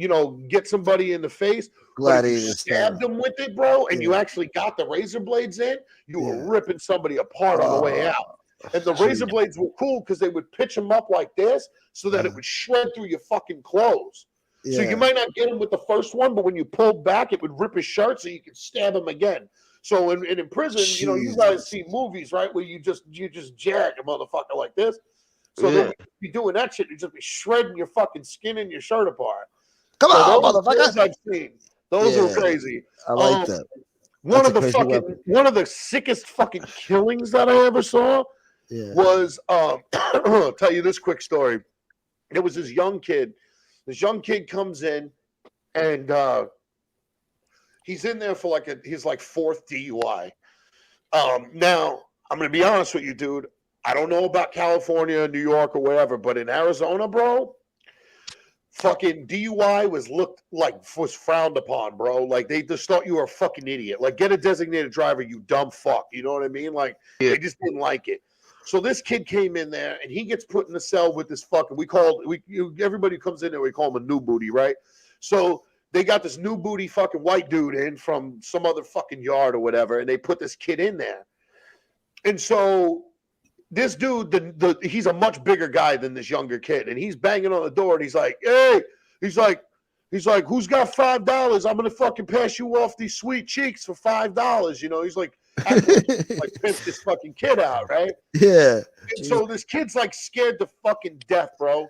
[SPEAKER 11] get somebody in the face. But if you stabbed them with it, bro, and you actually got the razor blades in, you were ripping somebody apart on the way out. And the razor blades were cool because they would pitch them up like this so that it would shred through your fucking clothes. So you might not get him with the first one, but when you pulled back, it would rip his shirt so you could stab him again. So in prison, you guys see movies, right, where you just jag a motherfucker like this. So then you'd be doing that shit, you'd just be shredding your fucking skin and your shirt apart.
[SPEAKER 10] Come on,
[SPEAKER 11] those I've seen. Those are crazy.
[SPEAKER 10] I like that.
[SPEAKER 11] One of the sickest fucking killings that I ever saw was I'll tell you this quick story. There was this young kid. This young kid comes in and he's in there for his 4th DUI. Now I'm gonna be honest with you, dude. I don't know about California, New York, or wherever, but in Arizona, bro, fucking DUI was frowned upon, bro. Like they just thought you were a fucking idiot. Like get a designated driver, you dumb fuck. You know what I mean? Like they just didn't like it. So this kid came in there and he gets put in the cell with this fucking. Everybody who comes in there, we call him a new booty, right? So they got this new booty fucking white dude in from some other fucking yard or whatever, and they put this kid in there. And so this dude, he's a much bigger guy than this younger kid, and he's banging on the door, and he's like, "Hey," he's like, "Who's got $5? I'm gonna fucking pass you off these sweet cheeks for $5." He's like, pimp this fucking kid out, right?
[SPEAKER 10] Yeah.
[SPEAKER 11] And so this kid's like scared to fucking death, bro.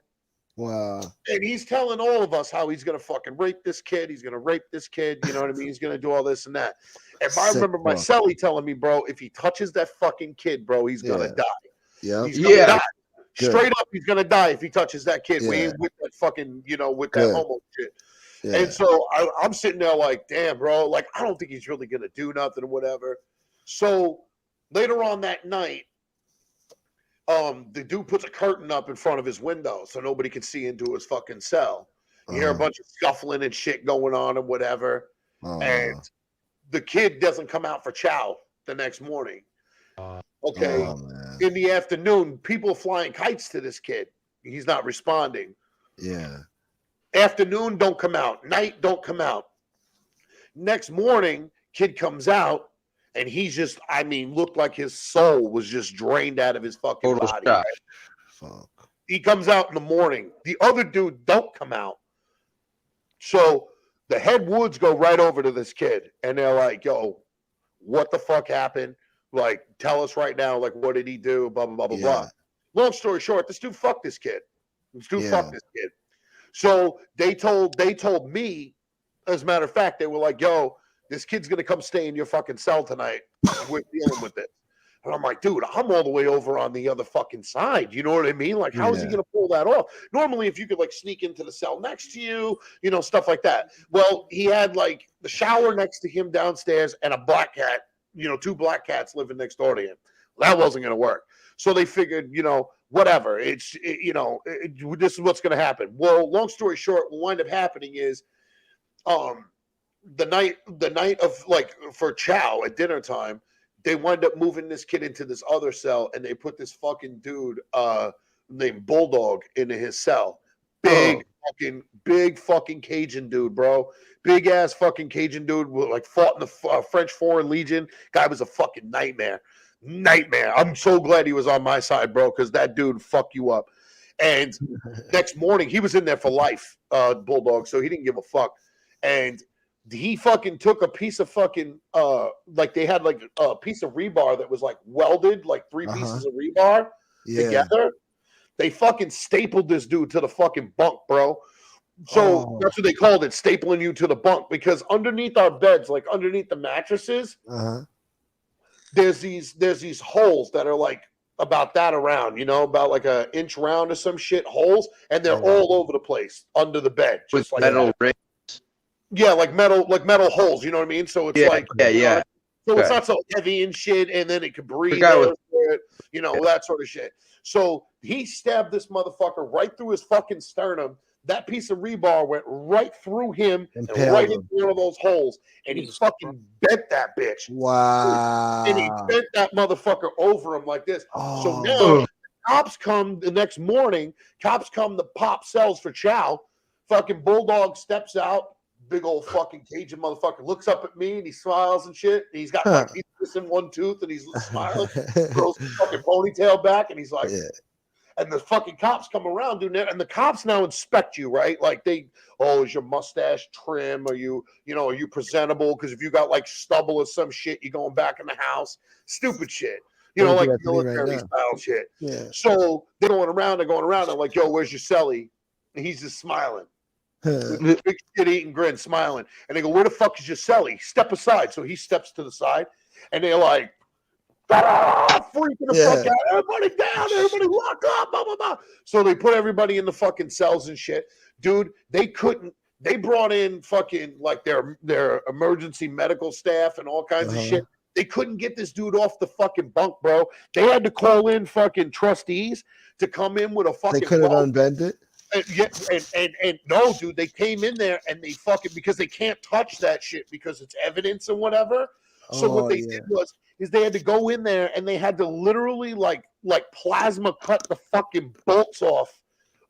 [SPEAKER 10] Wow.
[SPEAKER 11] And he's telling all of us how he's gonna fucking rape this kid. He's gonna rape this kid. You know what I mean? He's gonna do all this and that. And I remember my cellie telling me, bro, if he touches that fucking kid, bro, he's gonna die.
[SPEAKER 10] Yeah.
[SPEAKER 11] He's gonna die. Straight up, he's gonna die if he touches that kid. We ain't with that fucking, with that homo shit. Yeah. And so I'm sitting there like, damn, bro, like I don't think he's really gonna do nothing or whatever. So later on that night, the dude puts a curtain up in front of his window so nobody can see into his fucking cell. You hear a bunch of scuffling and shit going on and whatever. And the kid doesn't come out for chow the next morning. Okay. In the afternoon, people flying kites to this kid. He's not responding.
[SPEAKER 10] Yeah.
[SPEAKER 11] Afternoon, don't come out. Night, don't come out. Next morning, kid comes out And he's just, I mean, looked like his soul was just drained out of his fucking
[SPEAKER 13] Total
[SPEAKER 11] body.
[SPEAKER 13] shock.
[SPEAKER 11] Right?
[SPEAKER 10] Fuck.
[SPEAKER 11] He comes out in the morning. The other dude don't come out. So the head woods go right over to this kid, and they're like, yo, what the fuck happened? Like, tell us right now, like, what did he do? Blah, blah, blah, blah, blah. Long story short, this dude fucked this kid. This dude fucked this kid. So they told me, as a matter of fact, they were like, yo, this kid's going to come stay in your fucking cell tonight. We're dealing with it. And I'm like, dude, I'm all the way over on the other fucking side. You know what I mean? Like, how is he going to pull that off? Normally, if you could, like, sneak into the cell next to you, you know, stuff like that. Well, he had, like, the shower next to him downstairs and a black cat, you know, 2 black cats living next door to him. Well, that wasn't going to work. So they figured, you know, whatever. This is what's going to happen. Well, long story short, what wind up happening is the night of, like, for chow at dinner time, they wind up moving this kid into this other cell, and they put this fucking dude named Bulldog into his cell. Big fucking Cajun dude, bro. Big ass fucking Cajun dude, like fought in the French Foreign Legion. Guy was a fucking nightmare. I'm so glad he was on my side, bro, because that dude fuck you up. And next morning, he was in there for life, Bulldog, so he didn't give a fuck. And he fucking took a piece of fucking like they had like a piece of rebar that was like welded, like 3 pieces of rebar together. They fucking stapled this dude to the fucking bunk, bro. So that's what they called it, stapling you to the bunk, because underneath our beds, like underneath the mattresses, there's these holes that are like about that around, you know, about like an inch round or some shit holes, and they're all over the place under the bed, just
[SPEAKER 13] with
[SPEAKER 11] like
[SPEAKER 13] metal rings.
[SPEAKER 11] Yeah, like metal holes, you know what I mean? So it's so it's not so heavy and shit, and then it can breathe, you know, that sort of shit. So he stabbed this motherfucker right through his fucking sternum. That piece of rebar went right through him and right into one of those holes, and he fucking bent that bitch.
[SPEAKER 10] Wow.
[SPEAKER 11] And he bent that motherfucker over him like this. So now cops come the next morning. Cops come to pop cells for chow. Fucking Bulldog steps out. Big old fucking Cajun motherfucker looks up at me and he smiles and shit. And he's got like he's missing one tooth and he's smiling. Throws his fucking ponytail back and he's like, and the fucking cops come around doing that. And the cops now inspect you, right? Like is your mustache trim? Are you presentable? Because if you got like stubble or some shit, you're going back in the house. Stupid shit. You know, like military style shit. Yeah. So they're going around. I'm like, yo, where's your celly? And he's just smiling. With a big shit-eating grin, smiling. And they go, where the fuck is your celly? Step aside. So he steps to the side, and they're like, freaking the fuck out. Everybody down. Everybody lock up. Blah, blah, blah. So they put everybody in the fucking cells and shit. Dude, they brought in fucking, like, their emergency medical staff and all kinds of shit. They couldn't get this dude off the fucking bunk, bro. They had to call in fucking trustees to come in with a fucking...
[SPEAKER 10] They couldn't unbend it?
[SPEAKER 11] And no, dude, they came in there and they fucking, because they can't touch that shit because it's evidence and whatever. So what they did is they had to go in there and they had to literally like plasma cut the fucking bolts off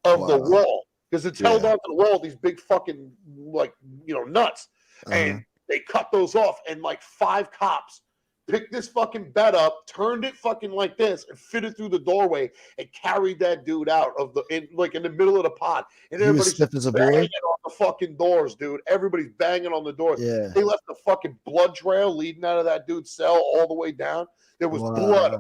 [SPEAKER 11] of the wall, because it's held onto the wall, these big fucking, like, you know, nuts. And they cut those off, and like 5 cops picked this fucking bed up, turned it fucking like this, and fit it through the doorway, and carried that dude out of in the middle of the pod. And everybody's banging on the fucking doors, dude. Everybody's banging on the doors. Yeah. They left the fucking blood trail leading out of that dude's cell all the way down. There was blood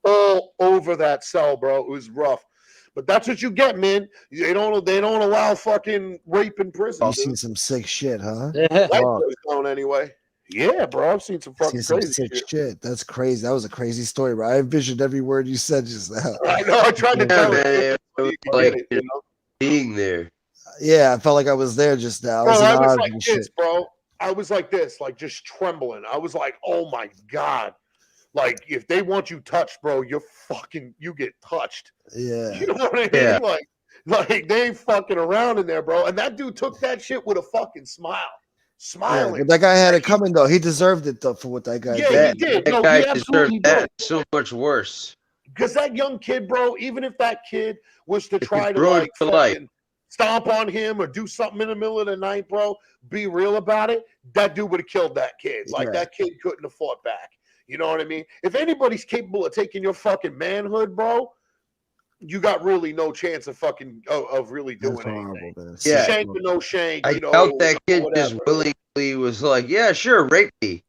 [SPEAKER 11] all over that cell, bro. It was rough. But that's what you get, man. They don't allow fucking rape in prison.
[SPEAKER 10] You've seen some sick shit, huh?
[SPEAKER 11] That's going anyway. Yeah, bro, I've seen some fucking crazy
[SPEAKER 10] shit. That's crazy. That was a crazy story, bro. I envisioned every word you said just now.
[SPEAKER 11] I know. I tried to tell you.
[SPEAKER 13] Like being there.
[SPEAKER 10] Yeah, I felt like I was there just now.
[SPEAKER 11] I was like this, bro. I was like this, like just trembling. I was like, oh my God. Like, if they want you touched, bro, you get touched.
[SPEAKER 10] Yeah.
[SPEAKER 11] You know what I mean?
[SPEAKER 10] Yeah.
[SPEAKER 11] Like they ain't fucking around in there, bro. And that dude took that shit with a fucking smile. Smiling.
[SPEAKER 10] Yeah, but that guy had it coming, though. He deserved it, though, for what that guy did.
[SPEAKER 11] Yeah, he did.
[SPEAKER 13] That guy deserved that so much worse.
[SPEAKER 11] Because that young kid, bro, even if that kid was to try to like fucking stomp on him or do something in the middle of the night, bro, be real about it, that dude would have killed that kid. Like, that kid couldn't have fought back. You know what I mean? If anybody's capable of taking your fucking manhood, bro, you got really no chance of fucking of really doing anything.
[SPEAKER 10] Man.
[SPEAKER 13] Yeah.
[SPEAKER 11] Shank or no shank,
[SPEAKER 13] I
[SPEAKER 11] you know,
[SPEAKER 13] doubt that kid just
[SPEAKER 11] whatever.
[SPEAKER 13] willingly was like, yeah, sure, rape me.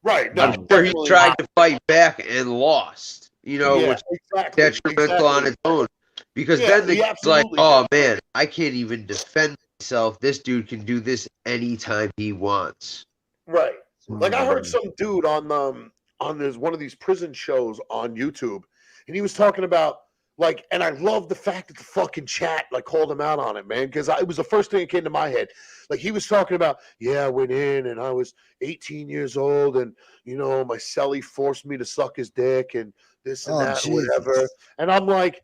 [SPEAKER 11] Right. No,
[SPEAKER 13] I'm sure he
[SPEAKER 11] definitely
[SPEAKER 13] tried
[SPEAKER 11] not.
[SPEAKER 13] to fight back and lost, you know,
[SPEAKER 11] Yeah,
[SPEAKER 13] which
[SPEAKER 11] exactly.
[SPEAKER 13] is detrimental on its own. Because
[SPEAKER 11] Yeah,
[SPEAKER 13] then the
[SPEAKER 11] he
[SPEAKER 13] kid's like,
[SPEAKER 11] absolutely
[SPEAKER 13] oh man, I can't even defend myself. This dude can do this anytime he wants.
[SPEAKER 11] Right. Like I heard some dude on this one of these prison shows on YouTube, and he was talking about like, and I love the fact that the fucking chat like called him out on it, man, because it was the first thing that came to my head. Like he was talking about, yeah, I went in and I was 18 years old, and you know my cellie forced me to suck his dick and this and that, and whatever. And I'm like,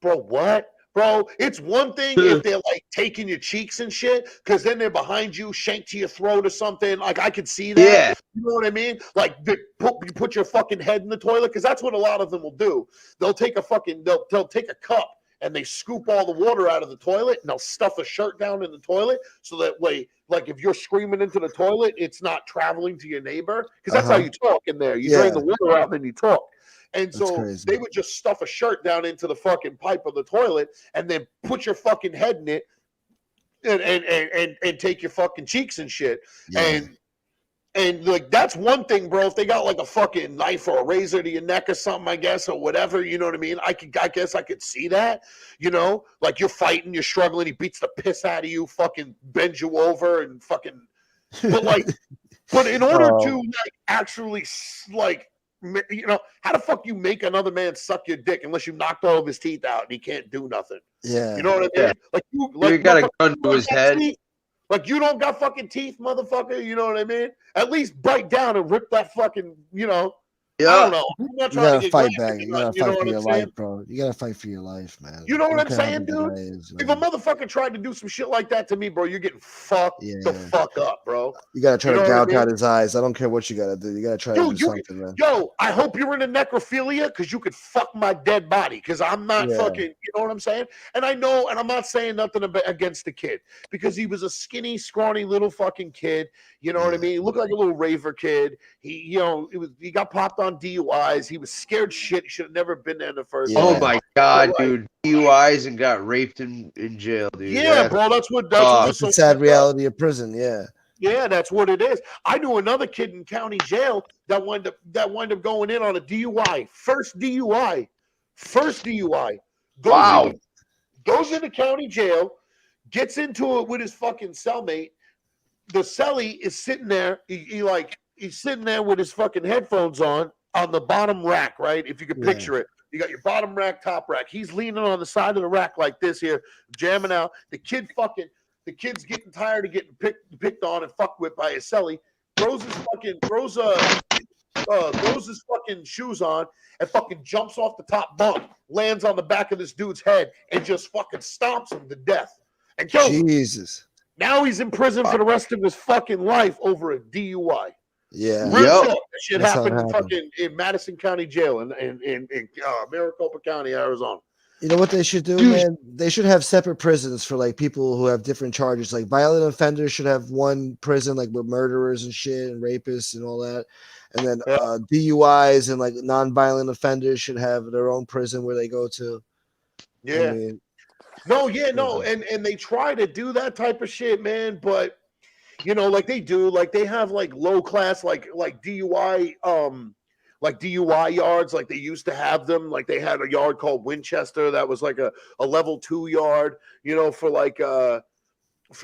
[SPEAKER 11] bro, what? Bro, it's one thing if they're like taking your cheeks and shit, because then they're behind you, shank to your throat or something. Like I could see that.
[SPEAKER 13] Yeah.
[SPEAKER 11] You know what I mean? Like you put your fucking head in the toilet, because that's what a lot of them will do. They'll take a fucking they'll take a cup and they scoop all the water out of the toilet and they'll stuff a shirt down in the toilet so that way, like if you're screaming into the toilet, it's not traveling to your neighbor, because that's how you talk in there. You drain the water out and then you talk. And so they would just stuff a shirt down into the fucking pipe of the toilet and then put your fucking head in it and take your fucking cheeks and shit. Yeah. And like that's one thing, bro. If they got like a fucking knife or a razor to your neck or something, I guess, or whatever, you know what I mean? I guess I could see that, you know, like you're fighting, you're struggling, he beats the piss out of you, fucking bends you over and fucking, but like, but in order to like actually like, you know, how the fuck you make another man suck your dick unless you knocked all of his teeth out and he can't do nothing?
[SPEAKER 10] Yeah.
[SPEAKER 11] You know what I mean?
[SPEAKER 13] Yeah.
[SPEAKER 11] Like
[SPEAKER 13] you got a gun to his head.
[SPEAKER 11] Teeth. Like you don't got fucking teeth, motherfucker. You know what I mean? At least bite down and rip that fucking, you know. Yeah. I don't know. I'm not
[SPEAKER 10] You
[SPEAKER 11] trying
[SPEAKER 10] gotta
[SPEAKER 11] to get
[SPEAKER 10] fight
[SPEAKER 11] graphic,
[SPEAKER 10] back. You gotta fight for your life, bro. You gotta fight for your life, man.
[SPEAKER 11] You know what
[SPEAKER 10] I
[SPEAKER 11] I'm
[SPEAKER 10] don't care how
[SPEAKER 11] saying,
[SPEAKER 10] big the
[SPEAKER 11] dude?
[SPEAKER 10] guy is,
[SPEAKER 11] If a motherfucker tried to do some shit like that to me, bro, you're getting fucked the fuck up, bro.
[SPEAKER 10] You gotta try
[SPEAKER 11] You
[SPEAKER 10] to
[SPEAKER 11] know what I
[SPEAKER 10] gouge
[SPEAKER 11] mean?
[SPEAKER 10] out his eyes. I don't care what you gotta do. You gotta try to do something, man.
[SPEAKER 11] Yo, I hope you're into necrophilia because you could fuck my dead body because I'm not fucking, you know what I'm saying? And I know, and I'm not saying nothing against the kid because he was a skinny, scrawny little fucking kid. You know what I mean? He looked like a little raver kid. He, you know, he got popped on DUIs. He was scared shit. He should have never been there in the first place.
[SPEAKER 13] Oh my god, dude. DUIs and got raped in jail, dude.
[SPEAKER 11] Yeah, bro, that's what
[SPEAKER 10] That's the sad reality of prison, yeah.
[SPEAKER 11] Yeah, that's what it is. I knew another kid in county jail that wound up going in on a DUI. First DUI. Goes into county jail, gets into it with his fucking cellmate. The cellie is sitting there. He's sitting there with his fucking headphones on the bottom rack, right? If you could picture it. You got your bottom rack, top rack. He's leaning on the side of the rack like this here, jamming out. The kid's getting tired of getting picked on and fucked with by his cellie. Throws his fucking shoes on and fucking jumps off the top bunk, lands on the back of this dude's head and just fucking stomps him to death and kills him.
[SPEAKER 10] Jesus.
[SPEAKER 11] Now he's in prison for the rst of his fucking life over a DUI.
[SPEAKER 10] Yeah.
[SPEAKER 11] Real talk. That shit happened in Madison County Jail in Maricopa County, Arizona.
[SPEAKER 10] You know what they should do, man? They should have separate prisons for like people who have different charges. Like violent offenders should have one prison, like with murderers and shit and rapists and all that. And then DUIs and like non-violent offenders should have their own prison where they go to.
[SPEAKER 11] Yeah. And they try to do that type of shit, man. But you know, like they have like low class, like DUI, like DUI yards, like they used to have them. Like they had a yard called Winchester that was like a level 2 yard, you know, for like for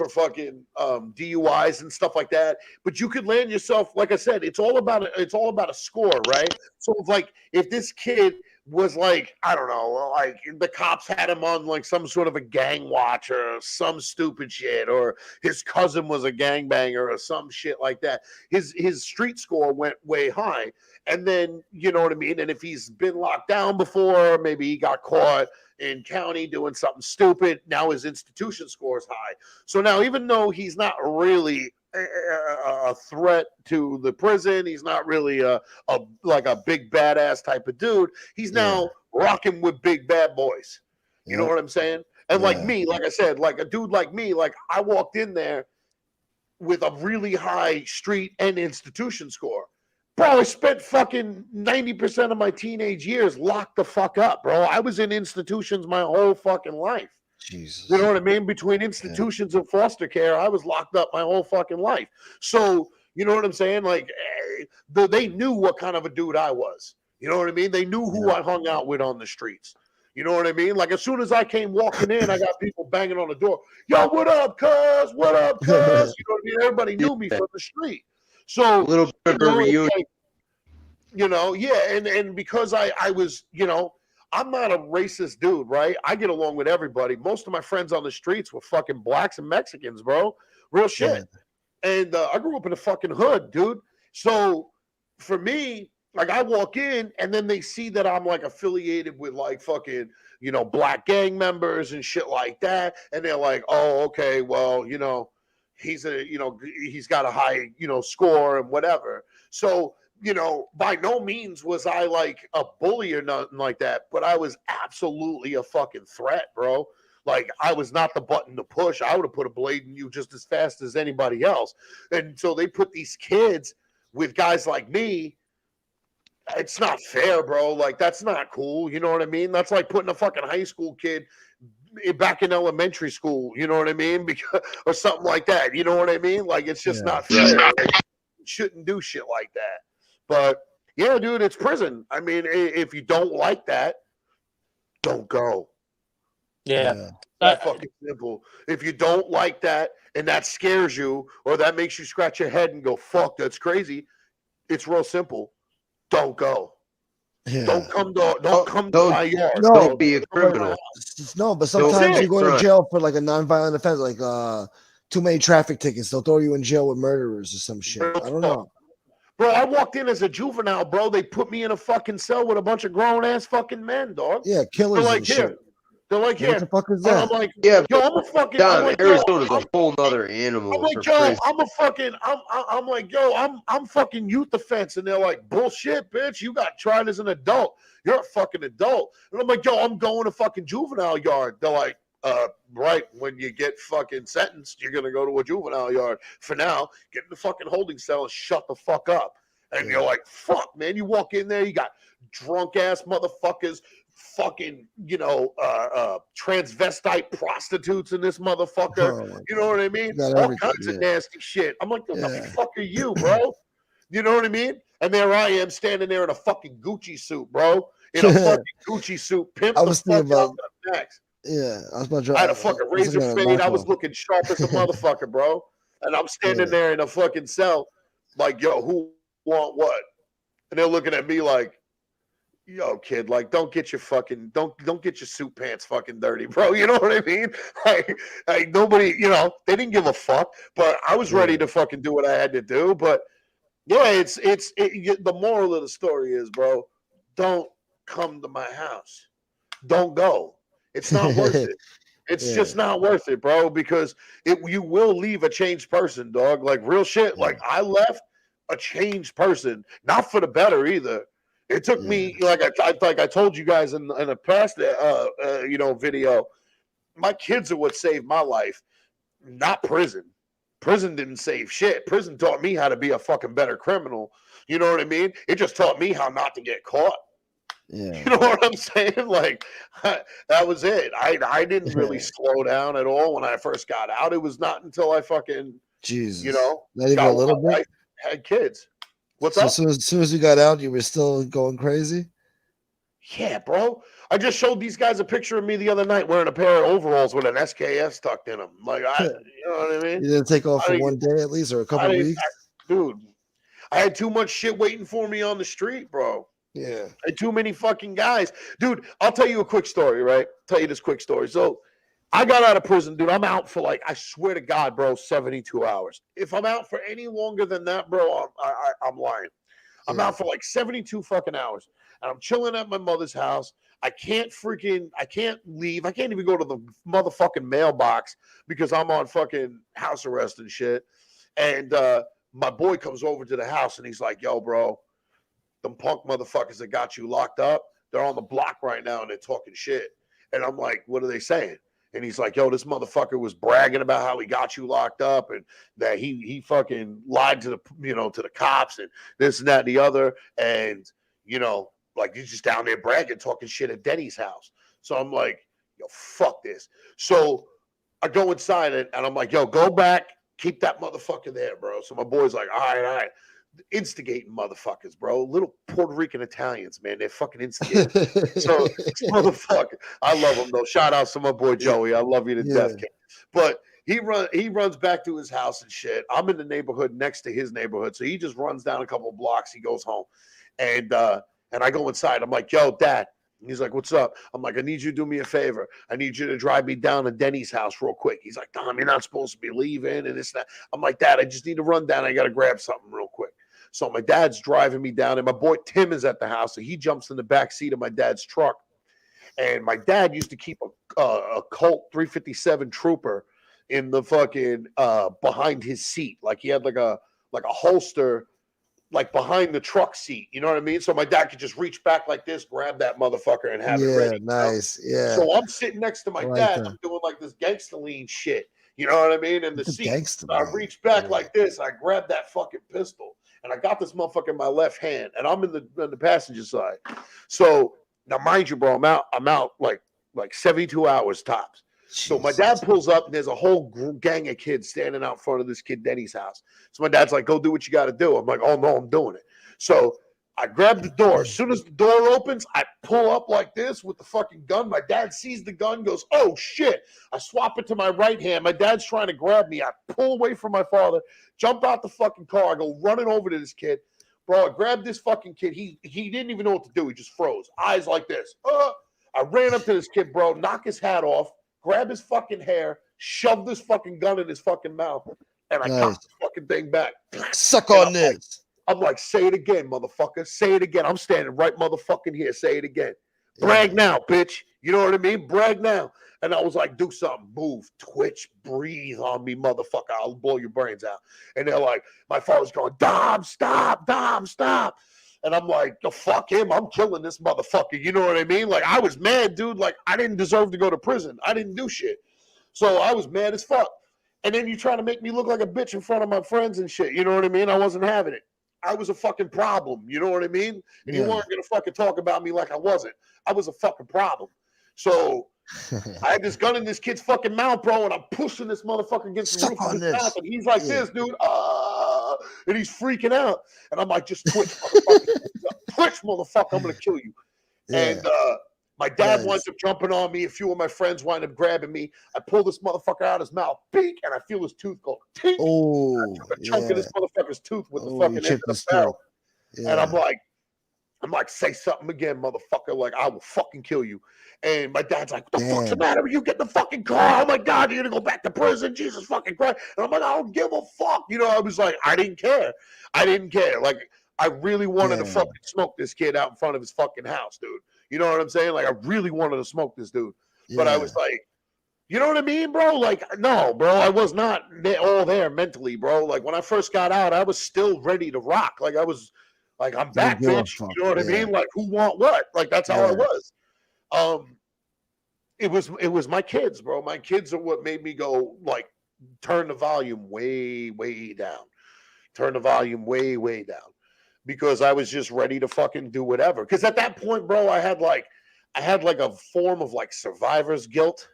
[SPEAKER 11] fucking DUIs and stuff like that. But you could land yourself, like I said, it's all about a score, right? So like if this kid was like, I don't know, like the cops had him on like some sort of a gang watch or some stupid shit, or his cousin was a gangbanger or some shit like that. His street score went way high. And then, you know what I mean? And if he's been locked down before, maybe he got caught in county doing something stupid, now his institution score is high. So now, even though he's not really a threat to the prison, he's not really like a big badass type of dude, he's now rocking with big bad boys. You know what I'm saying? And like me, like I said, like a dude like me, like I walked in there with a really high street and institution score. Bro, I spent fucking 90% of my teenage years locked the fuck up, bro. I was in institutions my whole fucking life.
[SPEAKER 10] Jesus.
[SPEAKER 11] You know what I mean? Between institutions and foster care, I was locked up my whole fucking life. So, you know what I'm saying? Like, they knew what kind of a dude I was. You know what I mean? They knew who I hung out with on the streets. You know what I mean? Like, as soon as I came walking in, I got people banging on the door. Yo, what up, cuz? What up, cuz? You know what I mean? Everybody knew me from the street. So,
[SPEAKER 13] A little bit of a reunion.
[SPEAKER 11] like, and because I was, I'm not a racist dude, right? I get along with everybody. Most of my friends on the streets were fucking blacks and Mexicans, bro. Real shit. Yeah. And I grew up in the fucking hood, dude. So for me, like, I walk in and then they see that I'm like affiliated with like fucking, black gang members and shit like that. And they're like, oh, okay, well, he's got a high, score and whatever. So, by no means was I like a bully or nothing like that, but I was absolutely a fucking threat, bro. Like, I was not the button to push. I would have put a blade in you just as fast as anybody else. And so they put these kids with guys like me. It's not fair, bro. Like, that's not cool. You know what I mean? That's like putting a fucking high school kid back in elementary school. You know what I mean? Because, or something like that. You know what I mean? Like, it's just not fair. Like, shouldn't do shit like that. But yeah, dude, it's prison. I mean, if you don't like that, don't go.
[SPEAKER 12] Yeah.
[SPEAKER 11] That's fucking simple. If you don't like that and that scares you or that makes you scratch your head and go, fuck, that's crazy, it's real simple. Don't go. Yeah. Don't come to my yard.
[SPEAKER 13] No, don't be a criminal.
[SPEAKER 10] No, but sometimes you go to jail for like a nonviolent offense, like too many traffic tickets. They'll throw you in jail with murderers or some shit. I don't know.
[SPEAKER 11] Bro, I walked in as a juvenile, bro. They put me in a fucking cell with a bunch of grown-ass fucking men, dog.
[SPEAKER 10] Yeah, killers
[SPEAKER 11] They're like,
[SPEAKER 10] and
[SPEAKER 11] here.
[SPEAKER 10] shit.
[SPEAKER 11] They're like, here.
[SPEAKER 10] What the fuck is that?
[SPEAKER 11] I'm like,
[SPEAKER 13] yeah,
[SPEAKER 11] yo, I'm a fucking...
[SPEAKER 13] Don,
[SPEAKER 11] like,
[SPEAKER 13] Arizona's a whole nother animal.
[SPEAKER 11] I'm like, yo, I'm a fucking... I'm like, yo, I'm fucking youth offense. And they're like, bullshit, bitch. You got tried as an adult. You're a fucking adult. And I'm like, yo, I'm going to fucking juvenile yard. They're like, right, when you get fucking sentenced, you're going to go to a juvenile yard. For now, get in the fucking holding cell and shut the fuck up. And you're like, fuck, man. You walk in there, you got drunk ass motherfuckers, fucking, transvestite prostitutes in this motherfucker. You know what I mean? All kinds of nasty shit. I'm like, what the fuck are you, bro? You know what I mean? And there I am standing there in a fucking Gucci suit, bro. In a fucking Gucci suit. Pimp
[SPEAKER 10] I was
[SPEAKER 11] the
[SPEAKER 10] thinking
[SPEAKER 11] fuck
[SPEAKER 10] about
[SPEAKER 11] out next.
[SPEAKER 10] Yeah, I was about to
[SPEAKER 11] I had a fucking razor fade. I was looking sharp as a motherfucker, bro. And I'm standing there in a fucking cell, like, yo, who want what? And they're looking at me like, yo, kid, like, don't get your suit pants fucking dirty, bro. You know what I mean? Like nobody, they didn't give a fuck, but I was ready to fucking do what I had to do. But yeah, the moral of the story is, bro, don't come to my house. Don't go. It's not worth it. It's just not worth it, bro, because you will leave a changed person, dog. Like, real shit. Like, I left a changed person, not for the better either. It took me, like I told you guys in a past video, my kids are what saved my life, not prison. Prison didn't save shit. Prison taught me how to be a fucking better criminal. You know what I mean? It just taught me how not to get caught.
[SPEAKER 10] Yeah.
[SPEAKER 11] You know what I'm saying? Like, that was it. I didn't really slow down at all when I first got out. It was not until I fucking,
[SPEAKER 10] Jesus. Not even a little bit?
[SPEAKER 11] Had kids. What's up?
[SPEAKER 10] So as soon as you got out, you were still going crazy?
[SPEAKER 11] Yeah, bro. I just showed these guys a picture of me the other night wearing a pair of overalls with an SKS tucked in them. Like, you know what I mean?
[SPEAKER 10] You didn't take off for one day at least, or a couple weeks?
[SPEAKER 11] Dude, I had too much shit waiting for me on the street, bro.
[SPEAKER 10] Yeah.
[SPEAKER 11] I had too many fucking guys. Dude, I'll tell you a quick story, right? Tell you this quick story. So I got out of prison, dude. I'm out for I swear to God, bro, 72 hours. If I'm out for any longer than that, bro, I'm lying. I'm out for 72 fucking hours. And I'm chilling at my mother's house. I can't leave. I can't even go to the motherfucking mailbox because I'm on fucking house arrest and shit. And my boy comes over to the house and he's like, yo, bro, them punk motherfuckers that got you locked up, they're on the block right now and they're talking shit. And I'm like, what are they saying? And he's like, yo, this motherfucker was bragging about how he got you locked up and that he fucking lied to the cops and this and that and the other. And, like he's just down there bragging, talking shit at Denny's house. So I'm like, yo, fuck this. So I go inside and I'm like, yo, go back, keep that motherfucker there, bro. So my boy's like, all right. Instigating motherfuckers, bro. Little Puerto Rican Italians, man. They're fucking instigating. So motherfucker, I love him though. Shout out to my boy Joey. I love you to death, kid. But he runs back to his house and shit. I'm in the neighborhood next to his neighborhood, so he just runs down a couple of blocks. He goes home, and I go inside. I'm like, yo, Dad. And he's like, what's up? I'm like, I need you to do me a favor. I need you to drive me down to Denny's house real quick. He's like, Dom, you're not supposed to be leaving and this and that. I'm like, Dad, I just need to run down. I got to grab something real quick. So my dad's driving me down, and my boy Tim is at the house. So he jumps in the back seat of my dad's truck. And my dad used to keep a Colt 357 Trooper in the fucking behind his seat. Like he had like a holster like behind the truck seat. You know what I mean? So my dad could just reach back like this, grab that motherfucker, and have it ready.
[SPEAKER 10] Nice. Yeah.
[SPEAKER 11] So I'm sitting next to my dad. I'm doing like this gangster lean shit. You know what I mean? And the seat. I reach back like this. I grab that fucking pistol. And I got this motherfucker in my left hand, and I'm in the passenger side. So now, mind you, bro, I'm out like 72 hours tops. Jesus. So my dad pulls up, and there's a whole gang of kids standing out front of this kid Denny's house. So my dad's like, "Go do what you got to do." I'm like, "Oh no, I'm doing it." So I grab the door. As soon as the door opens, I pull up like this with the fucking gun. My dad sees the gun, goes, "Oh shit!" I swap it to my right hand. My dad's trying to grab me. I pull away from my father, jump out the fucking car. I go running over to this kid. Bro, I grabbed this fucking kid. He didn't even know what to do. He just froze. Eyes like this. I ran up to this kid, bro, knock his hat off, grab his fucking hair, shove this fucking gun in his fucking mouth, and I cocked the fucking thing back.
[SPEAKER 10] Suck on this.
[SPEAKER 11] I'm like, say it again, motherfucker. Say it again. I'm standing right motherfucking here. Say it again. Brag now, bitch. You know what I mean? Brag now. And I was like, do something. Move, twitch, breathe on me, motherfucker. I'll blow your brains out. And they're like, my father's going, Dom, stop. Dom, stop. And I'm like, oh, fuck him. I'm killing this motherfucker. You know what I mean? Like, I was mad, dude. Like, I didn't deserve to go to prison. I didn't do shit. So I was mad as fuck. And then you trying to make me look like a bitch in front of my friends and shit. You know what I mean? I wasn't having it. I was a fucking problem. You know what I mean? And you weren't going to fucking talk about me like I wasn't. I was a fucking problem. So I had this gun in this kid's fucking mouth, bro, and I'm pushing this motherfucker against the roof of his mouth, and he's like this, dude, and he's freaking out. And I'm like, just twitch, motherfucker. Twitch, motherfucker, I'm going to kill you. And my dad winds up jumping on me. A few of my friends wind up grabbing me. I pull this motherfucker out of his mouth, beak, and I feel his tooth go, tink. Oh, I took a chunk of this motherfucker's tooth with the fucking end of the barrel. And I'm like, say something again, motherfucker. Like, I will fucking kill you. And my dad's like, what the fuck's the matter with you? Get in the fucking car. Oh my God, you're gonna go back to prison. Jesus fucking Christ. And I'm like, I don't give a fuck. You know, I was like, I didn't care. Like, I really wanted to fucking smoke this kid out in front of his fucking house, dude. You know what I'm saying? Like, I really wanted to smoke this dude. But I was like, you know what I mean, bro? Like, no, bro, I was not all there mentally, bro. Like, when I first got out, I was still ready to rock. Like, I was like, I'm back, bitch. You know what I mean? Like, who want what? Like, that's how I was. It was my kids, bro. My kids are what made me go, like, turn the volume way, way down. Turn the volume way, way down. Because I was just ready to fucking do whatever. Because at that point, bro, I had like a form of like survivor's guilt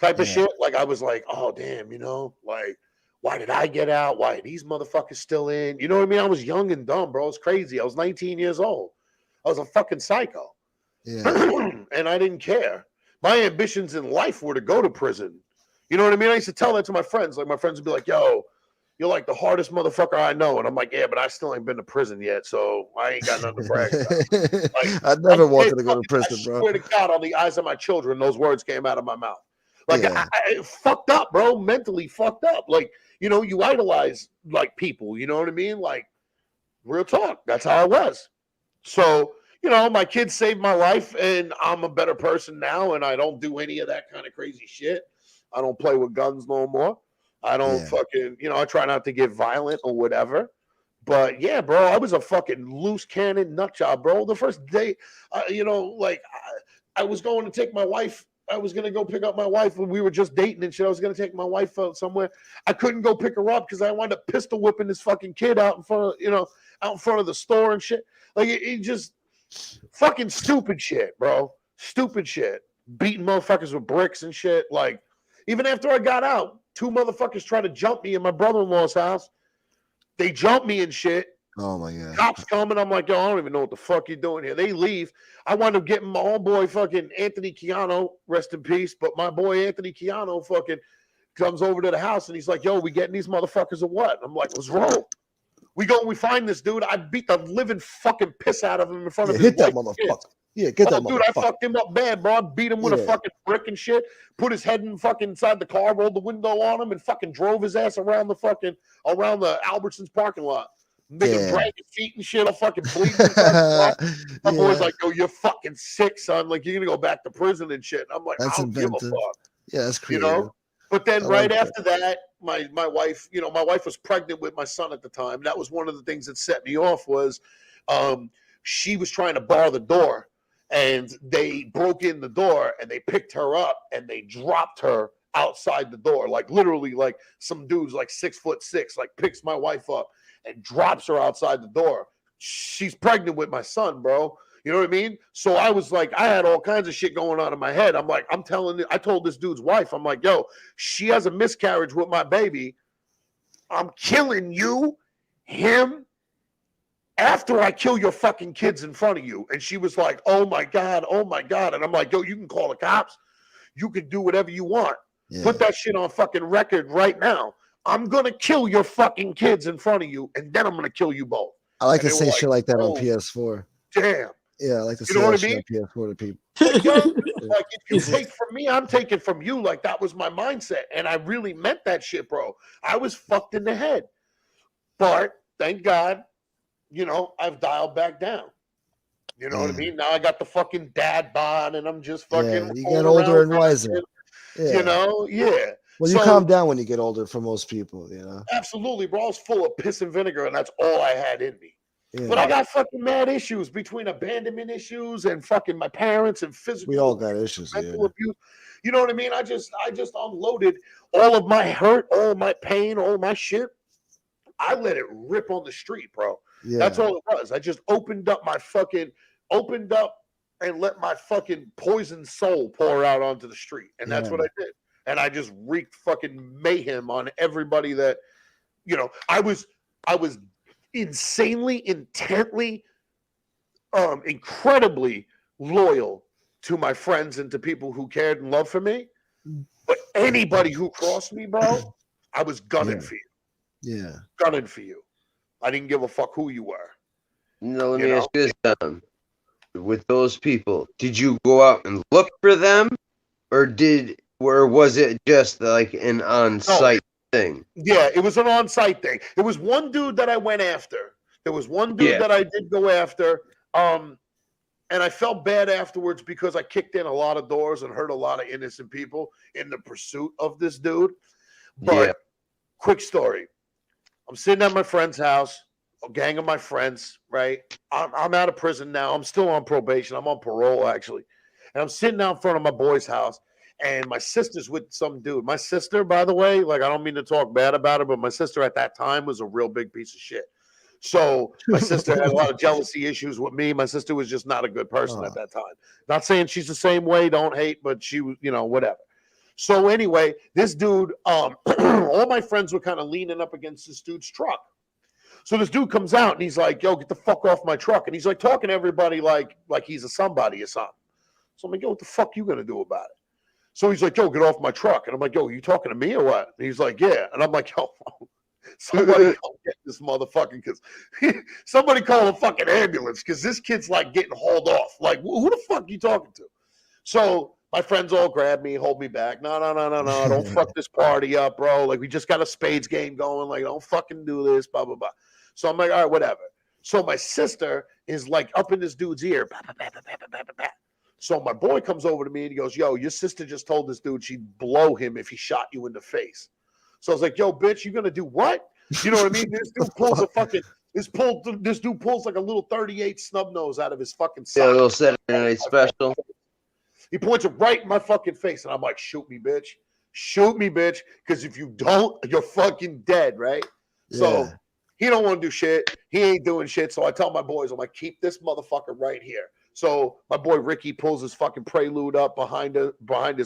[SPEAKER 11] type of shit. Like, I was like, oh damn, you know, like, why did I get out? Why are these motherfuckers still in? You know what I mean? I was young and dumb, bro. It's crazy. I was 19 years old. I was a fucking psycho. And I didn't care. My ambitions in life were to go to prison. You know what I mean? I used to tell that to my friends. Like, my friends would be like, yo, you're like the hardest motherfucker I know. And I'm like, yeah, but I still ain't been to prison yet, so I ain't got nothing to brag about. Like,
[SPEAKER 10] I never wanted to go to prison, bro.
[SPEAKER 11] I swear to God, on the eyes of my children, those words came out of my mouth. Like, I fucked up, bro. Mentally fucked up. Like, you know, you idolize, like, people. You know what I mean? Like, real talk. That's how I was. So, you know, my kids saved my life, and I'm a better person now, and I don't do any of that kind of crazy shit. I don't play with guns no more. I don't fucking, you know, I try not to get violent or whatever. But yeah, bro, I was a fucking loose cannon nut job, bro. The first day, you know, like I was going to take my wife I was gonna go pick up my wife when we were just dating and shit. I was gonna take my wife out somewhere. I couldn't go pick her up because I wound up pistol whipping this fucking kid out in front of the store and shit. Like it just fucking stupid shit, bro. Stupid shit. Beating motherfuckers with bricks and shit. Like even after I got out, 2 motherfuckers tried to jump me in my brother-in-law's house. They jumped me and shit.
[SPEAKER 10] Oh my god.
[SPEAKER 11] Cops coming. I'm like, yo, I don't even know what the fuck you're doing here. They leave. I wound up getting my old boy fucking Anthony Keanu, rest in peace. But my boy Anthony Keanu fucking comes over to the house and he's like, yo, we getting these motherfuckers or what? I'm like, what's wrong? We go and we find this dude. I beat the living fucking piss out of him in front of his
[SPEAKER 10] hit that
[SPEAKER 11] wife.
[SPEAKER 10] motherfucker. Yeah, get that
[SPEAKER 11] dude,
[SPEAKER 10] motherfucker.
[SPEAKER 11] I fucked him up bad, bro. I beat him with a fucking brick and shit. Put his head in fucking inside the car, rolled the window on him, and fucking drove his ass around the Albertsons parking lot. Make him drag his feet and shit. I'll fucking bleed. My boy's like, "Yo, you're fucking sick, son. Like, you're gonna go back to prison and shit." And I'm like,
[SPEAKER 10] That's
[SPEAKER 11] "I don't give a
[SPEAKER 10] inventive.
[SPEAKER 11] fuck."
[SPEAKER 10] Yeah, that's creative.
[SPEAKER 11] You know. But then
[SPEAKER 10] I like
[SPEAKER 11] after that, my wife, my wife was pregnant with my son at the time. That was one of the things that set me off was, she was trying to bar the door, and they broke in the door and they picked her up and they dropped her outside the door, like literally, like some dudes like 6'6", like picks my wife up and drops her outside the door. She's pregnant with my son, bro. You know what I mean? So I was like, I had all kinds of shit going on in my head. I'm like, I told this dude's wife, I'm like, yo, she has a miscarriage with my baby. I'm killing you, him, after I kill your fucking kids in front of you. And she was like, oh my God. And I'm like, yo, you can call the cops. You can do whatever you want. Yeah. Put that shit on fucking record right now. I'm going to kill your fucking kids in front of you, and then I'm going to kill you both.
[SPEAKER 10] I like to say shit like that on PS4.
[SPEAKER 11] Damn.
[SPEAKER 10] Yeah, I like to say
[SPEAKER 11] You know what
[SPEAKER 10] that
[SPEAKER 11] I mean?
[SPEAKER 10] shit on PS4 to people.
[SPEAKER 11] Like, if you take from me, I'm taking from you. Like, that was my mindset. And I really meant that shit, bro. I was fucked in the head. But thank God, I've dialed back down. You know what I mean? Now I got the fucking dad bod, and I'm just fucking.
[SPEAKER 10] Yeah, you get older and wiser.
[SPEAKER 11] Yeah. Yeah.
[SPEAKER 10] Well, you calm down when you get older for most people,
[SPEAKER 11] Absolutely, bro. I was full of piss and vinegar, and that's all I had in me.
[SPEAKER 10] Yeah.
[SPEAKER 11] But I got fucking mad issues between abandonment issues and fucking my parents and physical.
[SPEAKER 10] We all got issues,
[SPEAKER 11] mental abuse. You know what I mean? I just unloaded all of my hurt, all of my pain, all my shit. I let it rip on the street, bro. Yeah. That's all it was. I just opened up and let my fucking poisoned soul pour out onto the street. And that's what I did. And I just wreaked fucking mayhem on everybody that, I was insanely, intently, incredibly loyal to my friends and to people who cared and loved for me. But anybody who crossed me, bro, I was gunning for you.
[SPEAKER 10] Yeah.
[SPEAKER 11] Gunning for you. I didn't give a fuck who you were.
[SPEAKER 13] No, let me ask you this, with those people, did you go out and look for them, or was it just like an on-site thing?
[SPEAKER 11] Yeah, it was an on-site thing. There was one dude that I went after. That I did go after. And I felt bad afterwards because I kicked in a lot of doors and hurt a lot of innocent people in the pursuit of this dude. But quick story. I'm sitting at my friend's house, a gang of my friends, right? I'm out of prison now. I'm still on probation. I'm on parole, actually. And I'm sitting out in front of my boy's house, and my sister's with some dude. My sister, by the way, like, I don't mean to talk bad about her, but my sister at that time was a real big piece of shit. So my sister had a lot of jealousy issues with me. My sister was just not a good person at that time. Not saying she's the same way, don't hate, but she was, whatever. So anyway, this dude, all my friends were kind of leaning up against this dude's truck. So this dude comes out and he's like, yo, get the fuck off my truck. And he's like talking to everybody like he's a somebody or something. So I'm like, yo, what the fuck you gonna do about it? So he's like, yo, get off my truck. And I'm like, yo, you talking to me or what? And he's like, yeah. And I'm like, yo, somebody come get this motherfucker, because somebody call a fucking ambulance, because this kid's like getting hauled off. Like, who the fuck you talking to? So my friends all grab me, hold me back. No, don't fuck this party up, bro. Like, we just got a spades game going. Like, don't fucking do this, blah, blah, blah. So I'm like, all right, whatever. So my sister is like up in this dude's ear. Bah, bah, bah, bah, bah, bah, bah, bah. So my boy comes over to me and he goes, yo, your sister just told this dude she'd blow him if he shot you in the face. So I was like, yo, bitch, you gonna do what? You know what I mean? This dude pulls a fucking, this dude pulls like a little 38 snub nose out of his fucking sock.
[SPEAKER 13] Yeah, a little Saturday Night Special.
[SPEAKER 11] He points it right in my fucking face. And I'm like, shoot me, bitch. Shoot me, bitch. Because if you don't, you're fucking dead, right?
[SPEAKER 10] Yeah.
[SPEAKER 11] So he don't want to do shit. He ain't doing shit. So I tell my boys, I'm like, keep this motherfucker right here. So my boy Ricky pulls his fucking Prelude up behind his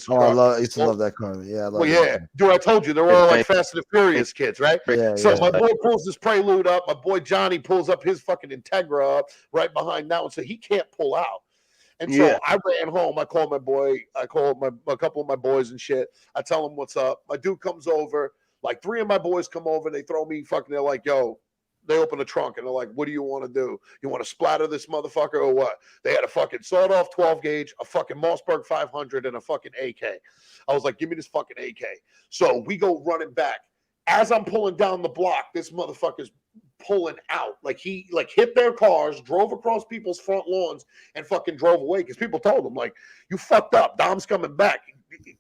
[SPEAKER 10] Oh,
[SPEAKER 11] truck.
[SPEAKER 10] I used to love that car. Yeah, I love
[SPEAKER 11] Well, yeah, dude, I told you they're all like Fast and the Furious kids, right?
[SPEAKER 10] Yeah,
[SPEAKER 11] so
[SPEAKER 10] yeah.
[SPEAKER 11] my boy pulls his Prelude up. My boy Johnny pulls up his fucking Integra up right behind that one, so he can't pull out. And so I ran home. I called my boy. I called a couple of my boys and shit. I tell them what's up. My dude comes over. Like 3 of my boys come over. They throw me fucking. They're like, yo. They open the trunk and they're like, what do you want to do? You want to splatter this motherfucker or what? They had a fucking sawed-off 12 gauge, a fucking Mossberg 500, and a fucking AK. I was like, give me this fucking AK. So we go running back. As I'm pulling down the block, this motherfucker's pulling out. Like he hit their cars, drove across people's front lawns, and fucking drove away because people told him, like, you fucked up. Dom's coming back.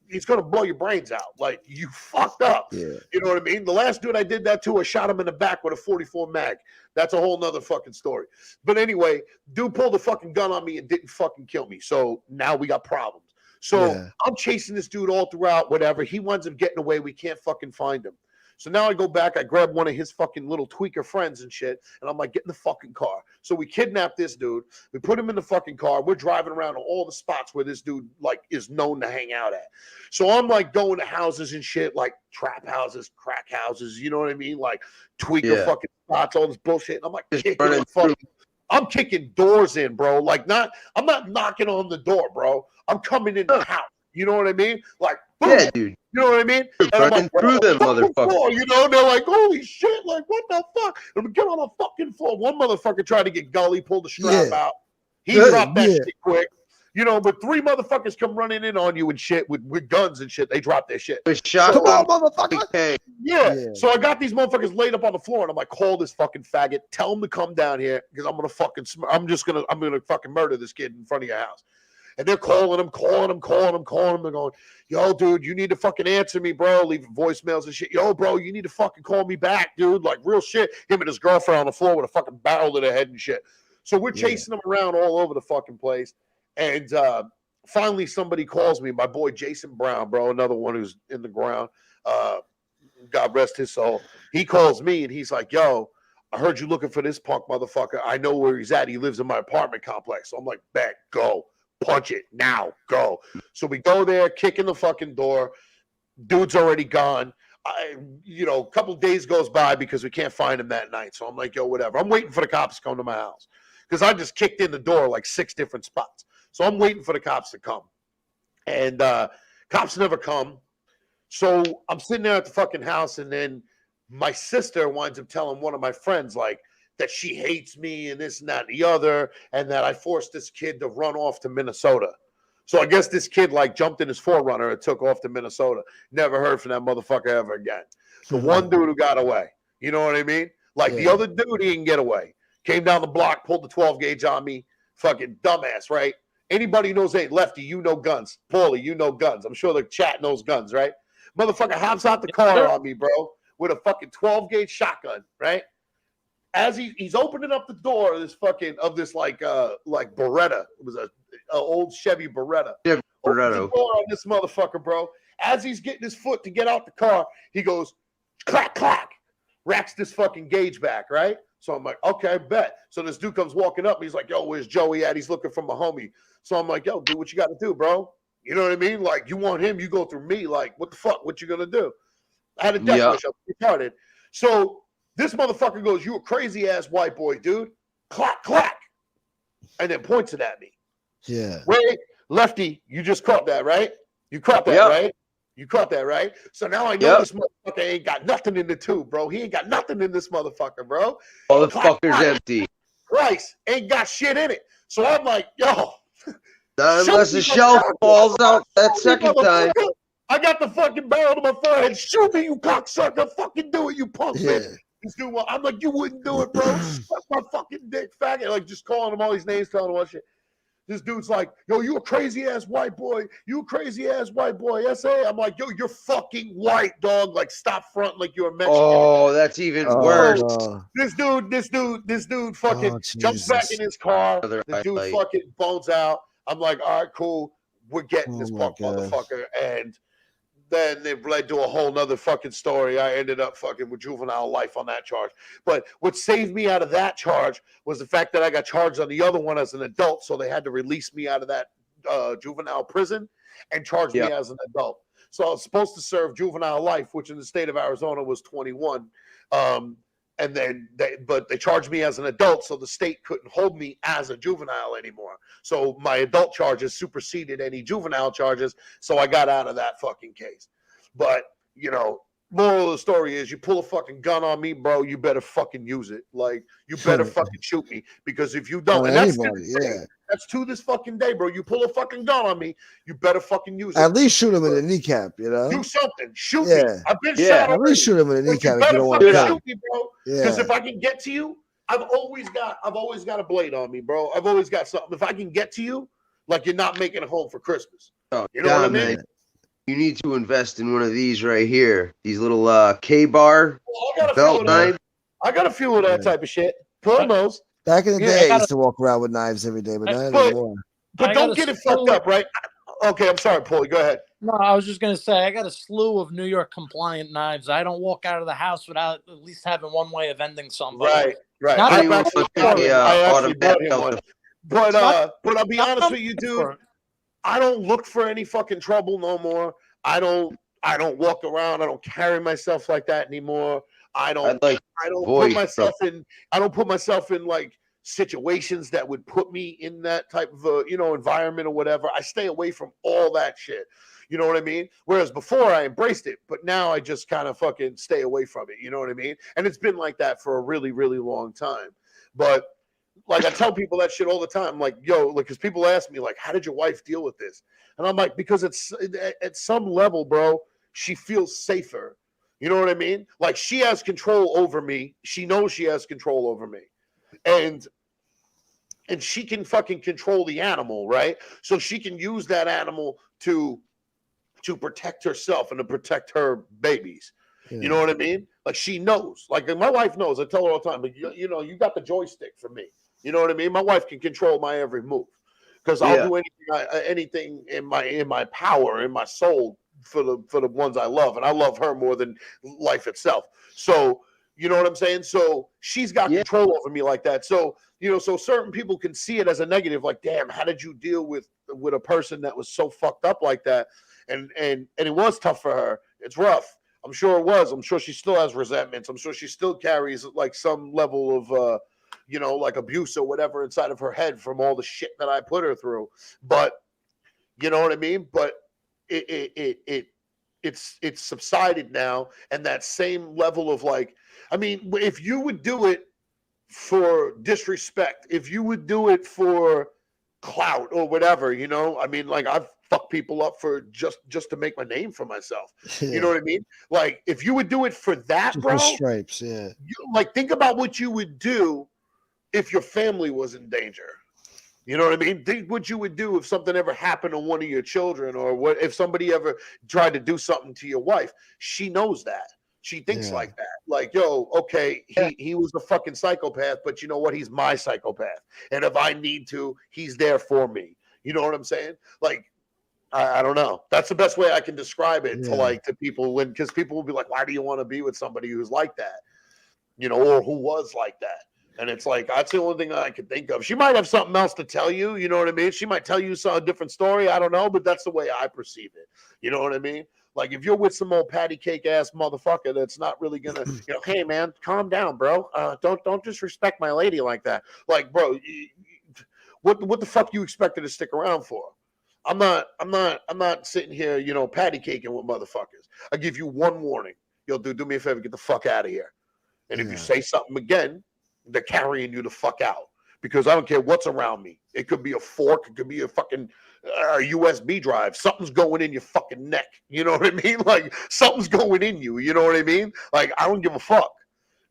[SPEAKER 11] He's going to blow your brains out. Like, you fucked up.
[SPEAKER 10] Yeah.
[SPEAKER 11] You know what I mean? The last dude I did that to, I shot him in the back with a 44 mag. That's a whole nother fucking story. But anyway, dude pulled a fucking gun on me and didn't fucking kill me. So now we got problems. So I'm chasing this dude all throughout, whatever. He winds up getting away. We can't fucking find him. So now I go back, I grab one of his fucking little tweaker friends and shit, and I'm like, get in the fucking car. So we kidnap this dude. We put him in the fucking car. We're driving around to all the spots where this dude, like, is known to hang out at. So I'm, like, going to houses and shit, like trap houses, crack houses, you know what I mean? Like, tweaker fucking spots, all this bullshit. And I'm, like, I'm kicking doors in, bro. Like, I'm not knocking on the door, bro. I'm coming in the house. You know what I mean? Like, boom.
[SPEAKER 13] Yeah, dude.
[SPEAKER 11] You know what I mean? And I'm
[SPEAKER 13] Running
[SPEAKER 11] like,
[SPEAKER 13] through them motherfuckers.
[SPEAKER 11] You know, they're like, holy shit, like, what the fuck? And we get on the fucking floor. One motherfucker tried to get gully, pulled the strap out. He dropped that shit quick. You know, but 3 motherfuckers come running in on you and shit with guns and shit. They drop their shit.
[SPEAKER 13] Come
[SPEAKER 10] on, motherfucker.
[SPEAKER 11] Yeah. So I got these motherfuckers laid up on the floor, and I'm like, call this fucking faggot. Tell him to come down here because I'm gonna fucking murder this kid in front of your house. And they're calling him. They're going, yo, dude, you need to fucking answer me, bro. Leaving voicemails and shit. Yo, bro, you need to fucking call me back, dude. Like, real shit. Him and his girlfriend on the floor with a fucking barrel to their head and shit. So we're chasing them around all over the fucking place. And finally somebody calls me, my boy Jason Brown, bro, another one who's in the ground. God rest his soul. He calls me and he's like, yo, I heard you looking for this punk motherfucker. I know where he's at. He lives in my apartment complex. So I'm like, bet, go. Punch it now, go. So we go there, kick in the fucking door. Dude's already gone. A couple of days goes by because we can't find him that night. So I'm like, yo, whatever. I'm waiting for the cops to come to my house because I just kicked in the door like 6 different spots. So I'm waiting for the cops to come. And cops never come. So I'm sitting there at the fucking house, and then my sister winds up telling one of my friends, like, that she hates me and this and that and the other, and that I forced this kid to run off to Minnesota. So I guess this kid, like, jumped in his 4Runner and took off to Minnesota. Never heard from that motherfucker ever again. The one dude who got away. You know what I mean? Like, the other dude, he didn't get away. Came down the block, pulled the 12 gauge on me. Fucking dumbass, right? Anybody who knows, hey, Lefty, you know guns. Paulie, you know guns. I'm sure the chat knows guns, right? Motherfucker hops out the car on me, bro, with a fucking 12 gauge shotgun, right? As he's opening up the door of this like Beretta. It was a old Chevy Beretta.
[SPEAKER 13] Yeah,
[SPEAKER 11] Opens the door on this motherfucker, bro. As he's getting his foot to get out the car, he goes, clack, clack, racks this fucking gauge back, right? So I'm like, okay, bet. So this dude comes walking up, and he's like, yo, where's Joey at? He's looking for my homie. So I'm like, yo, dude, what you got to do, bro? You know what I mean? Like, you want him, you go through me. Like, what the fuck? What you going to do? I had a death wish. I was retarded. So this motherfucker goes, you a crazy-ass white boy, dude. Clack, clack. And then points it at me.
[SPEAKER 10] Yeah.
[SPEAKER 11] Wait, Lefty, you just caught that, right? You caught that, right? You caught that, right? So now I know this motherfucker ain't got nothing in the tube, bro. He ain't got nothing in this motherfucker, bro.
[SPEAKER 13] All the fucker's empty.
[SPEAKER 11] Christ, ain't got shit in it. So I'm like, yo.
[SPEAKER 13] Not unless the shelf falls out that second time.
[SPEAKER 11] I got the fucking barrel to my forehead. Shoot me, you cocksucker. Fucking do it, you punk bitch. This dude, I'm like, you wouldn't do it, bro. Suck my fucking dick, faggot. Like, just calling him all these names, telling him all shit. This dude's like, yo, you a crazy-ass white boy. You a crazy-ass white boy. S.A. I'm like, yo, you're fucking white, dog. Like, stop fronting like you're a Mexican.
[SPEAKER 13] Oh, that's even worse.
[SPEAKER 11] This dude fucking jumps back in his car. The dude fucking bones out. I'm like, all right, cool. we're getting this motherfucker. And then it led to a whole nother fucking story. I ended up fucking with juvenile life on that charge. But what saved me out of that charge was the fact that I got charged on the other one as an adult. So they had to release me out of that juvenile prison and charge me as an adult. So I was supposed to serve juvenile life, which in the state of Arizona was 21. And then they charged me as an adult, so the state couldn't hold me as a juvenile anymore. So my adult charges superseded any juvenile charges, so I got out of that fucking case. But, you know, moral of the story is you pull a fucking gun on me, bro, you better fucking use it. Like, you better fucking shoot me, because if you don't, and that's to this fucking day, bro. You pull a fucking gun on me, you better fucking use it.
[SPEAKER 10] At least shoot him in the kneecap, you know?
[SPEAKER 11] Do something. Shoot me. I've been shot already.
[SPEAKER 10] At least shoot him in the kneecap if you don't want
[SPEAKER 11] to
[SPEAKER 10] kill him.
[SPEAKER 11] Shoot me, bro. Because if I can get to you, I've always got a blade on me, bro. I've always got something. If I can get to you, like you're not making it home for Christmas.
[SPEAKER 13] Oh,
[SPEAKER 11] you know what I mean?
[SPEAKER 13] Man. You need to invest in one of these right here. These little K-bar belt knives.
[SPEAKER 11] I got a few of that type of shit. Pull those.
[SPEAKER 10] Back in the day, I used to walk around with knives every day, but not anymore.
[SPEAKER 11] But don't get it fucked up, right? Okay, I'm sorry, Paulie. Go ahead.
[SPEAKER 12] No, I was just going to say, I got a slew of New York compliant knives. I don't walk out of the house without at least having one way of ending somebody.
[SPEAKER 11] Right.
[SPEAKER 12] I
[SPEAKER 11] actually bought him one. But I'll be honest with you, dude. I don't look for any fucking trouble no more. I don't walk around. I don't carry myself like that anymore. I don't put myself in like situations that would put me in that type of environment or whatever. I stay away from all that shit. You know what I mean? Whereas before I embraced it, but now I just kind of fucking stay away from it. You know what I mean? And it's been like that for a really, really long time. But like I tell people that shit all the time, like, yo, like, because people ask me, like, how did your wife deal with this? And I'm like, because it's at some level, bro, she feels safer. You know what I mean? Like, she has control over me. She knows she has control over me. And she can fucking control the animal, right? So she can use that animal to protect herself and to protect her babies. You know what I mean? Like, she knows. Like, my wife knows. I tell her all the time, like, you know, you got the joystick for me. You know what I mean? My wife can control my every move, because I'll do anything in my power, in my soul, for the ones I love, and I love her more than life itself. So, you know what I'm saying? So she's got control over me like that. So, you know, so certain people can see it as a negative, like, damn, how did you deal with a person that was so fucked up like that? And it was tough for her. It's rough. I'm sure it was. I'm sure she still has resentments. I'm sure she still carries like some level of like abuse or whatever inside of her head from all the shit that I put her through. But you know what I mean? But it's subsided now, and that same level of like, I mean, if you would do it for disrespect, if you would do it for clout or whatever, you know, I mean, like, I've fucked people up for just to make my name for myself. You know what I mean? Like, if you would do it for that, bro,
[SPEAKER 10] for stripes,
[SPEAKER 11] like, think about what you would do if your family was in danger. You know what I mean? Think what you would do if something ever happened to one of your children, or what if somebody ever tried to do something to your wife. She knows that. She thinks like that. Like, yo, okay, he was a fucking psychopath, but you know what? He's my psychopath. And if I need to, he's there for me. You know what I'm saying? Like, I don't know. That's the best way I can describe it to people, because people will be like, why do you want to be with somebody who's like that? You know, or who was like that? And it's like, that's the only thing I can think of. She might have something else to tell you. You know what I mean? She might tell you a different story. I don't know, but that's the way I perceive it. You know what I mean? Like, if you're with some old patty cake ass motherfucker that's not really gonna, you know, hey man, calm down, bro. Don't disrespect my lady like that. Like, bro, what the fuck you expected to stick around for? I'm not sitting here, you know, patty caking with motherfuckers. I give you one warning. Yo, dude, do me a favor, get the fuck out of here. And if you say something again, they're carrying you the fuck out, because I don't care what's around me. It could be a fork. It could be a fucking USB drive. Something's going in your fucking neck. You know what I mean? Like, something's going in you. You know what I mean? Like, I don't give a fuck.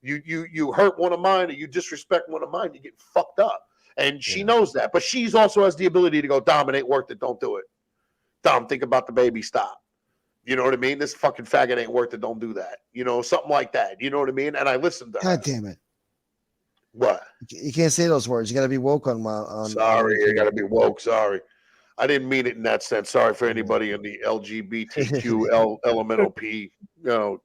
[SPEAKER 11] You hurt one of mine, or you disrespect one of mine, you get fucked up. And she knows that. But she's also has the ability to go, Dom, it ain't worth it. Don't do it. Dom, think about the baby. Stop. You know what I mean? This fucking faggot ain't worth it. Don't do that. You know, something like that. You know what I mean? And I listened to her.
[SPEAKER 10] God damn it.
[SPEAKER 11] What?
[SPEAKER 10] You can't say those words. You got to be woke on
[SPEAKER 11] Sorry, you got to be woke. Sorry. I didn't mean it in that sense. Sorry for anybody in the LGBTQ elemental P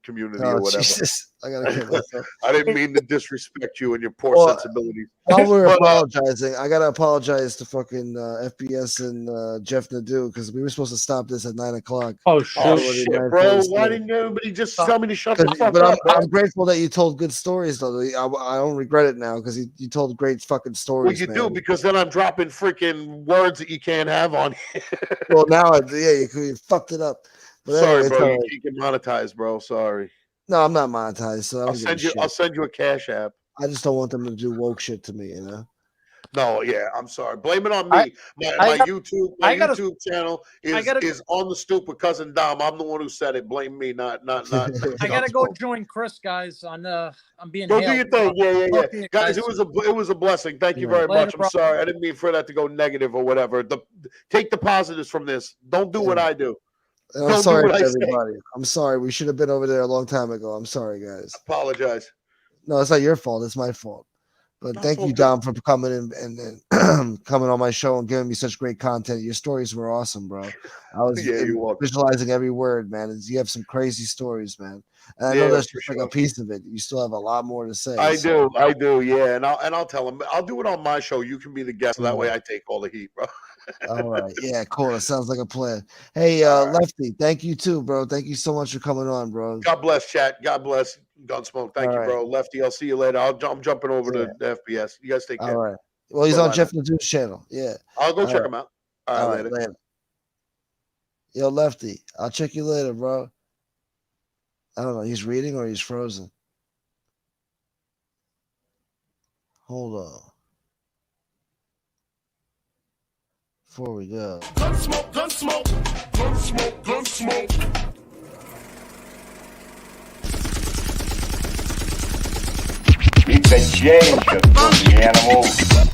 [SPEAKER 11] community or whatever.
[SPEAKER 10] Jesus. I gotta kill myself.
[SPEAKER 11] I didn't mean to disrespect you and your poor
[SPEAKER 10] Well,
[SPEAKER 11] sensibilities.
[SPEAKER 10] While we're
[SPEAKER 11] But,
[SPEAKER 10] apologizing, I gotta apologize to fucking FPS and Jeff Nadeau because we were supposed to stop this at 9 o'clock.
[SPEAKER 12] Oh
[SPEAKER 11] oh
[SPEAKER 12] shit!
[SPEAKER 11] shit, bro! Why didn't everybody just tell me to shut the fuck
[SPEAKER 10] But
[SPEAKER 11] up? bro?
[SPEAKER 10] I'm grateful that you told good stories, though. I don't regret it now because you told great fucking stories.
[SPEAKER 11] Well, you
[SPEAKER 10] man.
[SPEAKER 11] do because then I'm dropping freaking words that you can't have on here.
[SPEAKER 10] Well, now, you fucked it up. But
[SPEAKER 11] Sorry,
[SPEAKER 10] anyway,
[SPEAKER 11] bro.
[SPEAKER 10] all
[SPEAKER 11] You
[SPEAKER 10] right.
[SPEAKER 11] can't get monetized, bro. Sorry.
[SPEAKER 10] No, I'm not monetized, so I don't
[SPEAKER 11] I'll
[SPEAKER 10] give a
[SPEAKER 11] send you.
[SPEAKER 10] shit.
[SPEAKER 11] I'll send you a cash app.
[SPEAKER 10] I just don't want them to do woke shit to me, you know.
[SPEAKER 11] No, yeah, I'm sorry. Blame it on me.
[SPEAKER 12] I got-
[SPEAKER 11] YouTube channel is on the stoop with cousin Dom. I'm the one who said it. Blame me, not.
[SPEAKER 12] I gotta go join Chris, guys. I'm being.
[SPEAKER 11] Go do
[SPEAKER 12] hailed.
[SPEAKER 11] your thing. Yeah.
[SPEAKER 12] Talk to you
[SPEAKER 11] Guys, it was a blessing. Thank you very
[SPEAKER 12] Later,
[SPEAKER 11] much. I'm
[SPEAKER 12] bro.
[SPEAKER 11] sorry. I didn't mean for that to go negative or whatever. Take the positives from this. Don't do what I do.
[SPEAKER 10] And I'm
[SPEAKER 11] Don't do
[SPEAKER 10] sorry
[SPEAKER 11] what
[SPEAKER 10] to
[SPEAKER 11] I say.
[SPEAKER 10] everybody. I'm sorry. We should have been over there a long time ago. I'm sorry, guys.
[SPEAKER 11] Apologize.
[SPEAKER 10] No, it's not your fault. It's my fault. But thank you, Dom, for coming in and coming on my show and giving me such great content. Your stories were awesome, bro. I was visualizing every word, man. You have some crazy stories, man. And I know that's just like a piece of it. You still have a lot more to say.
[SPEAKER 11] I do, yeah. And I'll tell him. I'll do it on my show. You can be the guest. So that way I take all the heat, bro.
[SPEAKER 10] All right. Yeah, cool. That sounds like a plan. Hey, Lefty, thank you too, bro. Thank you so much for coming on, bro.
[SPEAKER 11] God bless, chat. God bless Gunsmoke. Thank you, bro. Lefty, I'll see you later. I'm jumping over to the FPS. You guys take care.
[SPEAKER 10] All right. Well, he's on Jeff Nadeau's channel. Yeah.
[SPEAKER 11] I'll go check him out. All right, later.
[SPEAKER 10] Yo, Lefty, I'll check you later, bro. I don't know. He's reading or he's frozen. Hold on. Before we go.
[SPEAKER 9] Gunsmoke, Gunsmoke, Gunsmoke, Gunsmoke. It's a change from the animal.